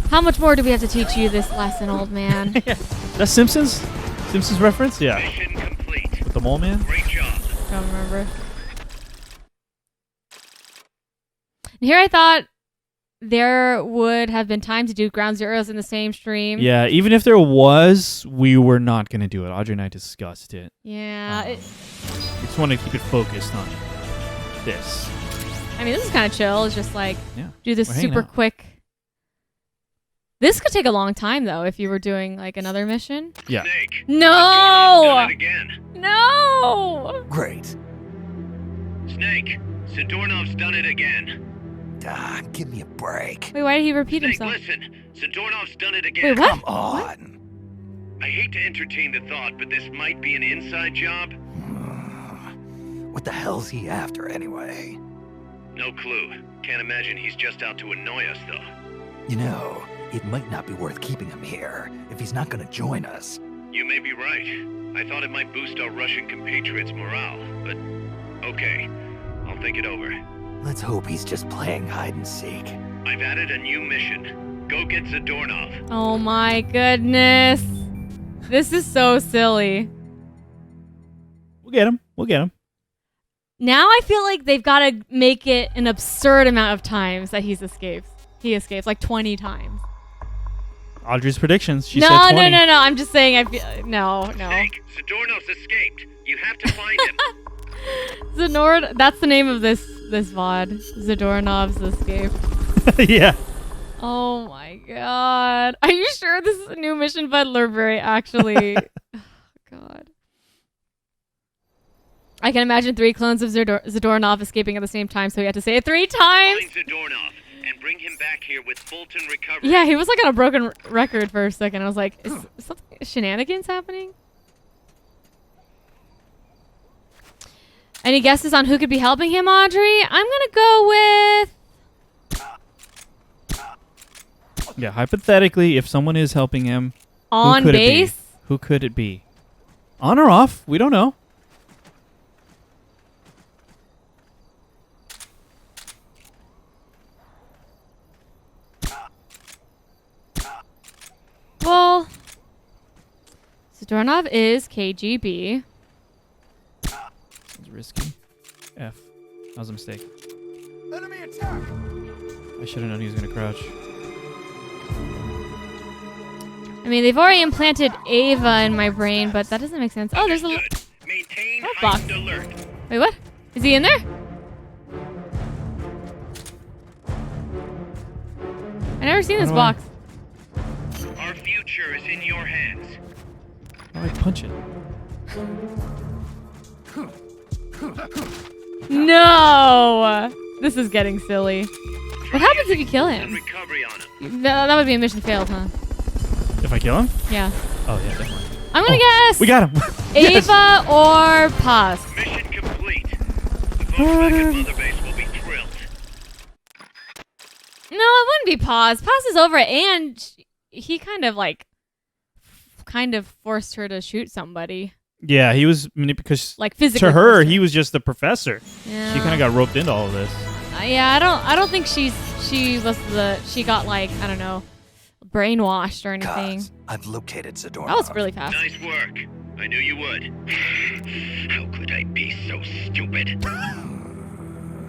How much more do we have to teach you this lesson, old man? That's Simpsons? Simpsons reference? Yeah. Mission complete. With the mole man? Great job. Don't remember. And here I thought there would have been time to do Ground Zeroes in the same stream. Yeah, even if there was, we were not going to do it. Audrey and I discussed it. Yeah. We just want to keep it focused on this. I mean, this is kind of chill. It's just like, do this we're hanging super out. quick. This could take a long time, though, if you were doing, like, another mission. Yeah. Snake. No! Done it again. No! Great. Snake. Zadornov's done it again. Give me a break. Wait, why did he repeat Snake, himself? listen. Zadornov's done it again. Wait, what? Come on. I hate to entertain the thought, but this might be an inside job. What the hell's he after anyway? No clue. Can't imagine he's just out to annoy us, though. You know, it might not be worth keeping him here if he's not gonna join us. You may be right. I thought it might boost our Russian compatriots' morale, but okay. I'll think it over. Let's hope he's just playing hide and seek. I've added a new mission. Go get Zadornov. Oh my goodness. This is so silly. We'll get him. We'll get him. Now I feel like they've got to make it an absurd amount of times that he escapes. He escapes like 20 times. Audrey's predictions. She no, said 20. no. I'm just saying. I feel no. Snake, Zadornov's escaped. You have to find him. Zadornov. That's the name of this VOD. Zadornov's escape. Yeah. Oh my god. Are you sure this is a new mission, Bud Lurberry? Actually. Oh, god. I can imagine 3 clones of Zadornov escaping at the same time, so he had to say it 3 times. Find Zadornov and bring him back here with Fulton recovery. Yeah, he was like on a broken record for a second. I was like, is something shenanigans happening? Any guesses on who could be helping him, Audrey? I'm gonna go with... Yeah, hypothetically, if someone is helping him, On who could base? It be? Who could it be? On or off? We don't know. Well, Zadornov is KGB. It's risky. F. That was a mistake. Enemy attack! I should have known he was going to crouch. I mean, they've already implanted Ava in my brain, but that doesn't make sense. Oh, there's a... Understood. Maintain Roadblock. heightened alert. Wait, what? Is he in there? I never seen this How do I- box. Our future is in your hands. How do I punch it? No! This is getting silly. What happens if you kill him? Recovery on him. That would be a mission failed, huh? If I kill him? Yeah. Oh, yeah, definitely. I'm gonna guess We got him. Yes. Ava or Paz. Mission complete. The folks back at Mother Base will be thrilled. No, it wouldn't be Paz. Paz is over it, and he kind of forced her to shoot somebody. Yeah, he was because Like physically. to her, forced he was just the professor. Yeah. She kind of got roped into all of this. Yeah, I don't think she got like, I don't know, brainwashed or anything. Cuz, I've located Zadornov. That was really fast. Nice work. I knew you would. How could I be so stupid?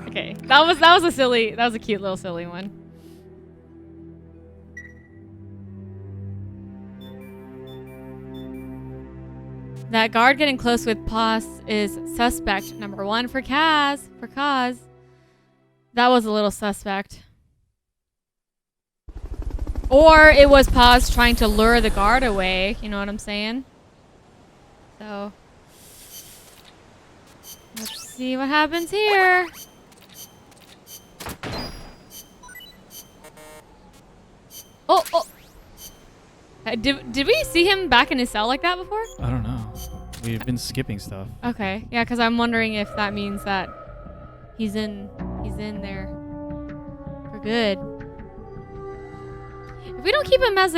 Okay, that was a cute little silly one. That guard getting close with Paz is suspect number 1 for Kaz. That was a little suspect. Or it was Paz trying to lure the guard away. You know what I'm saying? So, let's see what happens here. Oh, oh. Did we see him back in his cell like that before? I don't know. We've been skipping stuff. Okay. Yeah, because I'm wondering if that means that he's in there for good. If we don't keep him as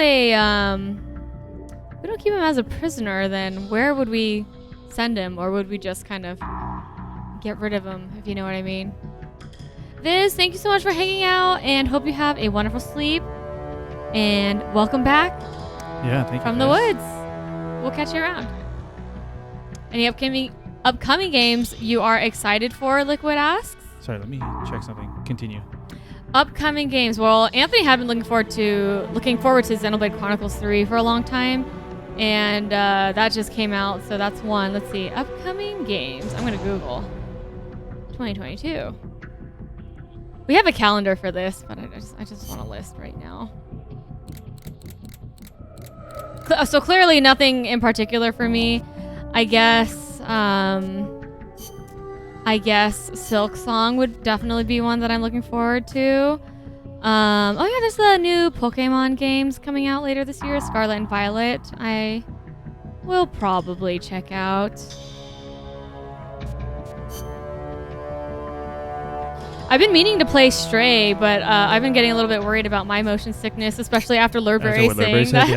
a prisoner, then where would we send him, or would we just kind of get rid of him, if you know what I mean? Viz, thank you so much for hanging out, and hope you have a wonderful sleep. And welcome back. Yeah, thank you. From the woods. We'll catch you around. Any upcoming games you are excited for? Liquid asks. Sorry, let me check something. Continue. Upcoming games. Well, Anthony had been looking forward to Xenoblade Chronicles 3 for a long time, and that just came out, so that's one. Let's see. Upcoming games. I'm gonna Google 2022. We have a calendar for this, but I just want a list right now. So clearly nothing in particular for me. I guess Silk Song would definitely be one that I'm looking forward to. Oh yeah, there's the new Pokemon games coming out later this year, Scarlet and Violet. I will probably check out. I've been meaning to play Stray, but I've been getting a little bit worried about my motion sickness, especially after Lurberry saying that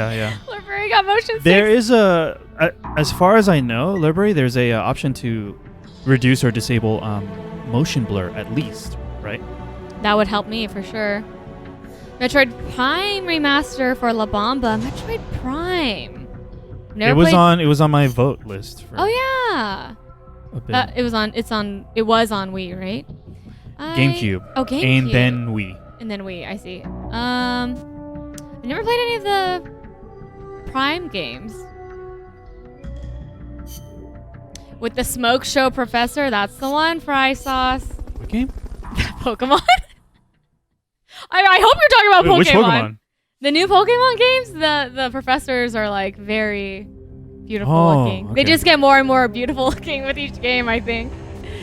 Lurberry got motion sick. There is as far as I know, Lurberry, there's a option to reduce or disable motion blur at least, right? That would help me for sure. Metroid Prime remaster for La Bamba. Metroid Prime. It was on my vote list. For yeah. A bit. It was on Wii, right? GameCube. Oh, GameCube. And then Wii. And then Wii, I see. I never played any of the Prime games. With the Smoke Show Professor, that's the one. Fry sauce. What game? Pokemon. I hope you're talking about Pokemon. Which Pokemon? The new Pokemon games, the professors are like very beautiful looking. Okay. They just get more and more beautiful looking with each game, I think.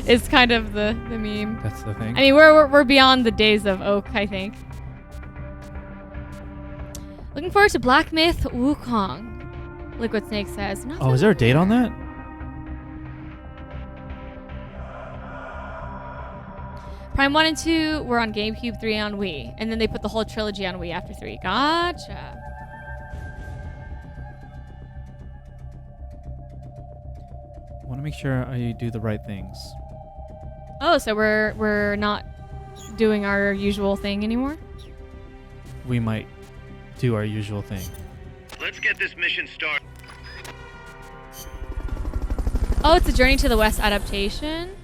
It's kind of the meme. That's the thing. I mean, we're beyond the days of Oak, I think. Looking forward to Black Myth Wukong. Liquid Snake says. Oh, is there a date on that? Prime 1 and 2 were on GameCube, 3 on Wii. And then they put the whole trilogy on Wii after 3. Gotcha. I want to make sure I do the right things. Oh, so we're not doing our usual thing anymore? We might do our usual thing. Let's get this mission started. Oh, it's a Journey to the West adaptation?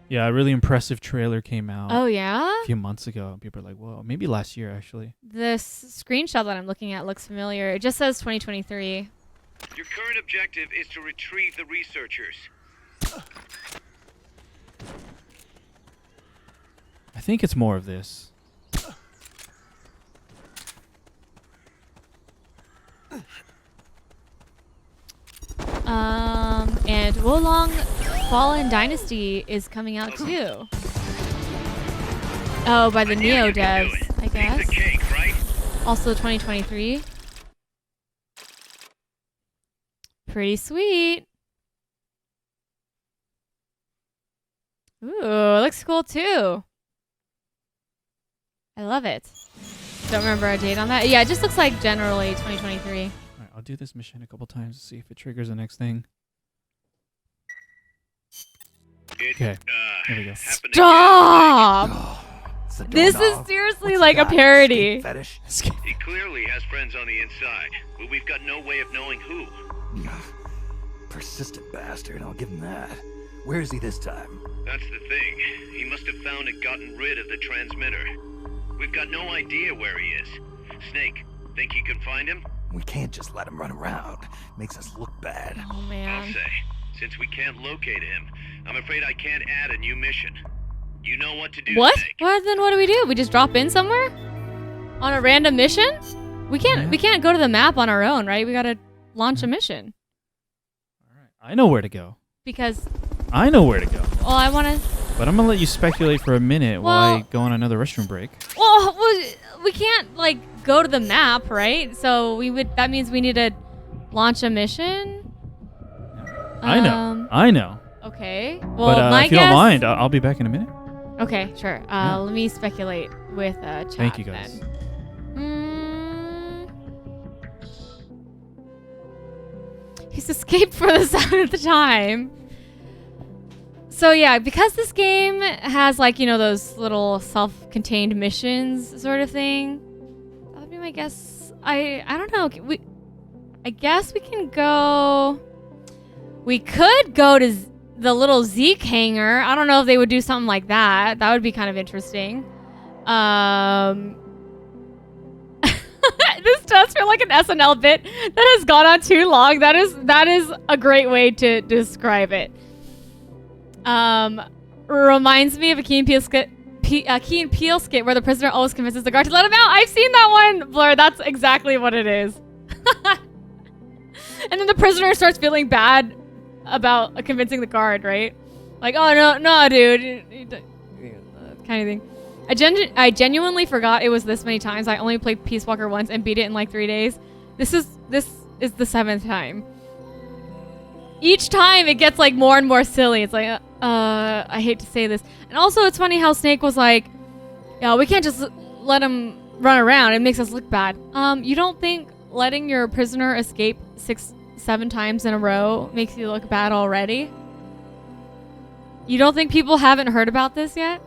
Yeah, a really impressive trailer came out Oh, yeah? a few months ago. People are like, whoa, maybe last year, actually. This screenshot that I'm looking at looks familiar. It just says 2023. Your current objective is to retrieve the researchers. I think it's more of this. And Wolong Fallen Dynasty is coming out too. Oh, by the Neo devs, I guess. Piece of cake, right? Also 2023. Pretty sweet. Ooh, it looks cool too. I love it. Don't remember a date on that. Yeah, it just looks like generally 2023. All right, I'll do this mission a couple times to see if it triggers the next thing. Okay, there we go. Stop! This is seriously like a parody. Fetish? He clearly has friends on the inside, but we've got no way of knowing who. Persistent bastard, I'll give him that. Where is he this time? That's the thing. He must have found and gotten rid of the transmitter. We've got no idea where he is. Snake, think you can find him? We can't just let him run around. Makes us look bad. Oh I'll man. say. Since we can't locate him, I'm afraid I can't add a new mission. You know what to do, What? Snake. Well, then what do? We just drop in somewhere? On a random mission? We can't go to the map on our own, right? We gotta launch a mission. All right, I know where to go. Because, I know where to go. well, I wanna... But I'm gonna let you speculate for a minute while I go on another restroom break. Well, we can't, like, go to the map, right? So that means we need to launch a mission. I know. Okay. Well, But my if you guess. don't mind, I'll be back in a minute. Okay, sure. Let me speculate with chat. Thank you, guys. He's escaped for the 7th time. So yeah, because this game has like, those little self-contained missions sort of thing, that would be my guess. I don't know. I guess we can go. We could go to the little Zeke hangar. I don't know if they would do something like that. That would be kind of interesting. This does feel like an SNL bit that has gone on too long. That is a great way to describe it. Reminds me of a Key and Peele skit where the prisoner always convinces the guard to let him out. I've seen that one, Blur. That's exactly what it is. And then the prisoner starts feeling bad about convincing the guard, right? Like, oh no, dude, kind of thing. I genuinely forgot it was this many times. I only played Peace Walker once and beat it in like 3 days. This is the 7th time. Each time it gets like more and more silly. It's like, I hate to say this. And also it's funny how Snake was like, yeah, we can't just let him run around. It makes us look bad. You don't think letting your prisoner escape 6-7 times in a row makes you look bad already? You don't think people haven't heard about this yet?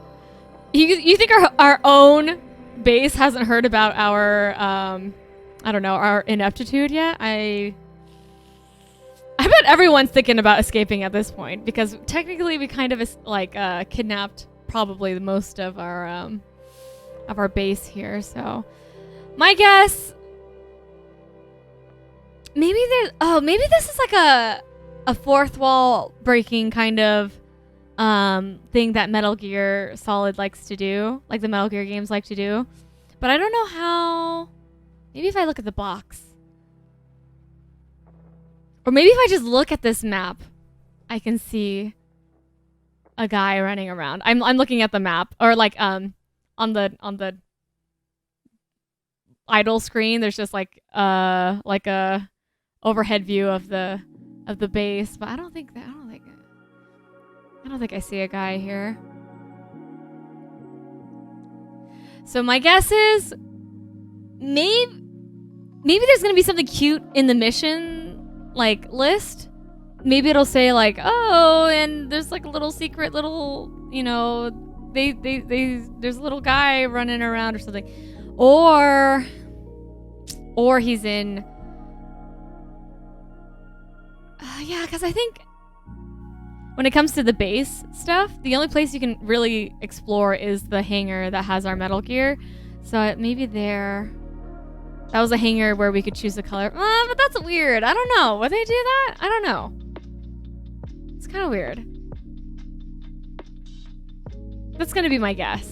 You think our own base hasn't heard about our, I don't know, our ineptitude yet? I bet everyone's thinking about escaping at this point, because technically we kind of kidnapped probably the most of our base here. So my guess, maybe this is like a fourth wall breaking kind of thing that Metal Gear Solid likes to do, like the Metal Gear games like to do. But I don't know how. Maybe if I look at the box. Or maybe if I just look at this map, I can see a guy running around. I'm looking at the map, or like on the idle screen. There's just like a overhead view of the base, but I don't think I see a guy here. So my guess is maybe there's gonna be something cute in the mission like list. Maybe it'll say like, oh, and there's like a little secret little, there's a little guy running around or something. Or he's in yeah, because I think when it comes to the base stuff, the only place you can really explore is the hangar that has our Metal Gear. So maybe that was a hangar where we could choose the color. But that's weird. I don't know. Would they do that? I don't know. It's kind of weird. That's going to be my guess.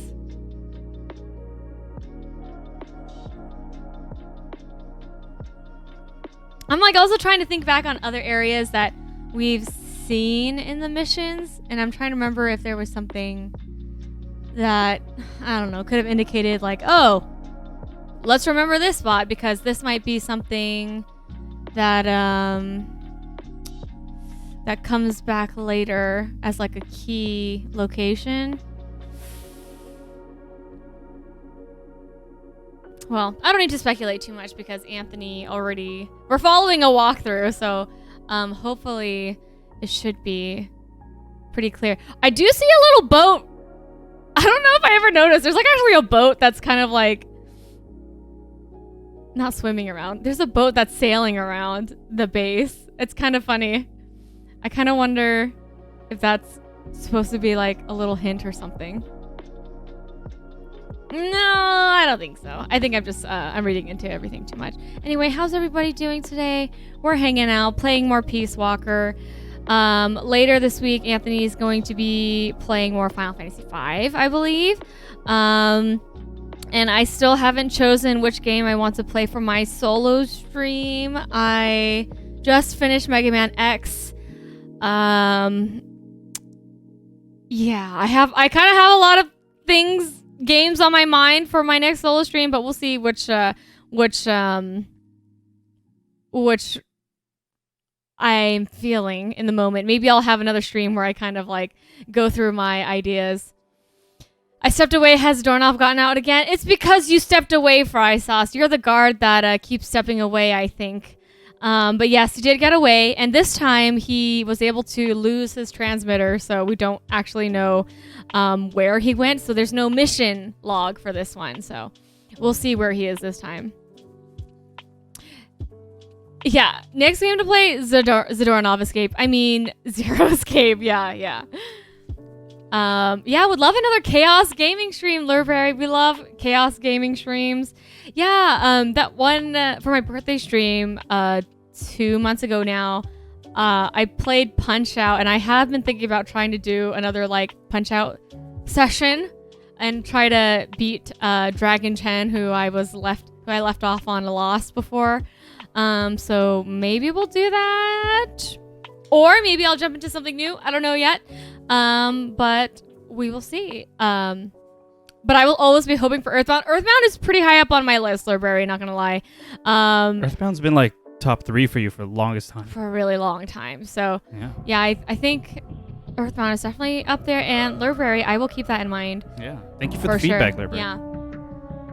I'm like also trying to think back on other areas that we've seen in the missions, and I'm trying to remember if there was something that, I don't know, could have indicated like, oh, let's remember this spot because this might be something that that comes back later as like a key location. Well, I don't need to speculate too much because Anthony we're following a walkthrough, so hopefully it should be pretty clear. I do see a little boat. I don't know if I ever noticed. There's like actually a boat that's kind of like not swimming around. There's a boat that's sailing around the base. It's kind of funny. I kind of wonder if that's supposed to be like a little hint or something. No, I don't think so. I think I'm just I'm reading into everything too much. Anyway, how's everybody doing today? We're hanging out, playing more Peace Walker. Later this week, Anthony's going to be playing more Final Fantasy V, I believe. And I still haven't chosen which game I want to play for my solo stream. I just finished Mega Man X. Yeah, I kind of have a lot of games on my mind for my next solo stream, but we'll see which which I'm feeling in the moment. Maybe I'll have another stream where I kind of like go through my ideas. I stepped away. Has Dornoff gotten out again? It's because you stepped away, Fry Sauce. You're the guard that keeps stepping away, I think. But yes, he did get away, and this time he was able to lose his transmitter, so we don't actually know where he went. So there's no mission log for this one, so we'll see where he is this time. Yeah, next game to play, Zadornov Escape. I mean, Zero Escape. Yeah, would love another Chaos Gaming stream, Lurberry. We love Chaos Gaming streams. Yeah, that one for my birthday stream 2 months ago now, I played Punch-Out, and I have been thinking about trying to do another like Punch-Out session and try to beat Dragon Chen, who I left off on a loss before. So maybe we'll do that, or maybe I'll jump into something new. I don't know yet. But we will see. But I will always be hoping for Earthbound. Earthbound is pretty high up on my list, Lurberry, not gonna lie. Earthbound's been like top 3 for you for the longest time. For a really long time. So yeah, I think Earthbound is definitely up there, and Lurberry, I will keep that in mind. Yeah. Thank you for the feedback, Lurberry. Yeah.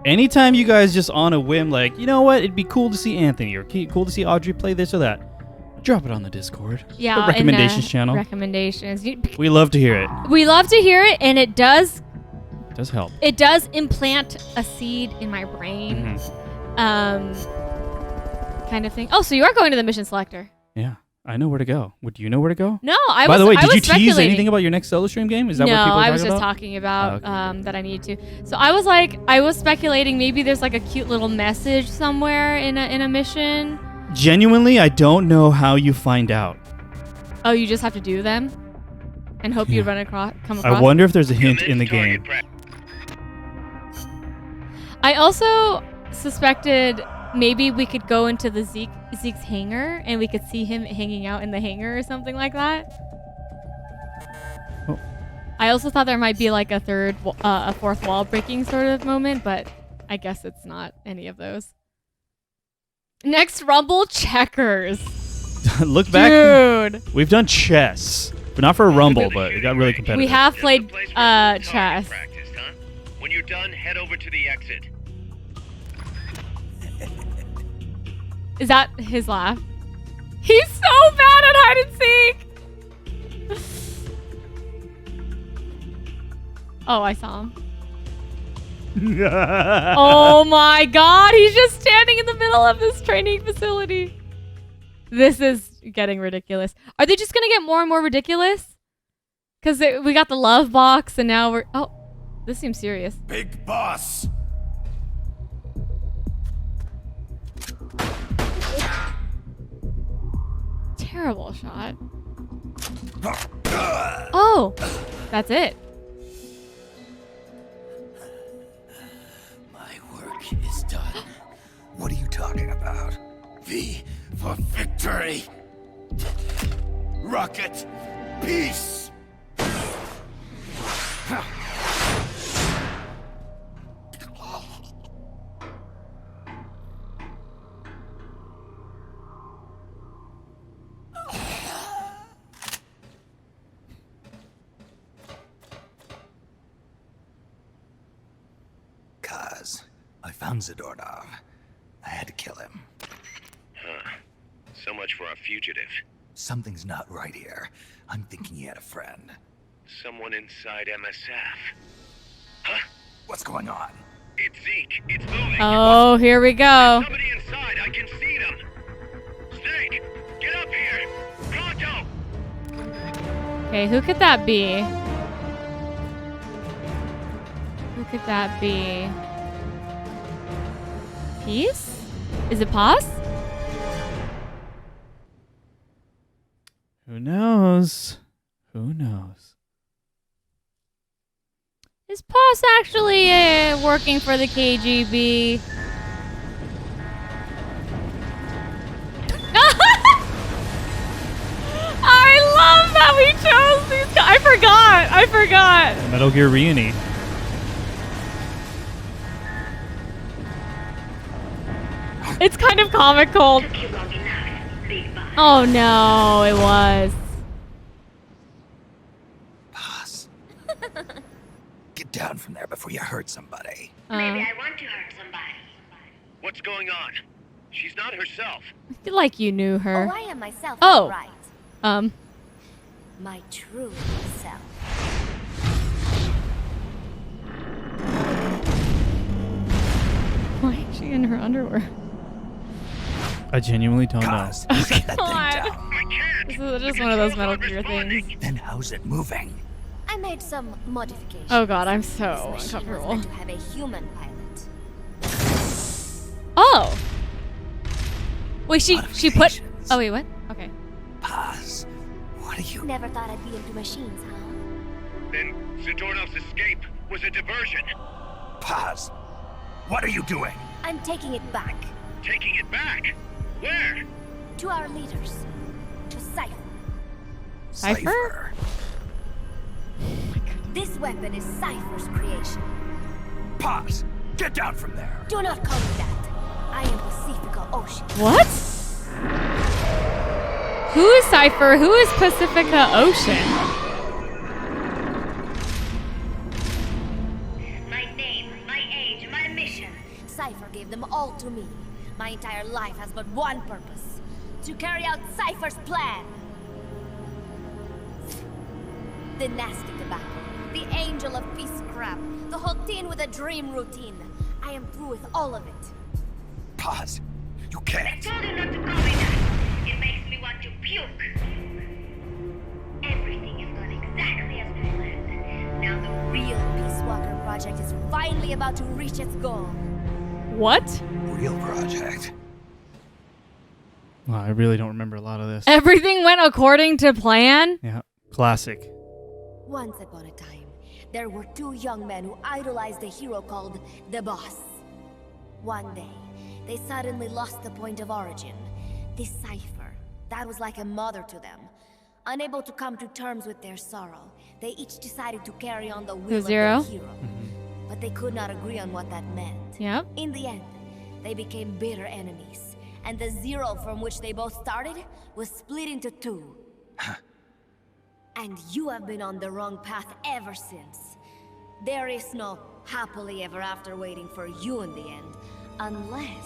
Anytime you guys just on a whim, like, you know what, it'd be cool to see Anthony or cool to see Audrey play this or that, drop it on the Discord. Yeah, the recommendations channel. Recommendations. We love to hear it. We love to hear it, and it does help. It does implant a seed in my brain. Kind of thing. Oh, so you are going to the mission selector. Yeah. I know where to go. Would you know where to go? No, By the way, did you tease anything about your next solo stream game? Is that what people are talking about? No, I was just talking about that I need to. So I was speculating maybe there's like a cute little message somewhere in a mission. Genuinely, I don't know how you find out. Oh, you just have to do them and hope you come across. I wonder if there's a hint in the game. I also suspected maybe we could go into the Zeke's hangar and we could see him hanging out in the hangar or something like that. Oh. I also thought there might be like a fourth wall breaking sort of moment, but I guess it's not any of those. Next Rumble, checkers. Look back. Dude. We've done chess. But not for a Rumble, but it got really competitive. We have played chess. Practice, huh? When you're done, head over to the exit. Is that his laugh? He's so bad at hide and seek. Oh, I saw him. Oh my god, he's just standing in the middle of this training facility. This is getting ridiculous. Are they just gonna get more and more ridiculous? Because we got the love box and now we're... Oh, this seems serious. Big boss. Terrible shot. Oh, that's it. My work is done. What are you talking about? V for victory. Rocket, peace. I found Zadornov. I had to kill him. Huh. So much for a fugitive. Something's not right here. I'm thinking he had a friend. Someone inside MSF. Huh? What's going on? It's Zeke. It's moving. Oh, here we go. Somebody inside. I can see them. Snake, get up here. Pronto. Okay, who could that be? Who could that be? Peace? Is it Paz? Who knows? Who knows? Is Paz actually working for the KGB? I love that we chose these guys. I forgot. Metal Gear Reyony. It's kind of comical. Took you long enough, big boss. Oh no, it was. Boss. Get down from there before you hurt somebody. Maybe I want to hurt somebody. What's going on? She's not herself. I feel like you knew her. Oh, I am myself. Oh. All right. My true self. Why is she in her underwear? I genuinely don't know. Cause, set that thing God. down. I can't. This is just The one of those controls Metal aren't Gear responding. things. Then how's it moving? I made some modifications. Oh god, I'm so This machine was uncomfortable. meant to have a human pilot. Oh. Wait, she put. Modifications. Oh wait, what? Okay. Paz, what are you... Never thought I'd be into machines, huh? Then Zadornov's escape was a diversion. Paz, what are you doing? I'm taking it back Taking it back. Where? to our leaders, to Cypher. Cypher? This weapon is Cypher's creation. Paz, get down from there. Do not call me that. I am Pacifica Ocean. What? Who is Cypher? Who is Pacifica Ocean? My name, my age, my mission. Cypher gave them all to me. My entire life has but one purpose: to carry out Cypher's plan. The nasty tobacco, the angel of peace crap, the whole teen with a dream routine. I am through with all of it. Paz, you I can't. told you not to call me that. It makes me want to puke. Everything is going exactly as we planned. Now the Real Peace Walker project is finally about to reach its goal. What? Real project. Wow, I really don't remember a lot of this. Everything went according to plan? Yeah, classic. Once upon a time, there were two young men who idolized a hero called the Boss. One day, they suddenly lost the point of origin. This Cypher, that was like a mother to them. Unable to come to terms with their sorrow, they each decided to carry on the will of Zero? their hero. But they could not agree on what that meant. Yep. In the end, they became bitter enemies, and the Zero from which they both started was split into two. And you have been on the wrong path ever since. There is no happily ever after waiting for you in the end, unless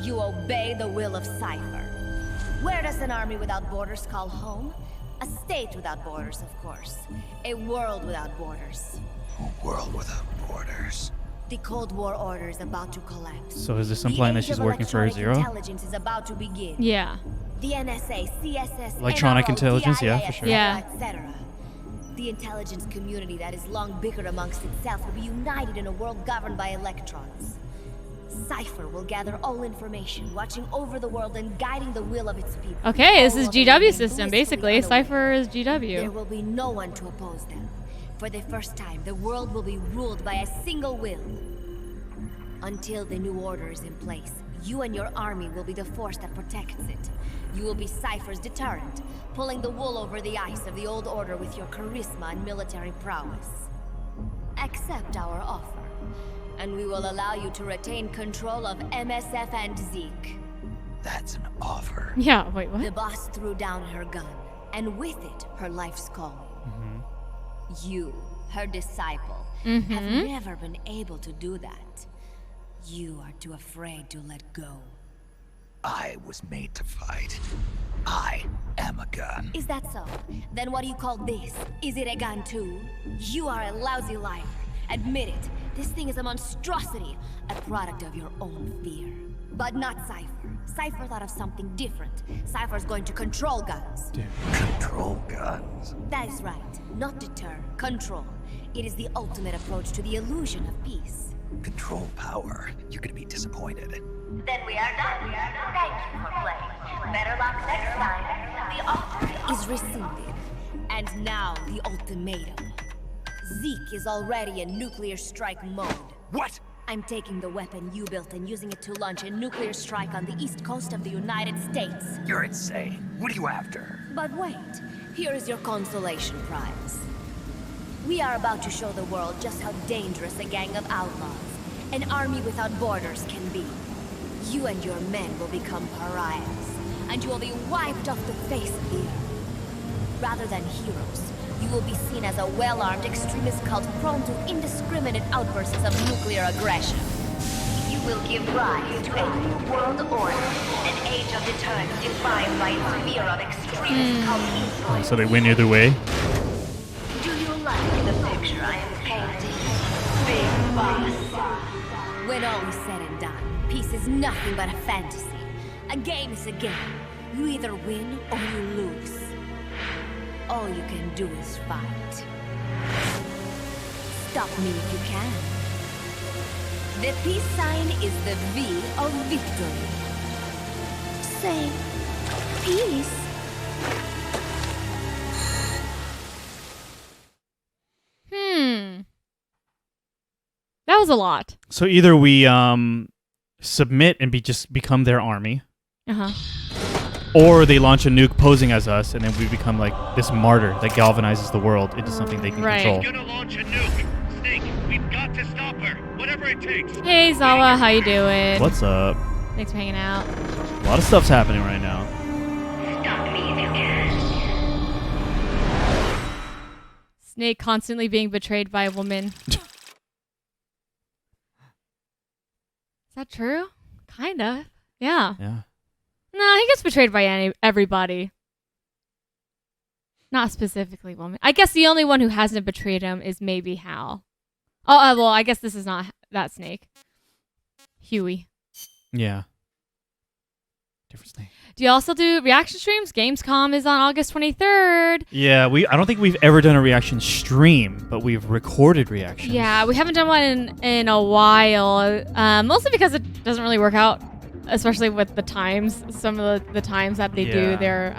you obey the will of Cypher. Where does an army without borders call home? A state without borders, of course. A world without borders. A world without borders. The Cold War order is about to collapse. So is this The implying that age she's of working for electronic Zero? Intelligence is about to begin. Yeah. The NSA, CSS, Electronic NRO, intelligence, yeah, DIA, for sure. Yeah. etc. The intelligence community that has long bickered amongst itself will be united in a world governed by electrons. Cypher will gather all information, watching over the world and guiding the will of its people. Okay, this All is of them GW remain system, blissfully basically. unaware. Cypher is There GW. will be no one to oppose them. For the first time, the world will be ruled by a single will. Until the new order is in place, you and your army will be the force that protects it. You will be Cypher's deterrent, pulling the wool over the eyes of the old order with your charisma and military prowess. Accept our offer, and we will allow you to retain control of MSF and Zeke. That's an offer. Yeah, wait, The what? boss threw down her gun, and with it, her life's calling. You, her disciple, have never been able to do that. You are too afraid to let go. I was made to fight. I am a gun. Is that so? Then what do you call this? Is it a gun too? You are a lousy liar. Admit it. This thing is a monstrosity, a product of your own fear. But not Cypher. Cypher thought of something different. Cypher's going to control guns. Control guns. That is right. Not deter, control. It is the ultimate approach to the illusion of peace. Control power. You're gonna be disappointed. Then we are done. Thank you for playing. Better luck next time. The offer Is rescinded. And now the ultimatum. Zeke is already in nuclear strike mode. What? I'm taking the weapon you built and using it to launch a nuclear strike on the east coast of the United States. You're insane. What are you after? But wait, here is your consolation prize. We are about to show the world just how dangerous a gang of outlaws an army without borders can be. You and your men will become pariahs, and you will be wiped off the face of the earth. Rather than heroes, you will be seen as a well-armed extremist cult prone to indiscriminate outbursts of nuclear aggression. You will give rise to a new world order, an age of deterrence defined by its fear of extremist cult influence. So they win either way. Do you like the picture I am painting? Big boss. When all is said and done, peace is nothing but a fantasy. A game is a game. You either win or you lose. All you can do is fight. Stop me if you can. The peace sign is the V of victory. Say, peace. That was a lot. So either we submit and just become their army, or they launch a nuke posing as us, and then we become like this martyr that galvanizes the world into something they can control. She's gonna launch a nuke. Snake, we've got to stop her. Whatever it takes. Hey Zawa, how you doing? What's up? Thanks for hanging out. A lot of stuff's happening right now. Stop me if you can. Snake constantly being betrayed by a woman. Is that true? Kinda. Yeah. Yeah. No, he gets betrayed by everybody. Not specifically women. I guess the only one who hasn't betrayed him is maybe Hal. Oh, well, I guess this is not that Snake. Huey. Yeah. Different Snake. Do you also do reaction streams? Gamescom is on August 23rd. Yeah, I don't think we've ever done a reaction stream, but we've recorded reactions. Yeah, we haven't done one in a while. Mostly because it doesn't really work out, especially with the times. Some of the times that they do their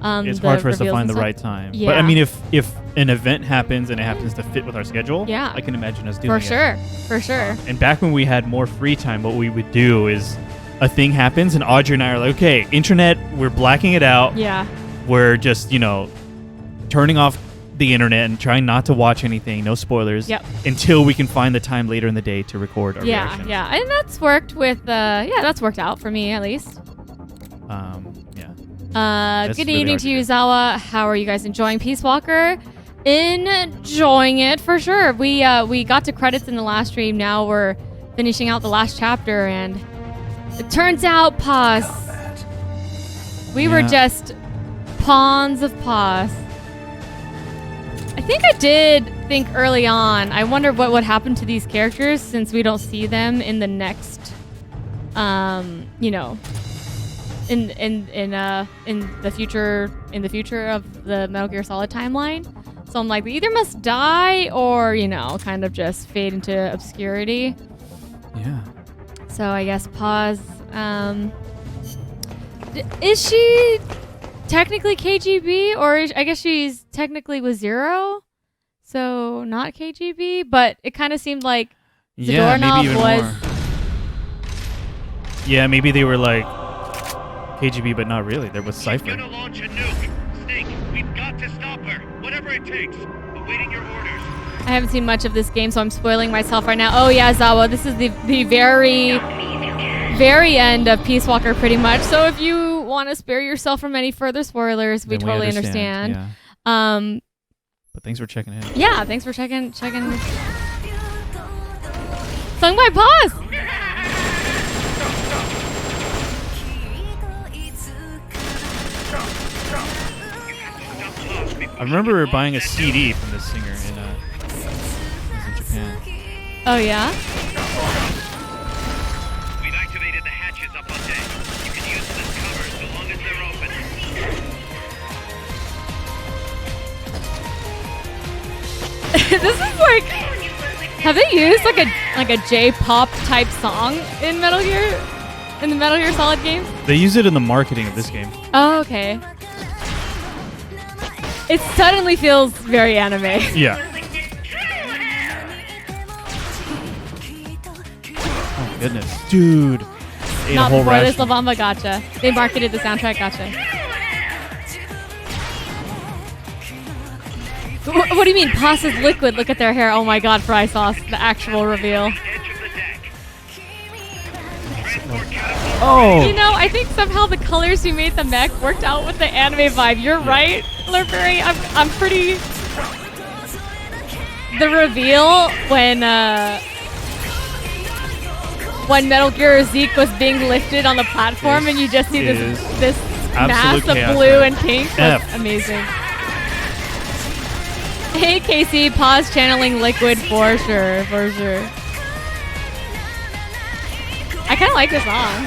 it's hard for us to find the right time. Yeah. But I mean, if an event happens and it happens to fit with our schedule, yeah, I can imagine us doing it. For sure. And back when we had more free time, what we would do is a thing happens and Audrey and I are like, okay, internet, we're blacking it out. Yeah. We're just, turning off the internet and trying not to watch anything, no spoilers, until we can find the time later in the day to record our reactions. Yeah. And that's worked with, that's worked out for me at least. Good evening to you, Zawa. How are you guys enjoying Peace Walker? Enjoying it for sure. We got to credits in the last stream. Now we're finishing out the last chapter, and it turns out, Paz, we were just pawns of Paz. I think I did think early on, I wonder what would happen to these characters since we don't see them in the next, in the future of the Metal Gear Solid timeline. So I'm like, they either must die or, kind of just fade into obscurity. Yeah. So I guess Paz, is she technically KGB, or I guess she's technically with Zero, so not KGB, but it kind of seemed like the doorknob was... More. Yeah, maybe they were like KGB, but not really. There was Cypher. She's gonna launch a nuke. Snake, we've got to stop her. Whatever it takes. Awaiting your orders. I haven't seen much of this game, so I'm spoiling myself right now. Oh yeah, Zawa, this is the very, very end of Peace Walker, pretty much. So if you want to spare yourself from any further spoilers, we totally understand. Yeah. But thanks for checking in. Yeah, thanks for checking. Sung by Paz. I remember buying a CD from this singer in Japan. Oh yeah? We've activated the hatches up on deck. You can use them as cover so long as they're open. This is like, have they used like a J-pop type song in Metal Gear, in the Metal Gear Solid games? They use it in the marketing of this game. Oh, okay. It suddenly feels very anime. Yeah. Oh goodness, dude. Not before this La Bamba Gacha. They marketed the soundtrack Gacha. What do you mean? Pus is liquid. Look at their hair. Oh my god, fry sauce. The actual reveal. Oh! You know, I think somehow the colors you made the mech worked out with the anime vibe. You're right, Lurberry. I'm pretty... The reveal when Metal Gear Zeke was being lifted on the platform and you just see this mass of blue and pink was amazing. Hey Casey, pause channeling liquid for sure, for sure. I kind of like this song.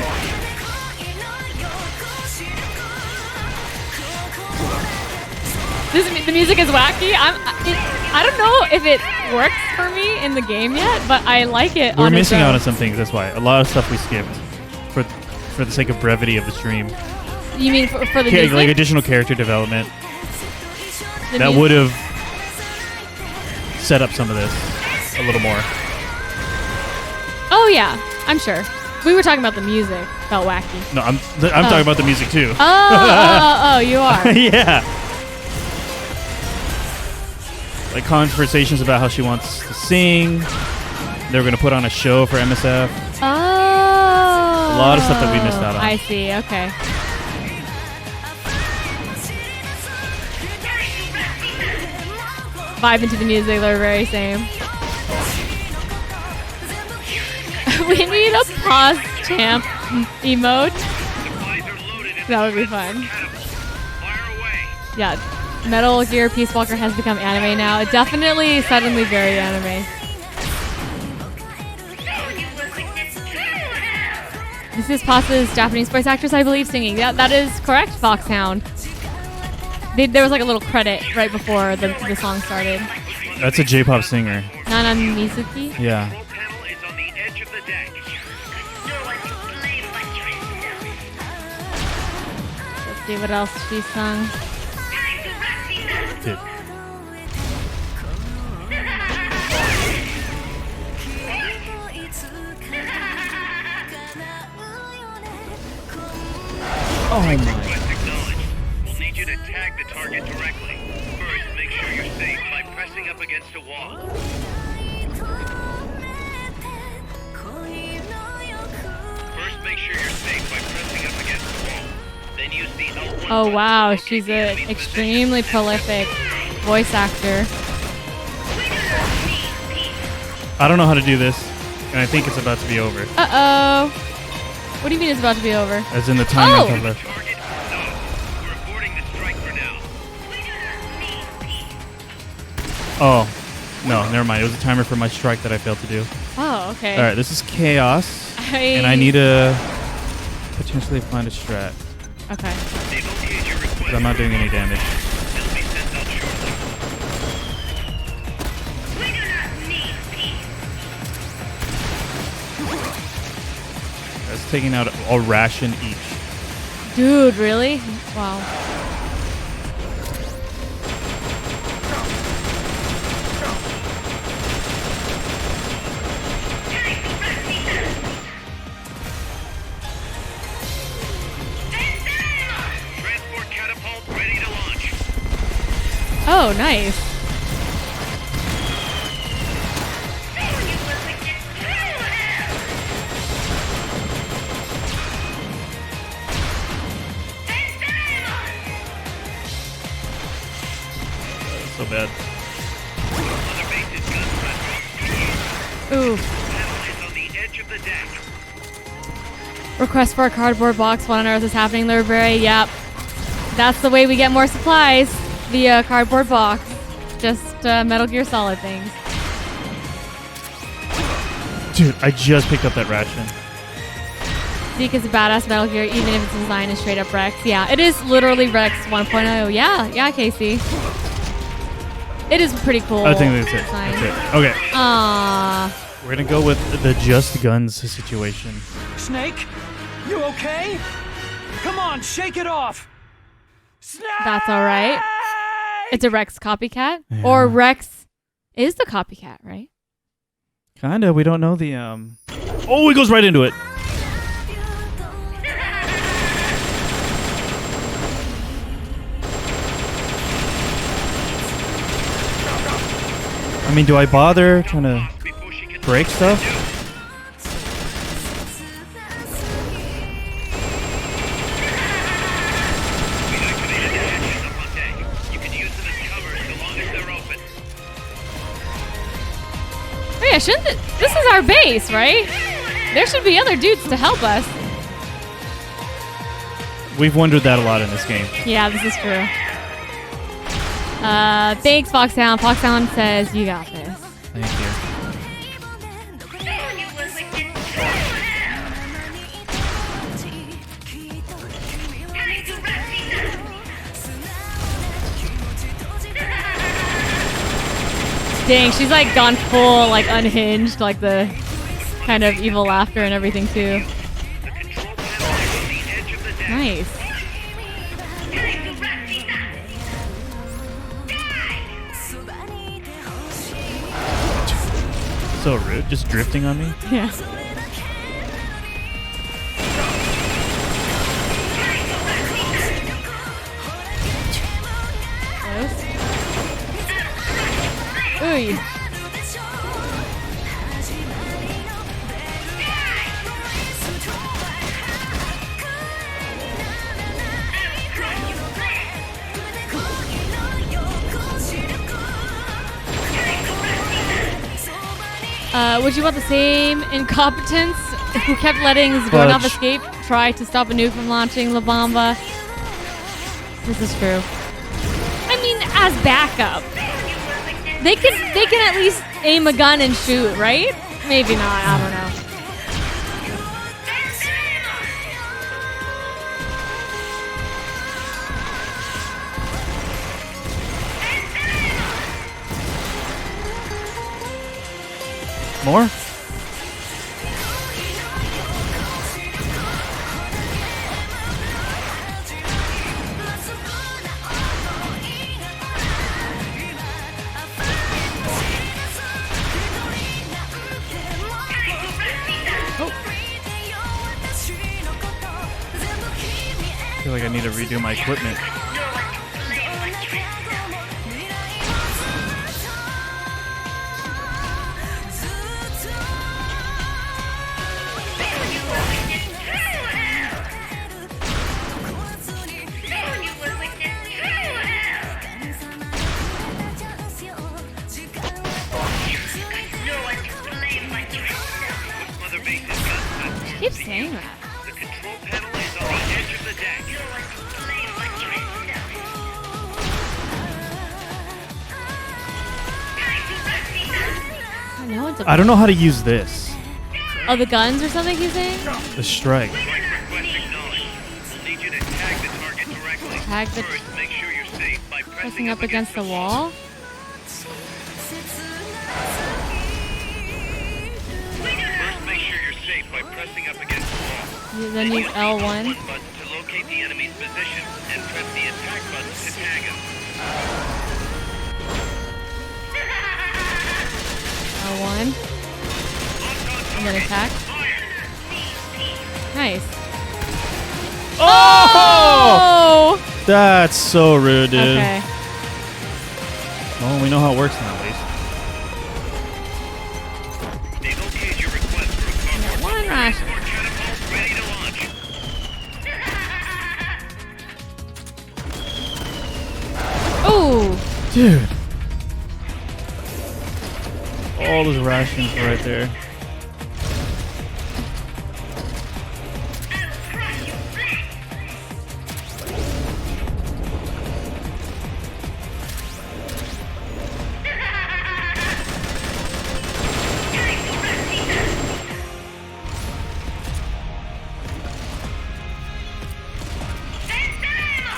The music is wacky. I don't know if it works for me in the game yet, but I like it. We're missing out on some things. That's why a lot of stuff we skipped for the sake of brevity of the stream. You mean for the music? Like additional character development that would have set up some of this a little more. Oh yeah, I'm sure. We were talking about the music. Felt wacky. No, I'm talking about the music too. Oh, you are. Yeah. Like conversations about how she wants to sing. They were going to put on a show for MSF. Oh. A lot of stuff that we missed out on. I see. Okay. Vibe into the music. They're very same. We need a pause champ emote. That would be fun. Yeah. Metal Gear Peace Walker has become anime now. Definitely suddenly very anime. This is Pasa's Japanese voice actress, I believe, singing. Yeah, that is correct, Foxhound. There was like a little credit right before the song started. That's a J-pop singer. Nana Mizuki? Yeah. Let's see what else she sung. Dude. Oh my. We'll need you to tag the target directly. First, make sure you're safe by pressing up against a wall. First, make sure you're safe by pressing up against the wall. Then use the L1. Oh wow, she's an extremely prolific voice actor. I don't know how to do this, and I think it's about to be over. Uh-oh. What do you mean it's about to be over? As in the time I have left. Oh, no, never mind. It was a timer for my strike that I failed to do. Oh, okay. All right, this is chaos, and I need to potentially find a strat. Okay. 'Cause I'm not doing any damage. That's taking out a ration each. Dude, really? Wow. Oh, nice. So bad. Ooh. Request for a cardboard box. What on earth is happening, Library? Yep. That's the way we get more supplies. Via cardboard box. Just Metal Gear Solid things. Dude, I just picked up that ration. Zeke is a badass Metal Gear, even if its design is straight up Rex. Yeah, it is literally Rex 1.0. Yeah, Casey. It is pretty cool. I think that's it. That's it. Okay. Aww. We're gonna go with the Just Guns situation. Snake, you okay? Come on, shake it off. Snake! That's all right. It's a Rex copycat, Yeah. or Rex is the copycat, right? Kinda. We don't know the Oh, he goes right into it. I mean, do I bother trying to break stuff? Oh yeah, shouldn't this is our base, right? There should be other dudes to help us. We've wondered that a lot in this game. Yeah, this is true. Thanks, Foxhound. Foxhound says you got this. Thank you. Dang, she's like gone full, like unhinged, like the kind of evil laughter and everything too. Nice. So rude, just drifting on me. Yeah. Ooh. Would you want the same incompetence who kept letting Zgornov escape try to stop a nuke from launching La Bomba? This is true. I mean, as backup. They can at least aim a gun and shoot, right? Maybe not, I don't know. More? I feel like I need to redo my equipment. Keep saying that. The control panel is on the edge of the deck. No one's I don't know how to use this. Oh, the guns or something he's saying? The strike. Tag the Make sure you're safe by pressing up against the wall? First, make sure you're safe by pressing up against the wall. You then use L1. Button to locate the enemy's position and press the attack button to tag him. L1. And then attack. Nice. Oh! That's so rude, dude. Okay. Well, we know how it works now, at least. They've okayed your request for a cargo. One rush. Catapult ready to launch. Ooh. Dude. All those rations right there.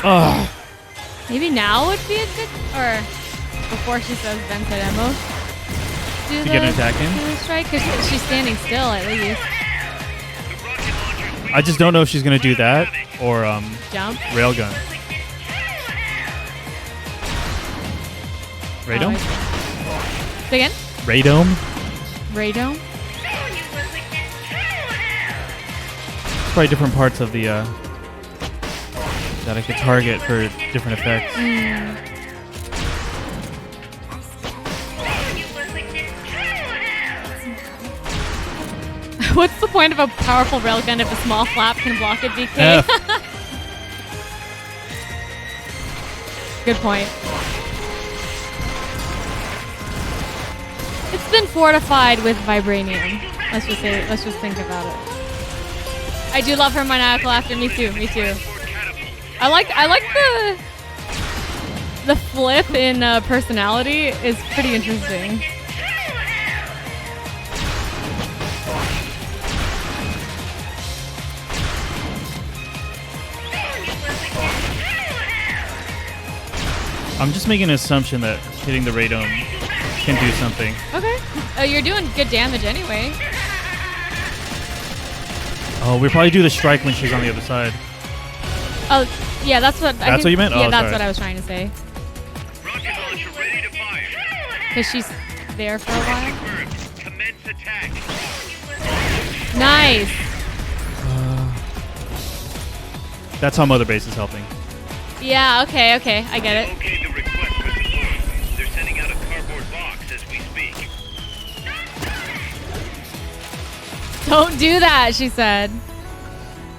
Ugh. Maybe now would be a good, or before she says Ben said ammo. Do To get an attack in? do the strike because she's standing still at least. I just don't know if she's gonna do that or Jump. railgun. Radome? Say again. Radome? Radome. It's probably different parts of the that I could target for different effects. What's the point of a powerful railgun if a small flap can block it, DK? F. Good point. It's been fortified with vibranium. Let's just think about it. I do love her maniacal laughter. Me too. I like the flip in personality is pretty interesting. I'm just making an assumption that hitting the radome can do something. Okay. You're doing good damage anyway. Oh, we probably do the strike when she's on the other side. Oh, yeah, that's what. That's what you meant? Yeah, Oh, that's sorry. what I was trying to say. Rocket launcher ready to fire. Because she's there for a while. Confirmed. Commence attack. Nice. That's how Mother Base is helping. Yeah. Okay. I get it. Okay, the request for support. They're sending out a cardboard box as we speak. Don't do that, she said.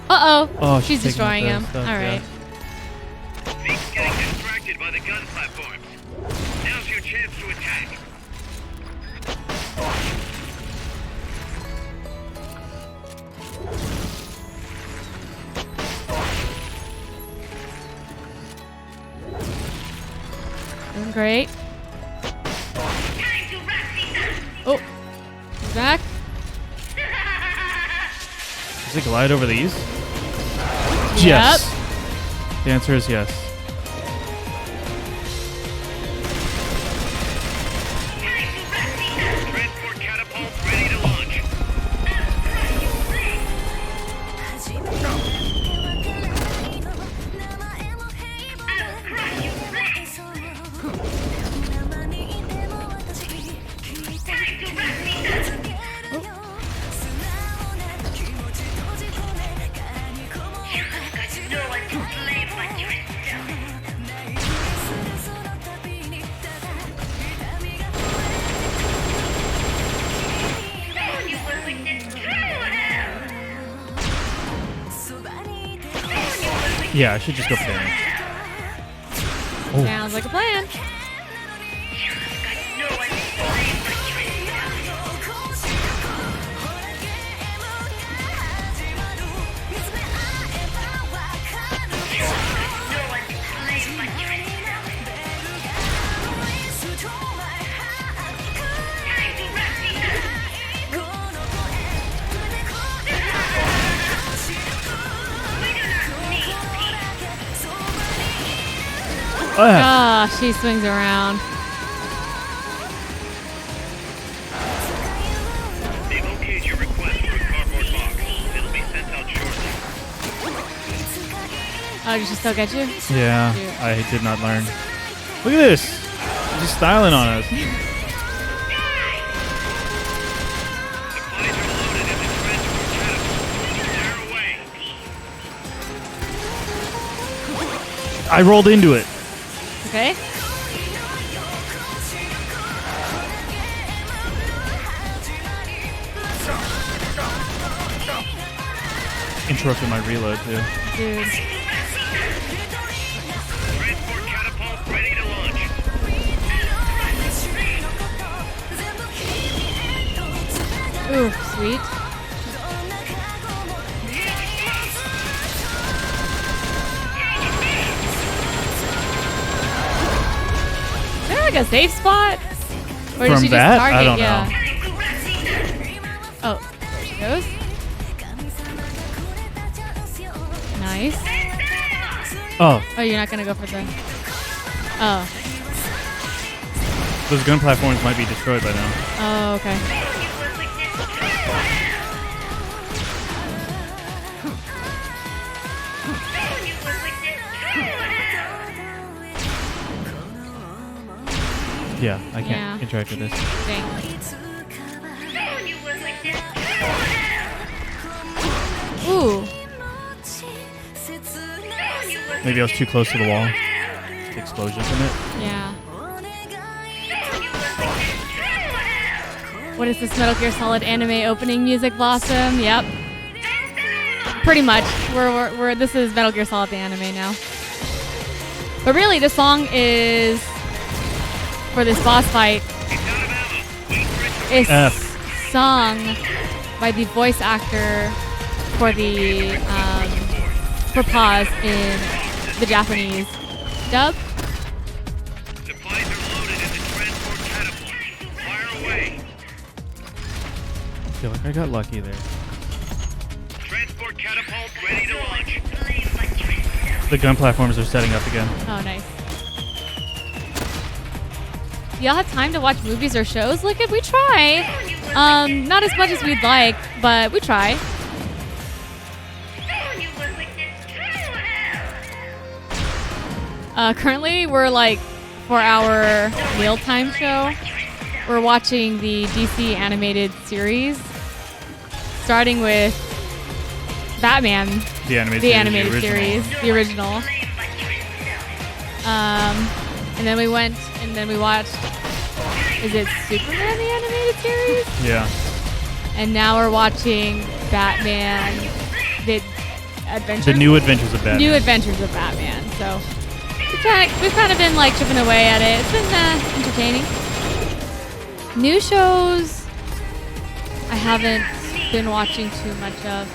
Uh-oh. Oh, She's she's taking destroying out him. the stuff, All right. Zeke's getting distracted by the gun platforms. Now's your chance to attack. Doing great. Oh. He's back. Does it glide over these? Yep. Yes. The answer is yes. Transport catapult ready to launch. Yeah, I should just go for damage. Oh. Sounds like a plan. Ah, she swings around. They've okayed your request for a cardboard box. It'll be sent out shortly. Oh, did she still get you? Yeah, Dude. I did not learn. Look at this. She's just styling on us. Supplies are loaded in the transport catapult. They're away. I rolled into it. Okay. Interrupted my reload too. Dude. Transport catapult ready to launch. Ooh, sweet. Is there like a safe spot? Or did From she that? just target? I don't yeah. know. Oh, there she goes. Nice. Oh, Oh, you're not gonna go for the. Oh. those gun platforms might be destroyed by now. Oh, okay. Yeah, I can't Yeah. interact with this. Dang. Ooh. Maybe I was too close to the wall. The explosion from it. Yeah. What is this Metal Gear Solid anime opening music, Blossom? Yep. Pretty much. This is Metal Gear Solid the anime now. But really, this song is for this boss fight. It's sung by the voice actor for the for Paz in the Japanese dub. Supplies are loaded in the transport catapult. Fire away. I feel like I got lucky there. Transport catapult ready to launch. The gun platforms are setting up again. Oh, nice. Do y'all have time to watch movies or shows? Look, we try. Not as much as we'd like, but we try. Currently, we're like for our mealtime show. We're watching the DC animated series, starting with Batman, The animated series, the original. And then we watched, is it Superman, the animated series? Yeah. And now we're watching Batman, the New Adventures of Batman. New Adventures of Batman. So we've kind of been like chipping away at it. It's been entertaining. New shows, I haven't been watching too much of.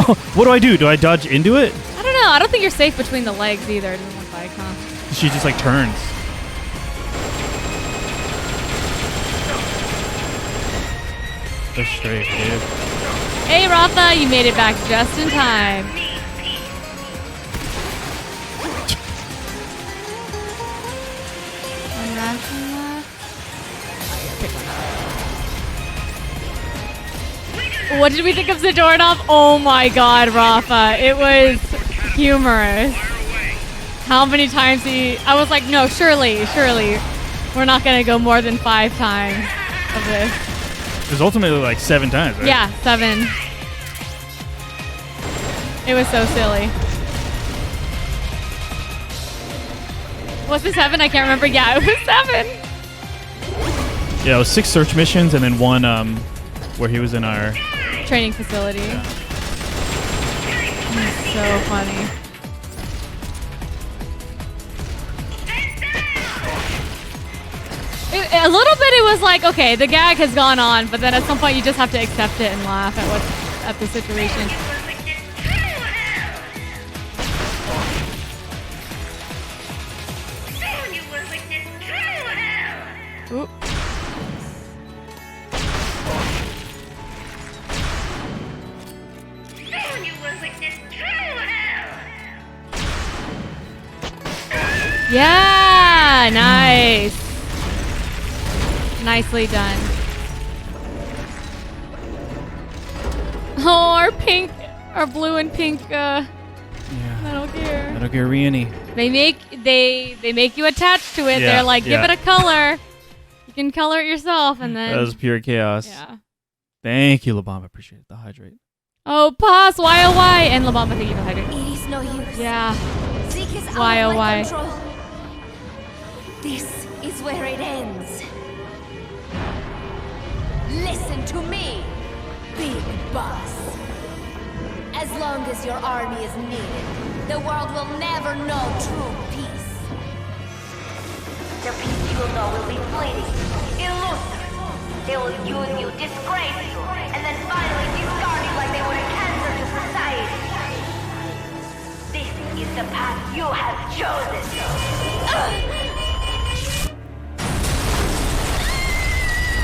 Oh, what do I do? Do I dodge into it? I don't know. I don't think you're safe between the legs either. It doesn't look like, huh? She just like turns. Go straight, dude. Hey, Rafa, you made it back just in time. What did we think of Zadornov? Oh my god, Rafa. It was humorous. How many times I was like, no, surely. We're not going to go more than 5 times of this. It was ultimately like 7 times, right? Yeah, 7. It was so silly. Was it 7? I can't remember. Yeah, it was 7. Yeah, it was 6 search missions and then 1 where he was in our training facility. Yeah. It's so funny. A little bit it was like, okay, the gag has gone on, but then at some point you just have to accept it and laugh at the situation. Oop. Yeah, nice. Nicely done. Oh, our blue and pink Metal Gear. Metal Gear Reyony. They make you attached to it. Yeah, They're like, give yeah. it a color. You can color it yourself, and then That was pure chaos. yeah. Thank you, Labamba. Appreciate it. The hydrate. Oh, pause. Why oh why? And Labamba, thank you for hydrate. It is no use. Yeah. Zeke is Why, out oh, of why? my control. This is where it ends. Listen to me, Big Boss. As long as your army is needed, the world will never know true peace. The peace you will know will be fleeting, elusive. They will use you, disgrace you, and then finally discard you like they would a cancer to society. This is the path you have chosen.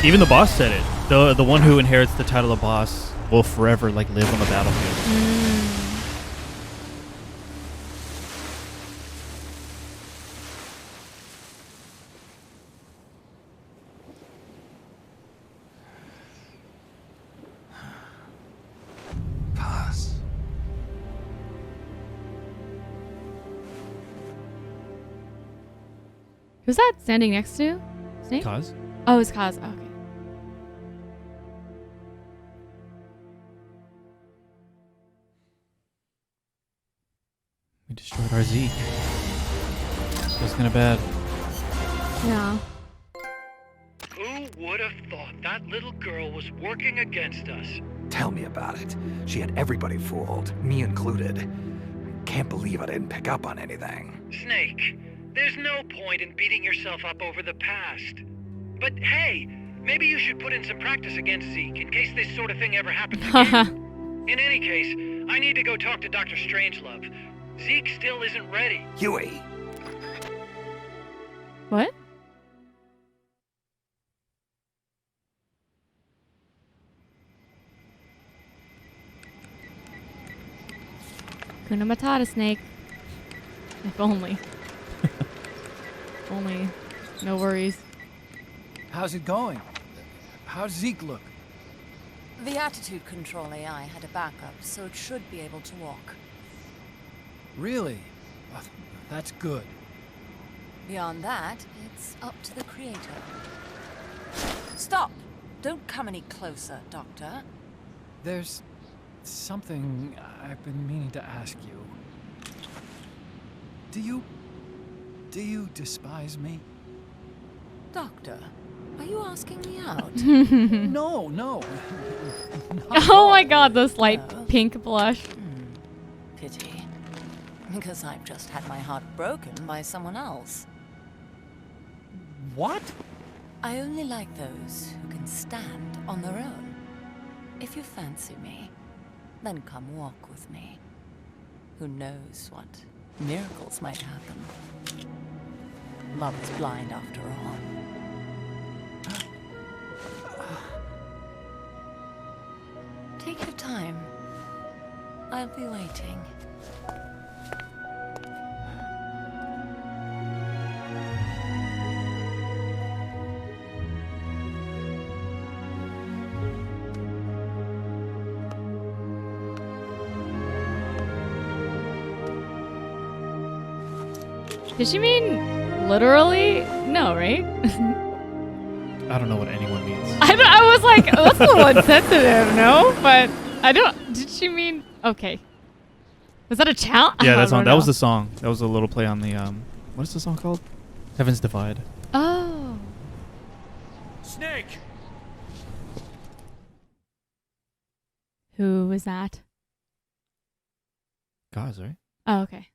Even the boss said it. The one who inherits the title of boss will forever like live on the battlefield. Paz. Who's that standing next to? Snake? Cause? Oh, it's Kaz. Oh, okay. We destroyed our Zeke. That's kind of bad. Yeah. Who would have thought that little girl was working against us? Tell me about it. She had everybody fooled, me included. Can't believe I didn't pick up on anything. Snake, there's no point in beating yourself up over the past. But hey, maybe you should put in some practice against Zeke in case this sort of thing ever happens again. In any case, I need to go talk to Dr. Strangelove. Zeke still isn't ready. Huey! What? Kuna Matata, Snake. If only. If only. No worries. How's it going? How's Zeke look? The attitude control AI had a backup, so it should be able to walk. Really? That's good. Beyond that, it's up to the creator. Stop! Don't come any closer, Doctor. There's something I've been meaning to ask you. Do you despise me? Doctor, are you asking me out? No, no. Oh my god, this light pink blush. Pity. Because I've just had my heart broken by someone else. What? I only like those who can stand on their own. If you fancy me, then come walk with me. Who knows what miracles might happen. Love is blind after all. Take your time. I'll be waiting. Did she mean literally? No, right? I don't know what anyone means. I was like, that's a little insensitive, no? But I don't. Did she mean? Okay. Was that a challenge? Yeah, that song. That was the song. That was a little play on the what is the song called? Heaven's Divide. Oh. Snake! Who was that? Guys, right? Oh, okay.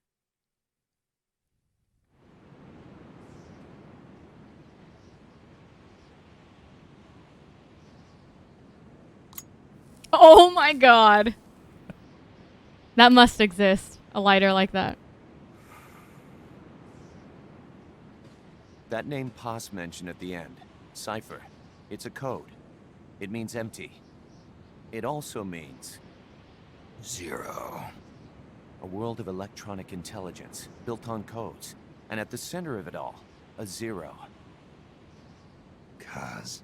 Oh my god. That must exist. A lighter like that. That name Paz mentioned at the end, Cipher, it's a code. It means empty. It also means... Zero. A world of electronic intelligence, built on codes. And at the center of it all, a zero. Cuz.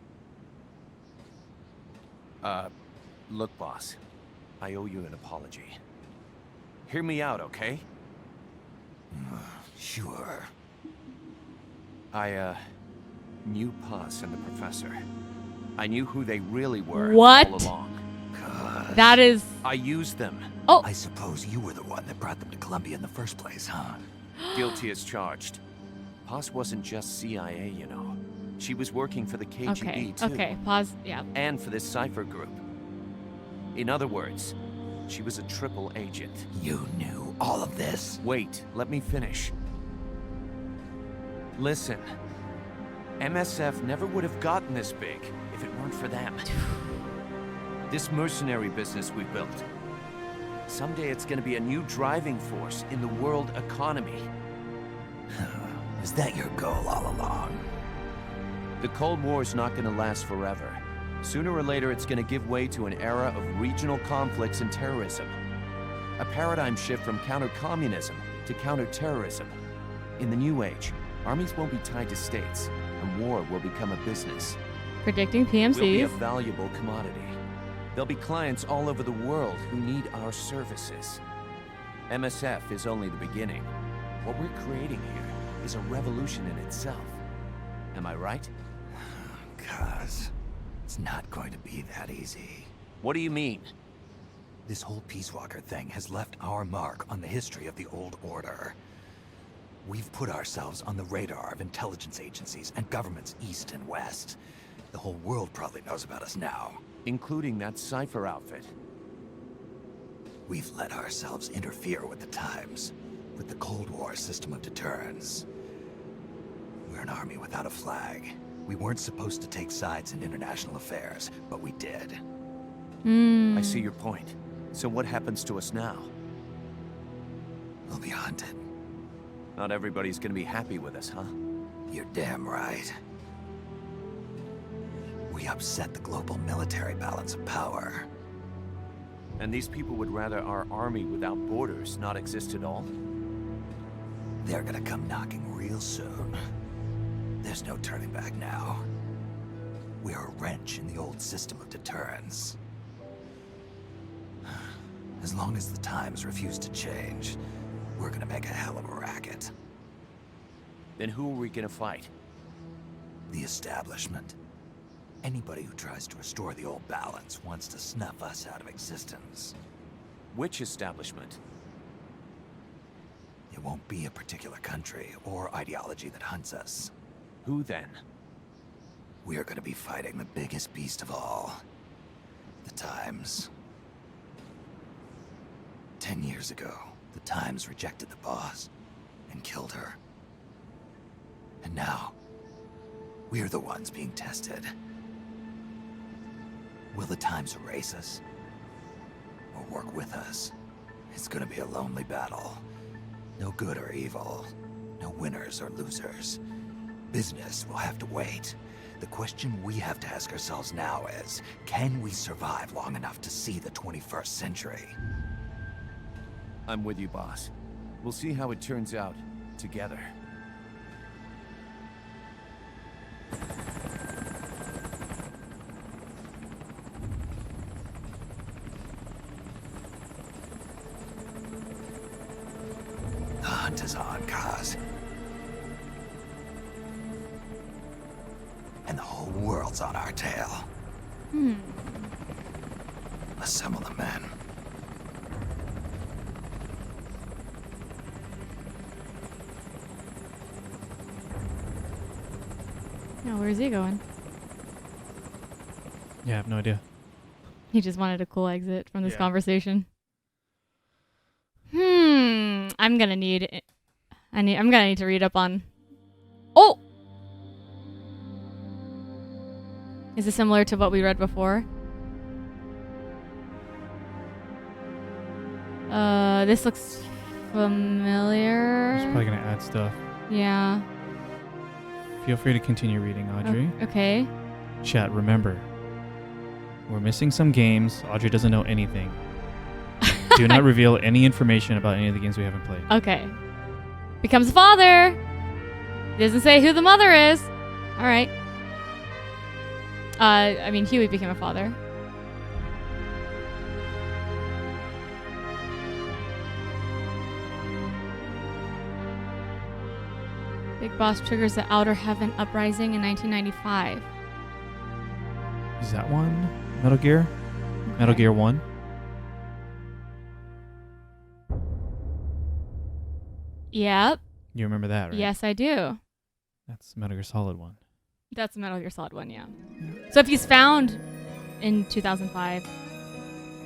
Look, boss. I owe you an apology. Hear me out, okay? Sure. I, knew Paz and the professor. I knew who they really were What? all along. Cuz. That is. I used them. Oh. I suppose you were the one that brought them to Columbia in the first place, huh? Guilty as charged. Paz wasn't just CIA, you know. She was working for the KGB, Okay. too. Okay. Pause. Yeah. And for this Cipher group. In other words, she was a triple agent. You knew all of this? Wait, let me finish. Listen, MSF never would have gotten this big if it weren't for them. This mercenary business we built. Someday it's gonna be a new driving force in the world economy. Is that your goal all along? The Cold War's not gonna last forever. Sooner or later, it's gonna give way to an era of regional conflicts and terrorism. A paradigm shift from counter-communism to counter-terrorism. In the new age, armies won't be tied to states, and war will become a business. Predicting We'll be a PMCs. valuable commodity. There'll be clients all over the world who need our services. MSF is only the beginning. What we're creating here is a revolution in itself. Am I right? Cuz. It's not going to be that easy. What do you mean? This whole Peace Walker thing has left our mark on the history of the Old Order. We've put ourselves on the radar of intelligence agencies and governments east and west. The whole world probably knows about us now. Including that Cypher outfit. We've let ourselves interfere with the times, with the Cold War system of deterrence. We're an army without a flag. We weren't supposed to take sides in international affairs, but we did. I see your point. So what happens to us now? We'll be hunted. Not everybody's gonna be happy with us, huh? You're damn right. We upset the global military balance of power. And these people would rather our army without borders not exist at all? They're gonna come knocking real soon. There's no turning back now. We're a wrench in the old system of deterrence. As long as the times refuse to change, we're gonna make a hell of a racket. Then who are we gonna fight? The establishment. Anybody who tries to restore the old balance wants to snuff us out of existence. Which establishment? It won't be a particular country or ideology that hunts us. Who then? We are going to be fighting the biggest beast of all. The Times. 10 years ago, the Times rejected the boss and killed her. And now, we're the ones being tested. Will the Times erase us? Or work with us? It's gonna be a lonely battle. No good or evil. No winners or losers. Business will have to wait. The question we have to ask ourselves now is, can we survive long enough to see the 21st century? I'm with you, boss. We'll see how it turns out together. The hunt is on, Kaz. And the whole world's on our tail. Assemble the men. Now, where's he going? Yeah, I have no idea. He just wanted a cool exit from this Yeah. conversation. I'm gonna need. I'm gonna need to read up on. Oh. Is it similar to what we read before? This looks familiar. It's probably gonna add stuff. Yeah. Feel free to continue reading, Audrey. Okay. Chat, remember, we're missing some games. Audrey doesn't know anything. Do not reveal any information about any of the games we haven't played. Okay. Becomes a father. Doesn't say who the mother is. All right. I mean, Huey became a father. Big Boss triggers the Outer Heaven uprising in 1995. Is that one? Metal Gear? Okay. Metal Gear 1? Yep. You remember that, right? Yes, I do. That's Metal Gear Solid 1. That's Metal Gear Solid 1, yeah. So if he's found in 2005,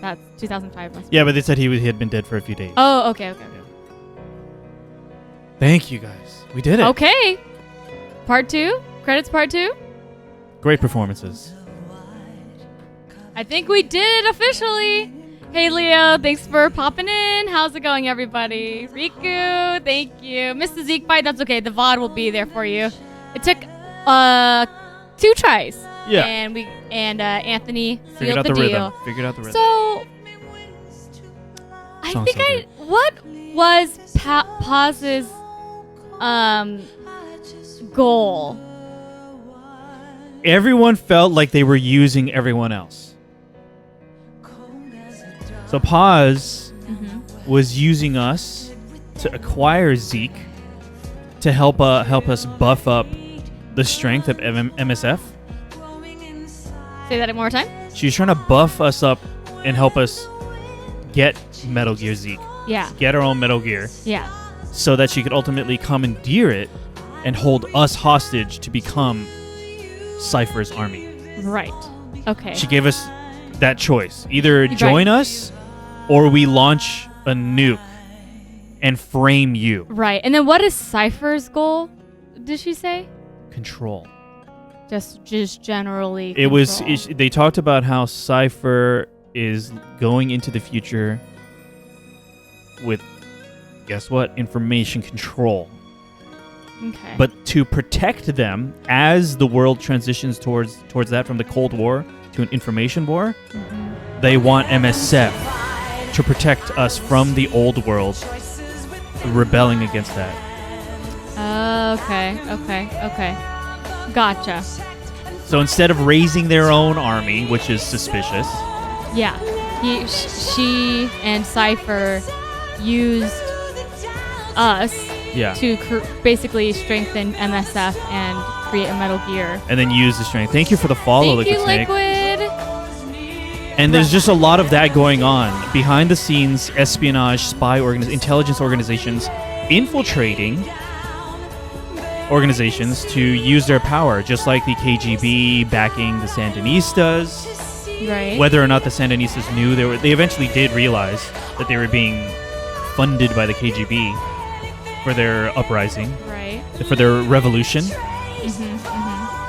that's 2005 must be. Yeah, but they said he had been dead for a few days. Oh, okay. Thank you, guys. We did it. Okay. Part 2? Credits part 2? Great performances. I think we did it officially. Hey, Leo. Thanks for popping in. How's it going, everybody? Riku, thank you. Missed the Zeke fight. That's okay. The VOD will be there for you. It took 2 tries. Yeah. And Anthony Figured sealed out the the deal. rhythm. Figured out the rhythm. So, I Song's think so good. what was Paz's goal? Everyone felt like they were using everyone else. So Paz was using us to acquire Zeke to help us buff up the strength of MSF. Say that one more time. She's trying to buff us up and help us get Metal Gear Zeke. Yeah. Get our own Metal Gear. Yeah. So that she could ultimately commandeer it and hold us hostage to become Cypher's army. Right. Okay. She gave us that choice. Either join us or we launch a nuke and frame you. Right. And then what is Cypher's goal? Did she say? Control. Just generally. It was. They talked about how Cypher is going into the future with, guess what? Information control. Okay. But to protect them as the world transitions towards that from the Cold War to an information war, they want MSF to protect us from the old world, rebelling against that. Okay. Gotcha. So instead of raising their own army, which is suspicious. Yeah. She and Cypher used us to basically strengthen MSF and create a Metal Gear. And then use the strength. Thank you for the follow, Thank you, Snake. Liquid. And there's just a lot of that going on. Behind the scenes, espionage, spy intelligence organizations infiltrating organizations to use their power, just like the KGB backing the Sandinistas. Right. Whether or not the Sandinistas knew, they eventually did realize that they were being funded by the KGB for their uprising, right? For their revolution.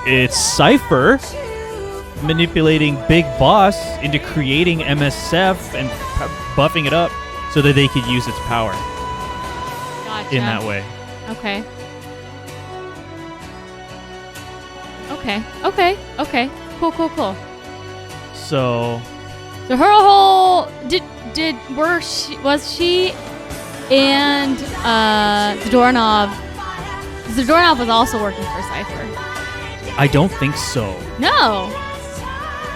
It's Cypher manipulating Big Boss into creating MSF and buffing it up so that they could use its power. Gotcha. In that way. Okay. Cool. So her whole was she and Zadornov was also working for Cypher. I don't think so. No.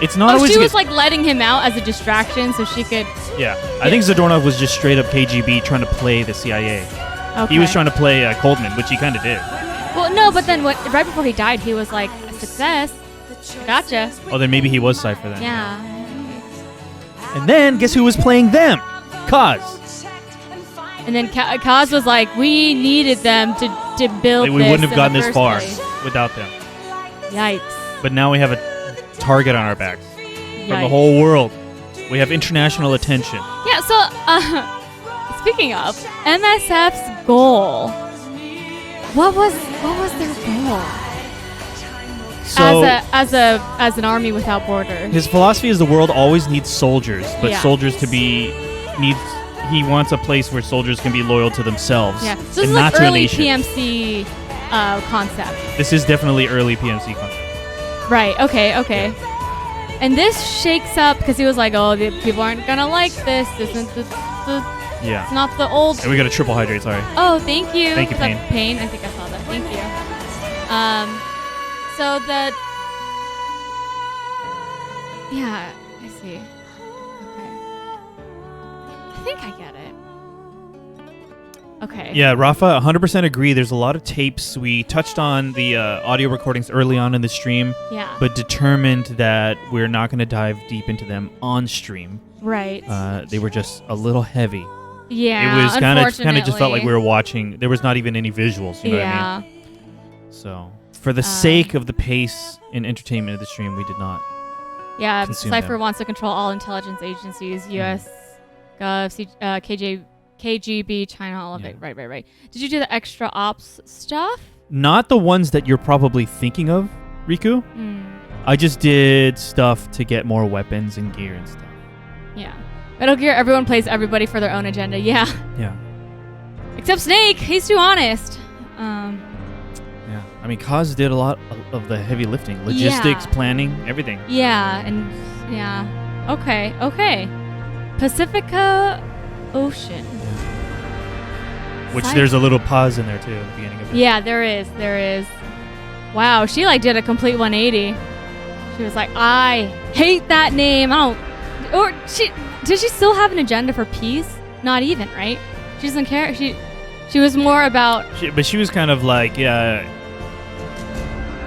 It's not always she was like letting him out as a distraction so she could. Yeah. I think Zadornov was just straight up KGB trying to play the CIA. Okay. He was trying to play Coldman, which he kind of did. Well, no, but then right before he died, he was like, a success. Gotcha. Oh, then maybe he was Cypher then. Yeah. And then, guess who was playing them? Kaz. And then Kaz was like, we needed them to build we wouldn't have gotten this far place. Without them. Yikes. But now we have a target on our backs. From the whole world. We have international attention. Yeah, so, speaking of, MSF's goal. What was their goal? So, as an army without borders. His philosophy is the world always needs soldiers, but soldiers to be he wants a place where soldiers can be loyal to themselves. Yeah. So and this is not like to early a nation. PMC concept. This is definitely early PMC concept. Right, okay. And this shakes up because he was like, oh, the people aren't gonna like this. This isn't the yeah. It's not the old. And we got a triple hydrate, sorry. Oh, thank you. Thank you, Pain. Pain, I think I saw that. Thank you. So that. Yeah, I see. Okay. I think I get it. Okay. Yeah, Rafa, 100% agree. There's a lot of tapes. We touched on the audio recordings early on in the stream. Yeah. But determined that we're not going to dive deep into them on stream. Right. They were just a little heavy. Yeah. It was kind of just felt like we were watching. There was not even any visuals. You know what I mean? So, for the sake of the pace and entertainment of the stream, we did not. Yeah. Cypher wants to control all intelligence agencies, U.S. Gov, KGB, China, all of it. Right. Did you do the extra ops stuff? Not the ones that you're probably thinking of, Riku. I just did stuff to get more weapons and gear and stuff. Yeah. Metal Gear, everyone plays everybody for their own agenda. Yeah. Yeah. Except Snake. He's too honest. Yeah. I mean, Kaz did a lot of the heavy lifting. Logistics, planning, everything. Yeah. And yeah. Okay. Pacifica Ocean. Yeah. Which there's a little pause in there too at the beginning of it. Yeah, there is. Wow, she like did a complete 180. She was like, I hate that name. Does she still have an agenda for peace? Not even, right? She doesn't care. She was more about. But she was kind of like, yeah,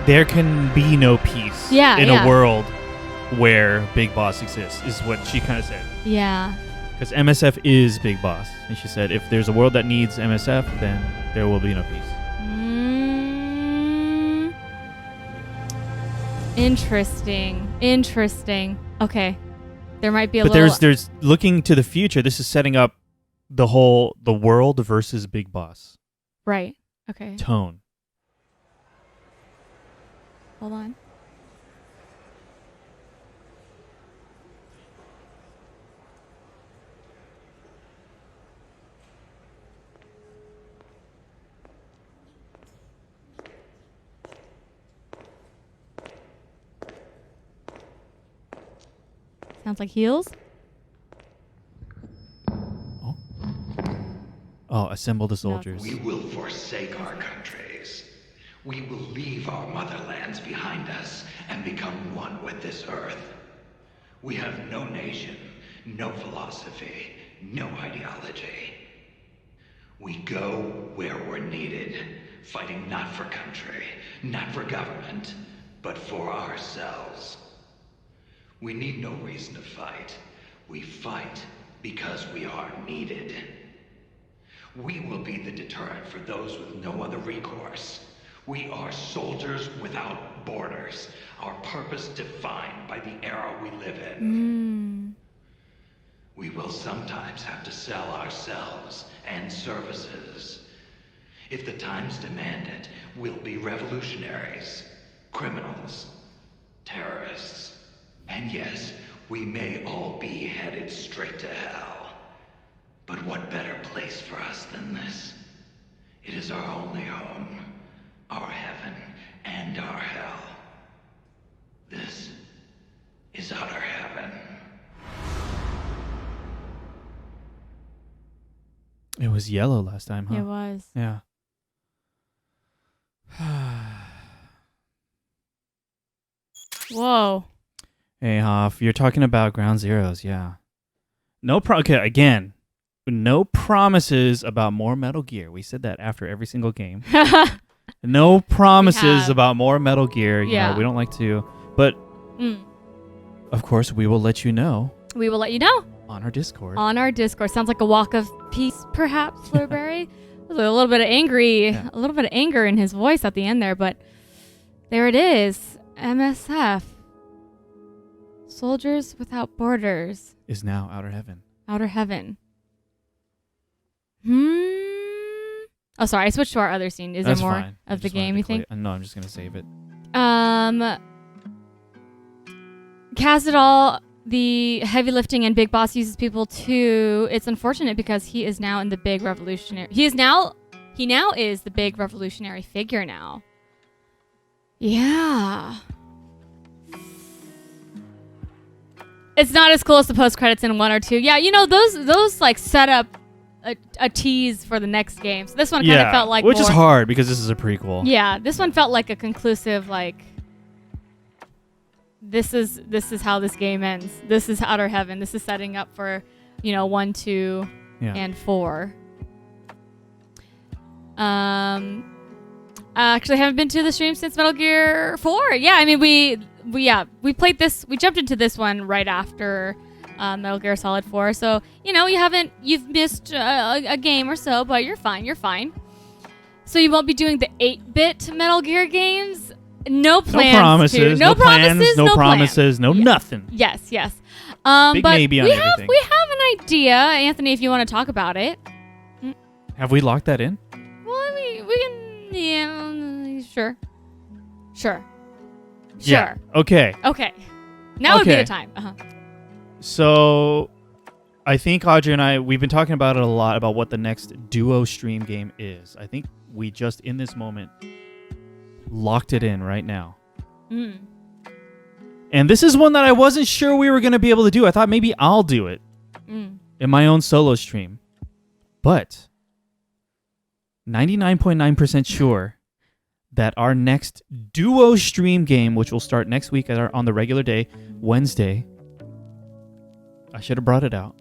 there can be no peace in a world where Big Boss exists, is what she kind of said. Yeah. Because MSF is Big Boss. And she said, if there's a world that needs MSF, then there will be no peace. Interesting. Okay. There might be a but little... there's looking to the future. This is setting up the world versus Big Boss. Right. Okay. Tone. Hold on. Sounds like heels. Oh, assemble the soldiers. We will forsake our countries. We will leave our motherlands behind us and become one with this earth. We have no nation, no philosophy, no ideology. We go where we're needed, fighting not for country, not for government, but for ourselves. We need no reason to fight. We fight because we are needed. We will be the deterrent for those with no other recourse. We are soldiers without borders, our purpose defined by the era we live in. We will sometimes have to sell ourselves and services. If the times demand it, we'll be revolutionaries, criminals, terrorists. And yes, we may all be headed straight to hell. But what better place for us than this? It is our only home, our heaven and our hell. This is outer heaven. It was yellow last time, huh? It was. Yeah. Whoa. Hey, Hoff, you're talking about Ground Zeroes, yeah. Okay, again, no promises about more Metal Gear. We said that after every single game. No promises about more Metal Gear. You know, we don't like to. But, of course, we will let you know. We will let you know. On our Discord. Sounds like a walk of peace, perhaps, Flurberry. There's a little bit of a little bit of anger in his voice at the end there, but there it is. MSF. Soldiers Without Borders. Is now Outer Heaven. Outer Heaven. Oh, sorry. I switched to our other scene. Is there more of the game, you think? No, I'm just going to save it. Cazadal, the heavy lifting and Big Boss uses people too. It's unfortunate because he is now in the big revolutionary. He now is the big revolutionary figure now. Yeah. It's not as cool as the post credits in 1 or 2. Yeah, you know, those like set up a tease for the next game. So this one kind of felt like which is hard because this is a prequel. Yeah, this one felt like a conclusive, like, this is how this game ends. This is Outer Heaven. This is setting up for, 1, 2, and 4. I actually haven't been to the stream since Metal Gear 4. Yeah, I mean we played this. We jumped into this one right after Metal Gear Solid 4. So you've missed a game or so, but you're fine. So you won't be doing the 8-bit Metal Gear games. No plans. No promises. No promises. No promises. No nothing. Yes. Big but maybe on everything. We have an idea, Anthony. If you want to talk about it. Have we locked that in? Well, I mean, we can. Yeah. Sure. Yeah. Okay. Now would be the time. So, I think Audrey and I, we've been talking about it a lot, about what the next duo stream game is. I think we just, in this moment, locked it in right now. And this is one that I wasn't sure we were going to be able to do. I thought maybe I'll do it in my own solo stream. But 99.9% sure that our next duo stream game, which will start next week on the regular day, Wednesday. I should have brought it out.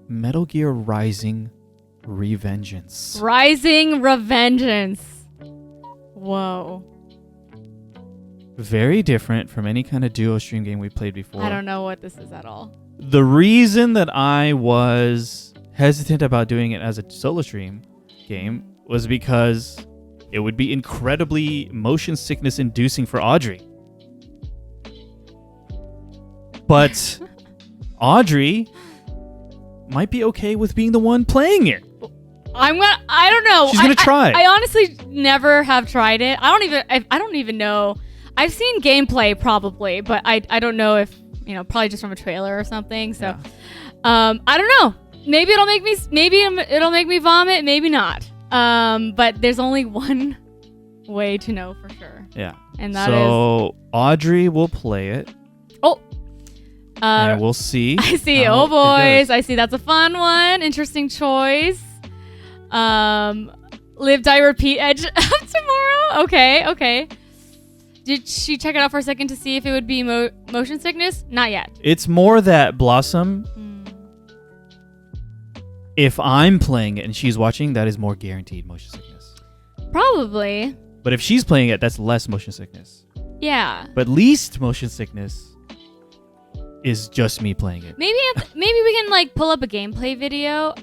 Metal Gear Rising Revengeance. Whoa. Very different from any kind of duo stream game we played before. I don't know what this is at all. The reason that I was hesitant about doing it as a solo stream game was because it would be incredibly motion sickness inducing for Audrey. But Audrey might be okay with being the one playing it. I don't know. She's gonna try. I honestly never have tried it. I don't even know. I've seen gameplay probably, but I don't know if, probably just from a trailer or something. So, I don't know. Maybe it'll make me vomit. Maybe not. But there's only one way to know for sure. Yeah. And that so Audrey will play it. Oh. And we'll see. I see. Oh boys, I see. That's a fun one. Interesting choice. Live, die, repeat. Edge of tomorrow. Okay. Did she check it out for a second to see if it would be motion sickness? Not yet. It's more that Blossom. If I'm playing it and she's watching, that is more guaranteed motion sickness. Probably. But if she's playing it, that's less motion sickness. Yeah. But least motion sickness is just me playing it. Maybe we can pull up a gameplay video,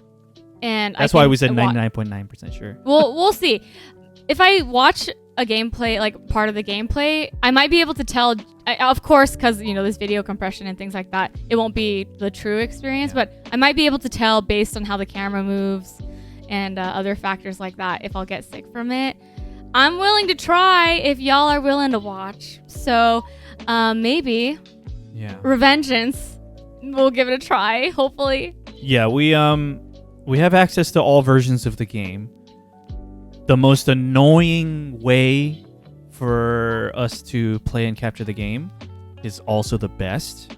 and that's why we said 99.9% sure. Well, we'll see. If I watch a gameplay, part of the gameplay, I might be able to tell. Of course, because this video compression and things like that, it won't be the true experience. Yeah. But I might be able to tell based on how the camera moves and other factors like that if I'll get sick from it. I'm willing to try if y'all are willing to watch. So maybe. Yeah. Revengeance. We'll give it a try. Hopefully. Yeah, we have access to all versions of the game. The most annoying way for us to play and capture the game is also the best.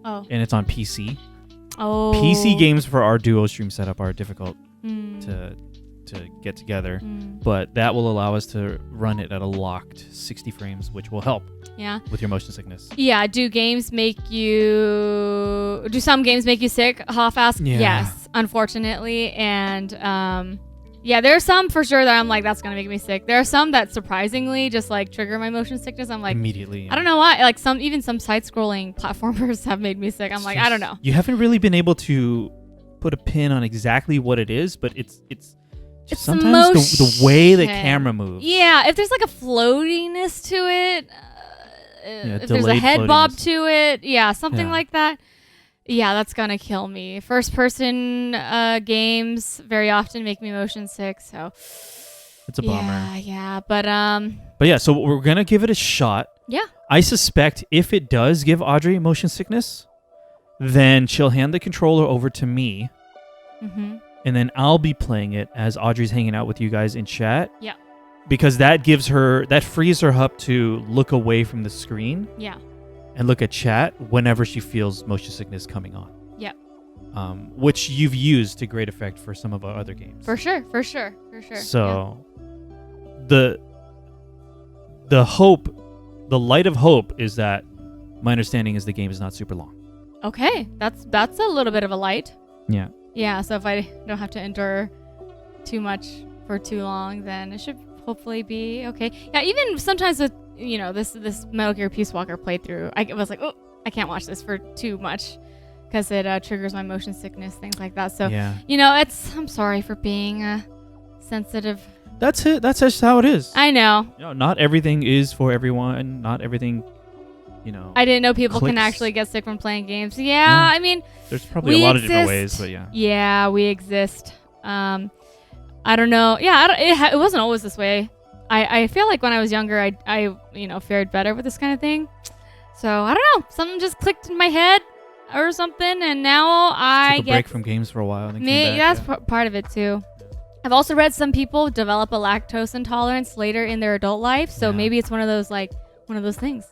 Oh. And it's on PC. Oh. PC games for our duo stream setup are difficult to get together, but that will allow us to run it at a locked 60 frames, which will help. Yeah. With your motion sickness. Yeah. Do some games make you sick? Hoff asked. Yeah. Yes, unfortunately. And there are some for sure that I'm like, that's going to make me sick. There are some that surprisingly just trigger my motion sickness. I'm like, immediately. Yeah. I don't know why. Some side scrolling platformers have made me sick. I'm like, I don't know. You haven't really been able to put a pin on exactly what it is, but it's sometimes the way the camera moves. Yeah. If there's a floatiness to it. If there's a head bob to it, something like that. Yeah, that's gonna kill me. First person games very often make me motion sick, so it's a bummer. Yeah, but yeah, so we're gonna give it a shot. Yeah. I suspect if it does give Audrey motion sickness, then she'll hand the controller over to me, and then I'll be playing it as Audrey's hanging out with you guys in chat. Yeah. Because that frees her up to look away from the screen. Yeah. And look at chat whenever she feels motion sickness coming on. Yep. Which you've used to great effect for some of our other games. For sure. So the hope, the light of hope is that my understanding is the game is not super long. Okay. That's a little bit of a light. Yeah. Yeah, so if I don't have to endure too much for too long, then it should hopefully be okay. Yeah, even sometimes with this Metal Gear Peace Walker playthrough, I was like, oh, I can't watch this for too much because it triggers my motion sickness, things like that. So I'm sorry for being sensitive. That's it. That's just how it is. I know. Not everything is for everyone. Not everything. I didn't know people can actually get sick from playing games. Yeah, I mean, there's probably a lot of different ways, but yeah. Yeah, we exist. I don't know. Yeah, it wasn't always this way. I feel like when I was younger, I fared better with this kind of thing. So I don't know. Something just clicked in my head or something, and now I took a break from games for a while. And that's part of it too. I've also read some people develop a lactose intolerance later in their adult life, so maybe it's one of those things.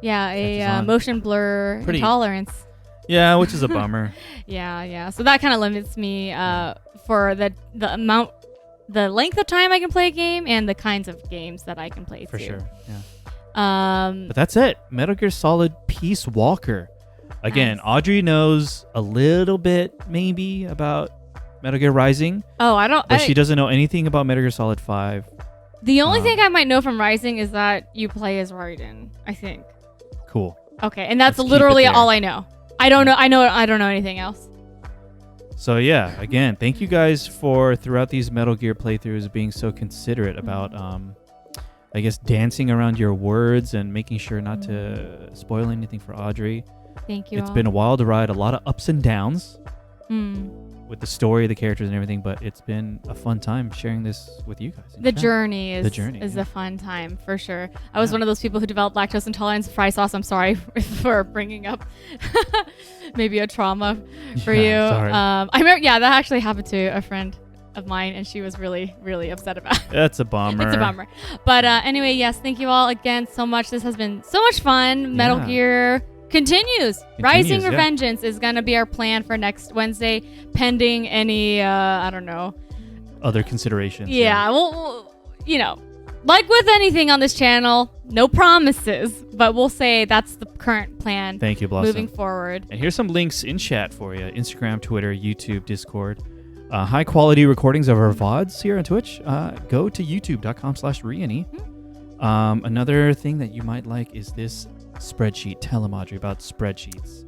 A motion blur intolerance. Yeah, which is a bummer. Yeah. So that kind of limits me for the length of time I can play a game and the kinds of games that I can play for too. Sure. Yeah. But that's it. Metal Gear Solid Peace Walker. Again, nice. Audrey knows a little bit maybe about Metal Gear Rising. Oh, I don't. But she doesn't know anything about Metal Gear Solid 5. The only thing I might know from Rising is that you play as Raiden, I think. Cool. Okay, and that's literally all I know. I don't know. I don't know anything else. So yeah, again, thank you guys for throughout these Metal Gear playthroughs being so considerate about, I guess, dancing around your words and making sure not to spoil anything for Audrey. Thank you. It's been a wild ride, a lot of ups and downs with the story, the characters, and everything. But it's been a fun time sharing this with you guys. The journey is a fun time for sure. I was one of those people who developed lactose intolerance to fry sauce. I'm sorry for bringing up maybe a trauma for you. Sorry. I remember, that actually happened to a friend of mine, and she was really, really upset about it. That's a bummer. It's a bummer. But anyway, yes, thank you all again so much. This has been so much fun. Metal Gear continues. Rising Revengeance is going to be our plan for next Wednesday, pending any, I don't know, other considerations. Yeah, well, you know, like with anything on this channel, no promises, but we'll say that's the current plan. Thank you, Blossom. Moving forward. And here's some links in chat for you. Instagram, Twitter, YouTube, Discord. High quality recordings of our VODs here on Twitch. Go to youtube.com/Reyony. Another thing that you might like is this spreadsheet. Tell them, Audrey, about spreadsheets.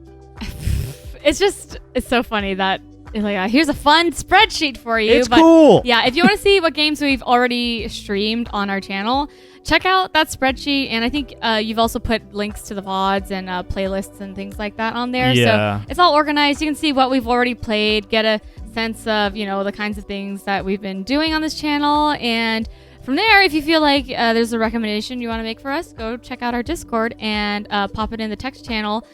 It's so funny that like here's a fun spreadsheet for you. It's cool. Yeah, if you want to see what games we've already streamed on our channel, check out that spreadsheet. And I think you've also put links to the VODs and playlists and things like that on there. Yeah. So it's all organized. You can see what we've already played, get a sense of, you know, the kinds of things that we've been doing on this channel. And from there, if you feel like there's a recommendation you want to make for us, go check out our Discord and pop it in the text channel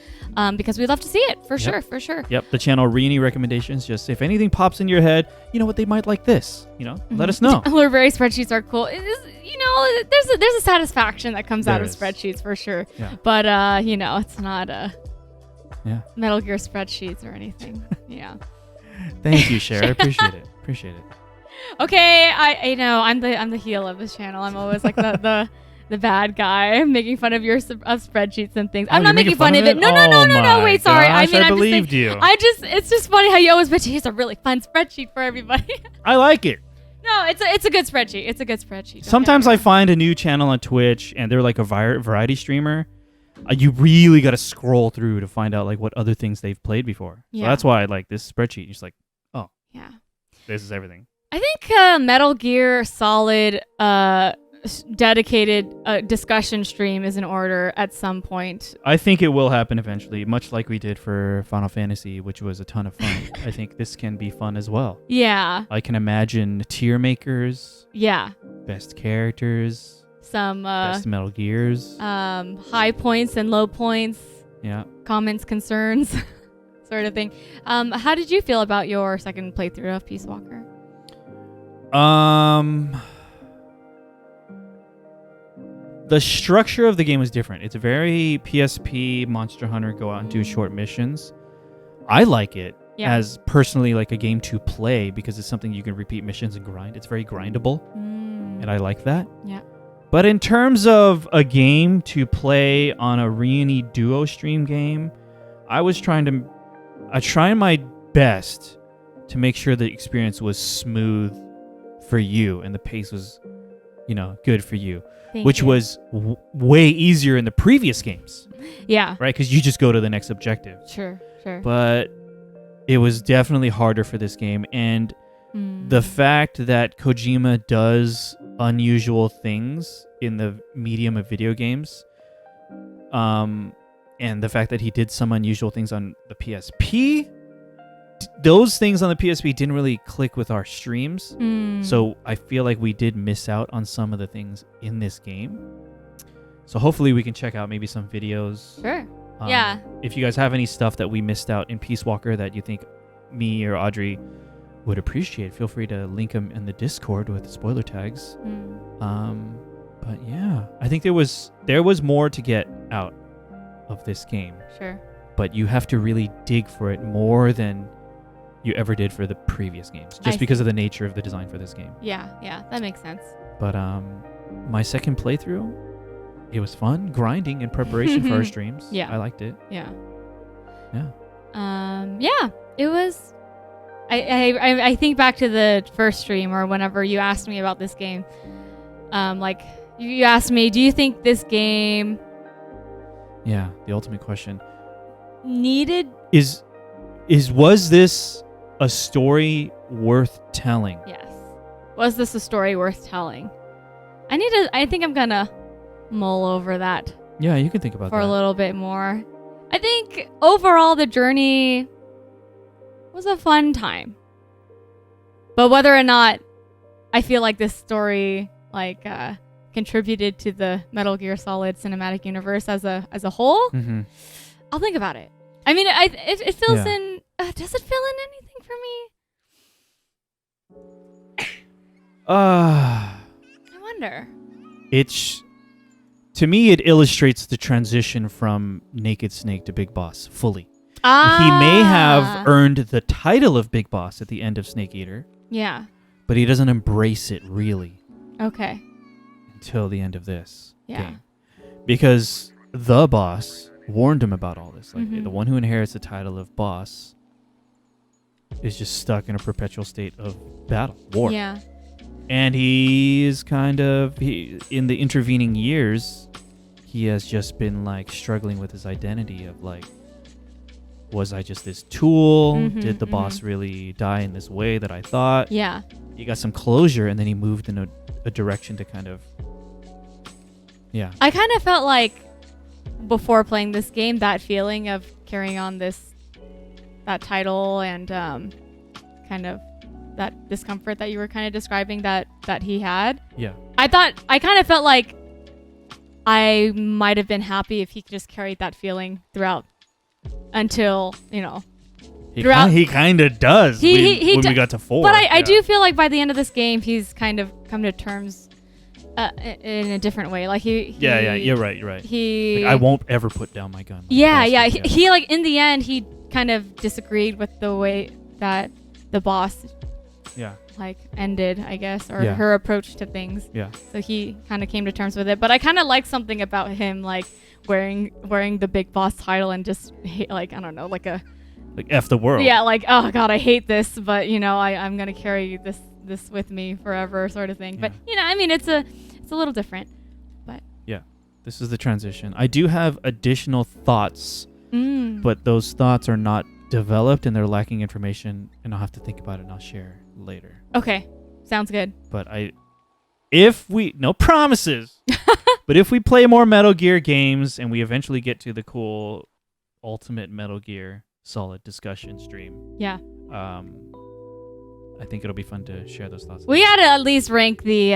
because we'd love to see it for sure. Yep, the channel Reyony recommendations. Just if anything pops in your head, you know what they might like this. You know, let us know. Blueberry spreadsheets are cool. It is, you know, there's a satisfaction that comes out of spreadsheets for sure. Yeah. But you know, it's not Metal Gear spreadsheets or anything. Yeah. Thank you, Cher. I appreciate it. Okay, I know I'm the heel of this channel. I'm always like the bad guy making fun of of spreadsheets and things. I'm not making fun of it. No. Wait, sorry. I believed you. It's just funny how you always mention here's a really fun spreadsheet for everybody. I like it. No, it's a good spreadsheet. It's a good spreadsheet. Sometimes I find a new channel on Twitch and they're like a variety streamer. You really got to scroll through to find out like what other things they've played before. Yeah. So that's why I like this spreadsheet. You're just like, oh, yeah, this is everything. I think Metal Gear Solid dedicated discussion stream is in order at some point. I think it will happen eventually, much like we did for Final Fantasy, which was a ton of fun. I think this can be fun as well. Yeah. I can imagine tier makers. Yeah. Best characters. Some best Metal Gears. High points and low points. Yeah. Comments, concerns, sort of thing. How did you feel about your second playthrough of Peace Walker? The structure of the game was different. It's a very PSP Monster Hunter go out and do short missions. I like it as personally like a game to play because it's something you can repeat missions and grind. It's very grindable, and I like that. Yeah. But in terms of a game to play on a Reyony duo stream game, I tried my best to make sure the experience was smooth for you and the pace was, you know, good for you. Which was way easier in the previous games. Yeah. Right? Because you just go to the next objective. Sure. But it was definitely harder for this game. And the fact that Kojima does unusual things in the medium of video games, and the fact that he did some unusual things on the PSP, those things on the PSP didn't really click with our streams. So I feel like we did miss out on some of the things in this game. So hopefully we can check out maybe some videos. Sure. Yeah. If you guys have any stuff that we missed out in Peace Walker that you think me or Audrey would appreciate, feel free to link them in the Discord with spoiler tags. But yeah, I think there was more to get out of this game. Sure. But you have to really dig for it more than you ever did for the previous games, just because of the nature of the design for this game. Yeah, that makes sense. But my second playthrough, it was fun, grinding in preparation for our streams. Yeah. I liked it. Yeah. It was. I think back to the first stream or whenever you asked me about this game. Like you asked me, do you think this game? Yeah, the ultimate question. Needed. Was this a story worth telling? Yes. Was this a story worth telling? I think I'm gonna mull over that Yeah, you can think about for that. a little bit more. I think overall the journey was a fun time. But whether or not I feel like this story contributed to the Metal Gear Solid cinematic universe as a whole, I'll think about it. I mean, it fills in. Does it fill in anything for me? I wonder. To me, it illustrates the transition from Naked Snake to Big Boss fully. He may have earned the title of Big Boss at the end of Snake Eater. Yeah. But he doesn't embrace it really. Okay. Until the end of this game. Because the boss warned him about all this. Like the one who inherits the title of boss is just stuck in a perpetual state of war. Yeah. And he is in the intervening years, he has just been struggling with his identity of was I just this tool? Did the boss really die in this way that I thought? Yeah. He got some closure, and then he moved in a direction to kind of... Yeah. I kind of felt like, before playing this game, that feeling of carrying on that title and kind of that discomfort that you were kind of describing that he had. Yeah. I kind of felt like I might have been happy if he just carried that feeling throughout until, He kind of does when we got to 4. But I do feel like by the end of this game, he's kind of come to terms in a different way. Like Yeah, you're right. He... I won't ever put down my gun. He in the end, he kind of disagreed with the way that the boss ended, I guess, or her approach to things. Yeah. So he kind of came to terms with it. But I kind of like something about him, wearing the Big Boss title and just I don't know, F the world. Yeah, oh god, I hate this, but I'm gonna carry this with me forever, sort of thing. Yeah. But I mean, it's a little different. But yeah, this is the transition. I do have additional thoughts, but those thoughts are not developed and they're lacking information, and I'll have to think about it and I'll share later. Okay, sounds good. But no promises, but if we play more Metal Gear games and we eventually get to the cool Ultimate Metal Gear Solid discussion stream, I think it'll be fun to share those thoughts. We had to at least rank the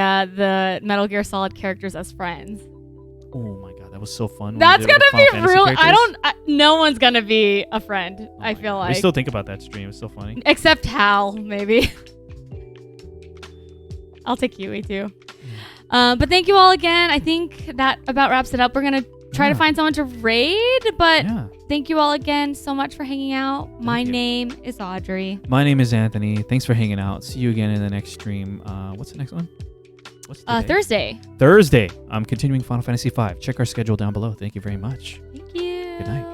Metal Gear Solid characters as friends. Oh my god, that was so fun. That's gonna be real. No one's gonna be a friend. I feel like we still think about that stream. It's so funny. Except Hal, maybe. I'll take Yui too. But thank you all again. I think that about wraps it up. We're gonna try to find someone to raid, but thank you all again so much for hanging out. My name is Audrey. My name is Anthony. Thanks for hanging out. See you again in the next stream. What's the next one? What's the day? Thursday. I'm continuing Final Fantasy V. Check our schedule down below. Thank you very much. Thank you. Good night.